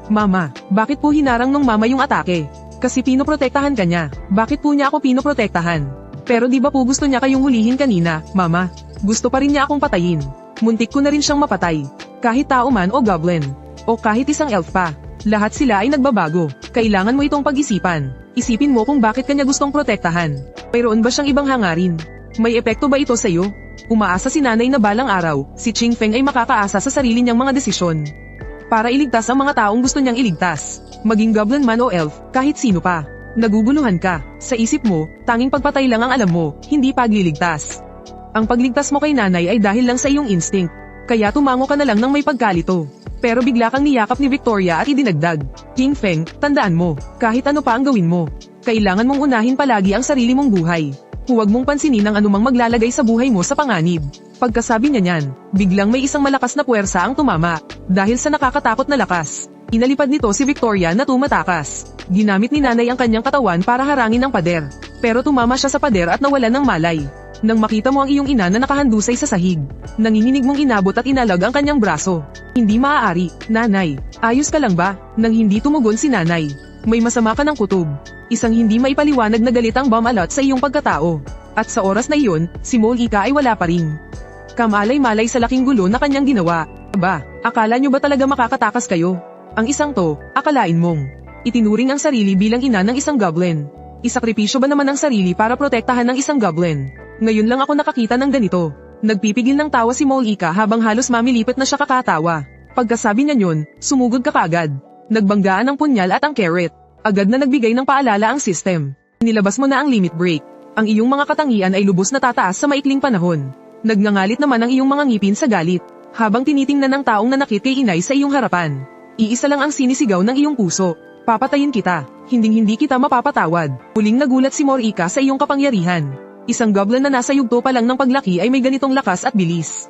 Mama, bakit po hinarang nung mama yung atake? Kasi pinoprotektahan ka niya. Bakit po niya ako pinoprotektahan? Pero di ba po gusto niya kayong hulihin kanina, mama? Gusto pa rin niya akong patayin. Muntik ko na rin siyang mapatay. Kahit tao man o goblin. O kahit isang elf pa. Lahat sila ay nagbabago. Kailangan mo itong pag-isipan. Isipin mo kung bakit kanya gustong protektahan. Mayroon ba siyang ibang hangarin? May epekto ba ito sa iyo? Umaasa si nanay na balang araw, si Ching Feng ay makakaasa sa sarili niyang mga desisyon. Para iligtas ang mga taong gusto niyang iligtas. Maging goblin man o elf, kahit sino pa. Naguguluhan ka. Sa isip mo, tanging pagpatay lang ang alam mo, hindi pagliligtas. Ang pagligtas mo kay nanay ay dahil lang sa iyong instinct. Kaya tumango ka na lang ng may pagkalito. Pero bigla kang niyakap ni Victoria at idinagdag. King Feng, tandaan mo, kahit ano pa ang gawin mo, kailangan mong unahin palagi ang sarili mong buhay. Huwag mong pansinin ang anumang maglalagay sa buhay mo sa panganib. Pagkasabi niya niyan, biglang may isang malakas na puwersa ang tumama. Dahil sa nakakatakot na lakas, inalipad nito si Victoria na tumatakas. Ginamit ni nanay ang kanyang katawan para harangin ang pader. Pero tumama siya sa pader at nawalan ng malay. Nang makita mo ang iyong ina na nakahandusay sa sahig, nanginginig mong inabot at inalag ang kanyang braso. Hindi maaari, nanay. Ayos ka lang ba? Nang hindi tumugon si nanay, may masama ka ng kutob. Isang hindi maipaliwanag na galit ang Bamalot sa iyong pagkatao. At sa oras na iyon, si Molika ay wala pa rin. Kamalay-malay sa laking gulo na kanyang ginawa. Aba, akala nyo ba talaga makakatakas kayo? Ang isang to, akalain mong itinuring ang sarili bilang ina ng isang goblin. Isakripisyo ba naman ang sarili para protektahan ng isang goblin? Ngayon lang ako nakakita ng ganito. Nagpipigil ng tawa si Molika habang halos mamilipit na siya kakatawa. Pagkasabi niya yun, sumugod ka kaagad. Nagbanggaan ang punyal at ang carrot. Agad na nagbigay ng paalala ang system. Nilabas mo na ang limit break. Ang iyong mga katangian ay lubos na tataas sa maikling panahon. Nagngangalit naman ang iyong mga ngipin sa galit, habang tinitingnan ng taong nanakit kay inay sa iyong harapan. Iisa lang ang sinisigaw ng iyong puso. Papatayin kita. Hinding-hindi kita mapapatawad. Huling nagulat si Morika sa iyong kapangyarihan. Isang goblin na nasa yugto pa lang ng paglaki ay may ganitong lakas at bilis.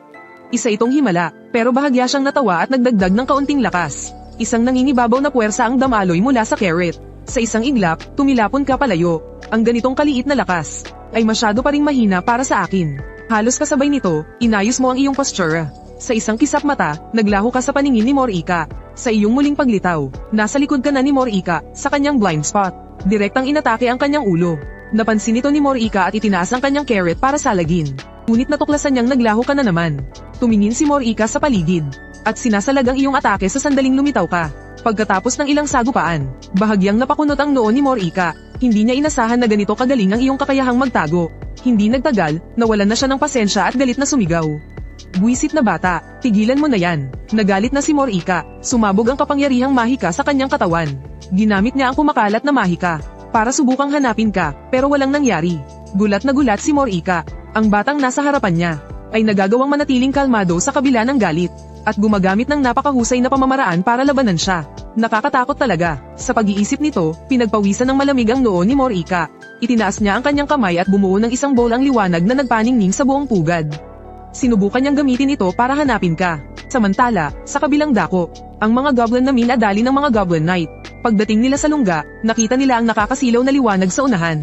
Isa itong himala, pero bahagya siyang natawa at nagdagdag ng kaunting lakas. Isang nangingibabaw na puwersa ang damaloy mula sa carrot. Sa isang iglap, tumilapon ka palayo. Ang ganitong kaliit na lakas ay masyado pa ring mahina para sa akin. Halos kasabay nito, inayos mo ang iyong posture. Sa isang kisap mata, naglaho ka sa paningin ni Morika. Sa iyong muling paglitaw, nasa likod ka na ni Morika, sa kanyang blind spot. Direktang inatake ang kanyang ulo. Napansin ito ni Morika at itinaas ang kanyang carrot para salagin. Ngunit natuklasan niyang naglaho ka na naman. Tumingin si Morika sa paligid. At sinasalag ang iyong atake sa sandaling lumitaw ka. Pagkatapos ng ilang sagupaan, bahagyang napakunot ang noo ni Morika. Hindi niya inasahan na ganito kagaling ang iyong kakayahang magtago. Hindi nagtagal, nawalan na siya ng pasensya at galit na sumigaw. Buwisit na bata, tigilan mo na yan. Nagalit na si Morika, sumabog ang kapangyarihang mahika sa kanyang katawan. Ginamit niya ang kumakalat na mahika para subukang hanapin ka, pero walang nangyari. Gulat na gulat si Morika. Ang batang nasa harapan niya ay nagagawang manatiling kalmado sa kabila ng galit at gumagamit ng napakahusay na pamamaraan para labanan siya. Nakakatakot talaga. Sa pag-iisip nito, pinagpawisan ng malamig ang noo ni Morika. Itinaas niya ang kanyang kamay at bumuo ng isang bowl ang liwanag na nagpaningning sa buong pugad. Sinubukan niyang gamitin ito para hanapin ka. Samantala, sa kabilang dako, ang mga goblin na minadali ng mga Goblin Knight Pagdating nila sa lungga, nakita nila ang nakakasilaw na liwanag sa unahan.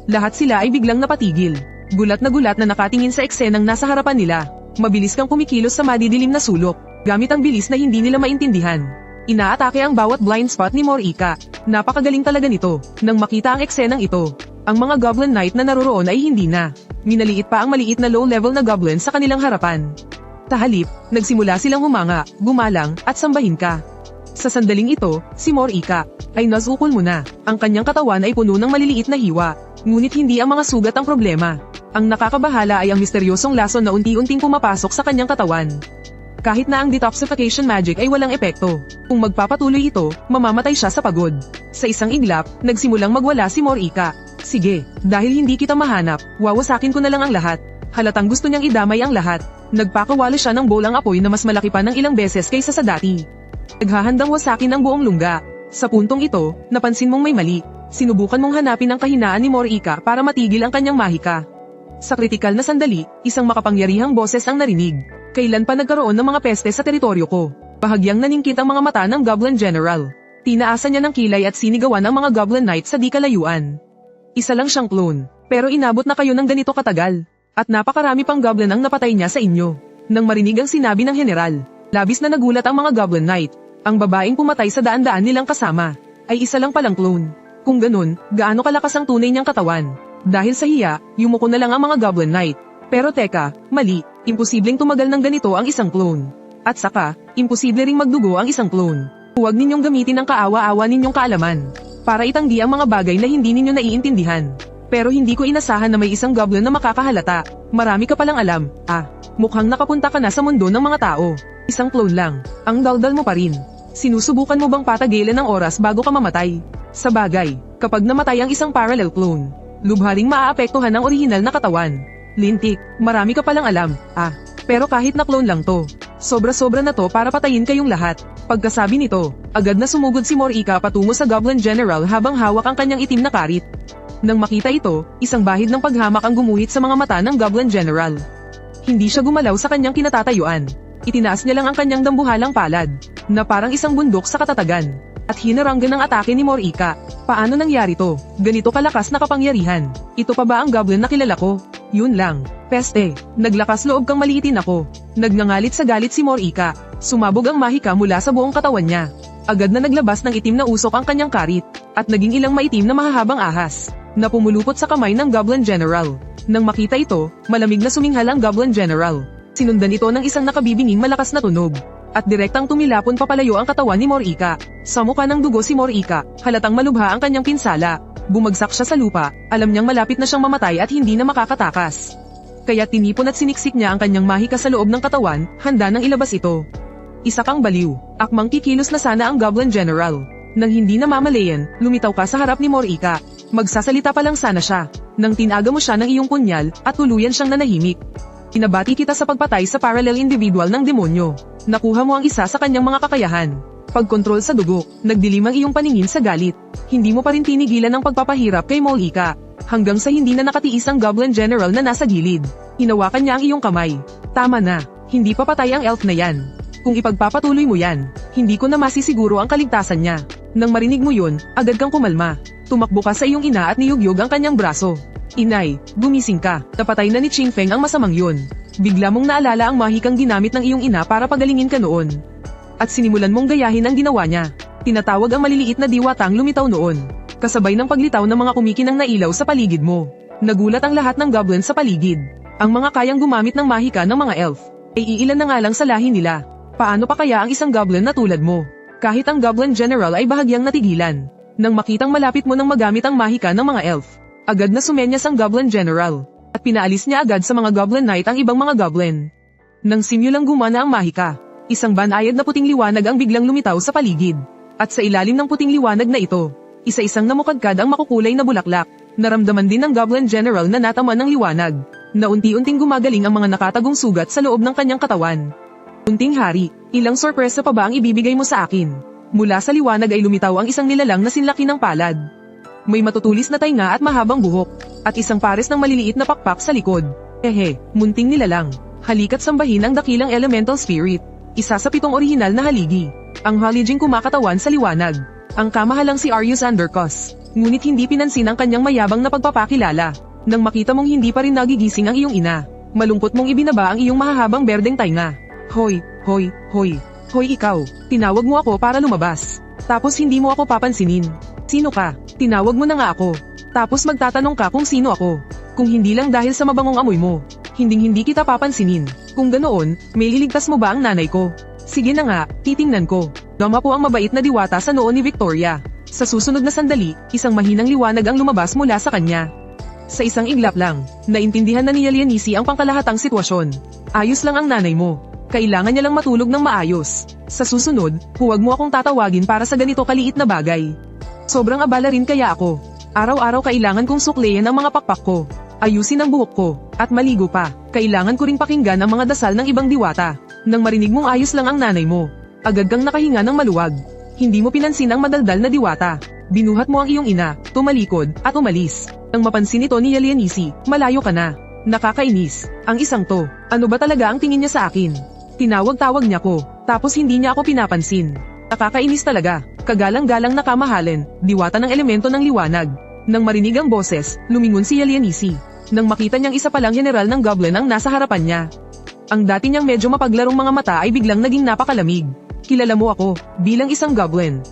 Lahat sila ay biglang napatigil. Gulat na nakatingin sa eksenang nasa harapan nila. Mabilis kang kumikilos sa madidilim na sulok, gamit ang bilis na hindi nila maintindihan. Inaatake ang bawat blind spot ni Morika. Napakagaling talaga nito. Nang makita ang eksenang ito, ang mga Goblin Knight na naroroon ay hindi na. Minaliit pa ang maliit na low-level na goblin sa kanilang harapan. Tahalip, nagsimula silang humanga, gumalang, at sambahin ka. Sa sandaling ito, si Morika ay nasukol muna. Ang kanyang katawan ay puno ng maliliit na hiwa. Ngunit hindi ang mga sugat ang problema. Ang nakakabahala ay ang misteryosong lason na unti-unting pumapasok sa kanyang katawan. Kahit na ang detoxification magic ay walang epekto. Kung magpapatuloy ito, mamamatay siya sa pagod. Sa isang iglap, nagsimulang magwala si Morika. Sige, dahil hindi kita mahanap, wawasakin ko na lang ang lahat. Halatang gusto niyang idamay ang lahat. Nagpakawala siya ng bolang apoy na mas malaki pa ng ilang beses kaysa sa dati. Naghahandang wasakin ang buong lungga. Sa puntong ito, napansin mong may mali. Sinubukan mong hanapin ang kahinaan ni Morika para matigil ang kanyang mahika. Sa kritikal na sandali, isang makapangyarihang boses ang narinig. Kailan pa nagkaroon ng mga peste sa teritoryo ko? Bahagyang naningkit ang mga mata ng Goblin General. Tinaasan niya ng kilay at sinigawan ang mga Goblin Knight sa di kalayuan. Isa lang siyang clone, pero inabot na kayo ng ganito katagal. At napakarami pang Goblin ang napatay niya sa inyo. Nang marinig ang sinabi ng General, labis na nagulat ang mga Goblin Knight. Ang babaeng pumatay sa daan-daan nilang kasama ay isa lang palang clone. Kung ganun, gaano kalakas ang tunay niyang katawan? Dahil sa hiya, yumuko na lang ang mga Goblin Knight. Pero teka, mali, imposibleng tumagal ng ganito ang isang clone. At saka, imposible ring magdugo ang isang clone. Huwag ninyong gamitin ang kaawa-awa ninyong kaalaman para itanggi ang mga bagay na hindi ninyo naiintindihan. Pero hindi ko inasahan na may isang goblin na makakahalata. Marami ka palang alam. Mukhang nakapunta ka na sa mundo ng mga tao. Isang clone lang. Ang daldal mo pa rin. Sinusubukan mo bang patagilan ng oras bago ka mamatay? Sa bagay, kapag namatay ang isang parallel clone, lubharing maaapektuhan ang orihinal na katawan. Lintik, marami ka palang alam. Pero kahit na clone lang to, sobra-sobra na to para patayin kayong lahat. Pagkasabi nito, agad na sumugod si Morika patungo sa Goblin General habang hawak ang kanyang itim na karit. Nang makita ito, isang bahid ng paghamak ang gumuhit sa mga mata ng Goblin General. Hindi siya gumalaw sa kanyang kinatatayuan. Itinaas niya lang ang kanyang dambuhalang palad, na parang isang bundok sa katatagan, at hinaranggan ang atake ni Morika. Paano nangyari to? Ganito kalakas na kapangyarihan. Ito pa ba ang Goblin na kilala ko? Yun lang. Peste, naglakas loob kang maliitin ako. Nagngangalit sa galit si Morika. Sumabog ang mahika mula sa buong katawan niya. Agad na naglabas ng itim na usok ang kanyang karit, at naging ilang maitim na mahahabang ahas, na pumulupot sa kamay ng Goblin General. Nang makita ito, malamig na suminghal ang Goblin General. Sinundan ito ng isang nakabibinging malakas na tunog, at direktang tumilapon papalayo ang katawan ni Morika. Sa mukha ng dugo si Morika, halatang malubha ang kanyang pinsala. Bumagsak siya sa lupa, alam niyang malapit na siyang mamatay at hindi na makakatakas. Kaya tinipon at siniksik niya ang kanyang mahika sa loob ng katawan, handa nang ilabas ito. Isa kang baliw. Akmang kikilos na sana ang Goblin General. Nang hindi na mamalayan, lumitaw ka sa harap ni Morika. Magsasalita pa lang sana siya, nang tinaga mo siya ng iyong punyal, at tuluyan siyang nanahimik. Pinabati kita sa pagpatay sa parallel individual ng demonyo. Nakuha mo ang isa sa kanyang mga kakayahan. Pagkontrol sa dugo, nagdilim ang iyong paningin sa galit. Hindi mo pa rin tinigilan ang pagpapahirap kay Morika, hanggang sa hindi na nakatiis ang Goblin General na nasa gilid. Hinawakan niya ang iyong kamay. Tama na, hindi pa patay ang elf na yan. Kung ipagpapatuloy mo yan, hindi ko na masisiguro ang kaligtasan niya. Nang marinig mo yun, agad kang kumalma. Tumakbo ka sa iyong ina at niyugyog ang kanyang braso. Inay, gumising ka. Napatay na ni Qingfeng ang masamang yun. Bigla mong naalala ang mahikang ginamit ng iyong ina para pagalingin ka noon. At sinimulan mong gayahin ang ginawa niya. Tinatawag ang maliliit na diwatang lumitaw noon, kasabay ng paglitaw ng mga kumikinang na ilaw sa paligid mo. Nagulat ang lahat ng goblin sa paligid. Ang mga kayang gumamit ng mahika ng mga elf ay iilan na nga lang sa lahi nila. Paano pa kaya ang isang goblin na tulad mo? Kahit ang Goblin General ay bahagyang natigilan. Nang makitang malapit mo nang magamit ang mahika ng mga elf, agad na sumenyas ang Goblin General, at pinaalis niya agad sa mga Goblin Knight ang ibang mga goblin. Nang simulang gumana ang mahika, isang banayad na puting liwanag ang biglang lumitaw sa paligid. At sa ilalim ng puting liwanag na ito, isa-isang namukadkad ang makukulay na bulaklak. Naramdaman din ng Goblin General na nataman ng liwanag, na unti-unting gumagaling ang mga nakatagong sugat sa loob ng kanyang katawan. Unting hari, ilang sorpresa pa ba ang ibibigay mo sa akin? Mula sa liwanag ay lumitaw ang isang nilalang na sinlaki ng palad. May matutulis na tainga at mahabang buhok, at isang pares ng maliliit na pakpak sa likod. Munting nilalang. Halika't sambahin ang dakilang elemental spirit. Isa sa 7 orihinal na haligi. Ang halijing kumakatawan sa liwanag. Ang kamahalang si Arius Andercos. Ngunit hindi pinansin ang kanyang mayabang na pagpapakilala. Nang makita mong hindi pa rin nagigising ang iyong ina, malungkot mong ibinaba ang iyong mahahabang berdeng tainga. Hoy, hoy, hoy. Hoy ikaw, tinawag mo ako para lumabas. Tapos hindi mo ako papansinin. Sino ka? Tinawag mo na nga ako. Tapos magtatanong ka kung sino ako. Kung hindi lang dahil sa mabangong amoy mo, hinding-hindi kita papansinin. Kung ganoon, may liligtas mo ba ang nanay ko? Sige na nga, titingnan ko. Dama po ang mabait na diwata sa noo ni Victoria. Sa susunod na sandali, isang mahinang liwanag ang lumabas mula sa kanya. Sa isang iglap lang, naintindihan na ni Yalianisi ang pangkalahatang sitwasyon. Ayos lang ang nanay mo. Kailangan niya lang matulog ng maayos. Sa susunod, huwag mo akong tatawagin para sa ganito kaliit na bagay. Sobrang abala rin kaya ako. Araw-araw kailangan kong suklihan ang mga pakpak ko. Ayusin ang buhok ko, at maligo pa. Kailangan ko ring pakinggan ang mga dasal ng ibang diwata. Nang marinig mong ayos lang ang nanay mo, agad kang nakahinga ng maluwag. Hindi mo pinansin ang madaldal na diwata. Binuhat mo ang iyong ina, tumalikod, at umalis. Nang mapansin ito ni Yalianisi, malayo ka na. Nakakainis. Ang isang to, ano ba talaga ang tingin niya sa akin? Tinawag-tawag niya ko, tapos hindi niya ako pinapansin. Nakakainis talaga. Kagalang-galang na kamahalin, diwata ng elemento ng liwanag. Nang marinig ang boses, lumingon si Yalianisi. Nang makita niyang isa palang general ng goblin ang nasa harapan niya. Ang dati niyang medyo mapaglarong mga mata ay biglang naging napakalamig. Kilala mo ako, bilang isang goblin.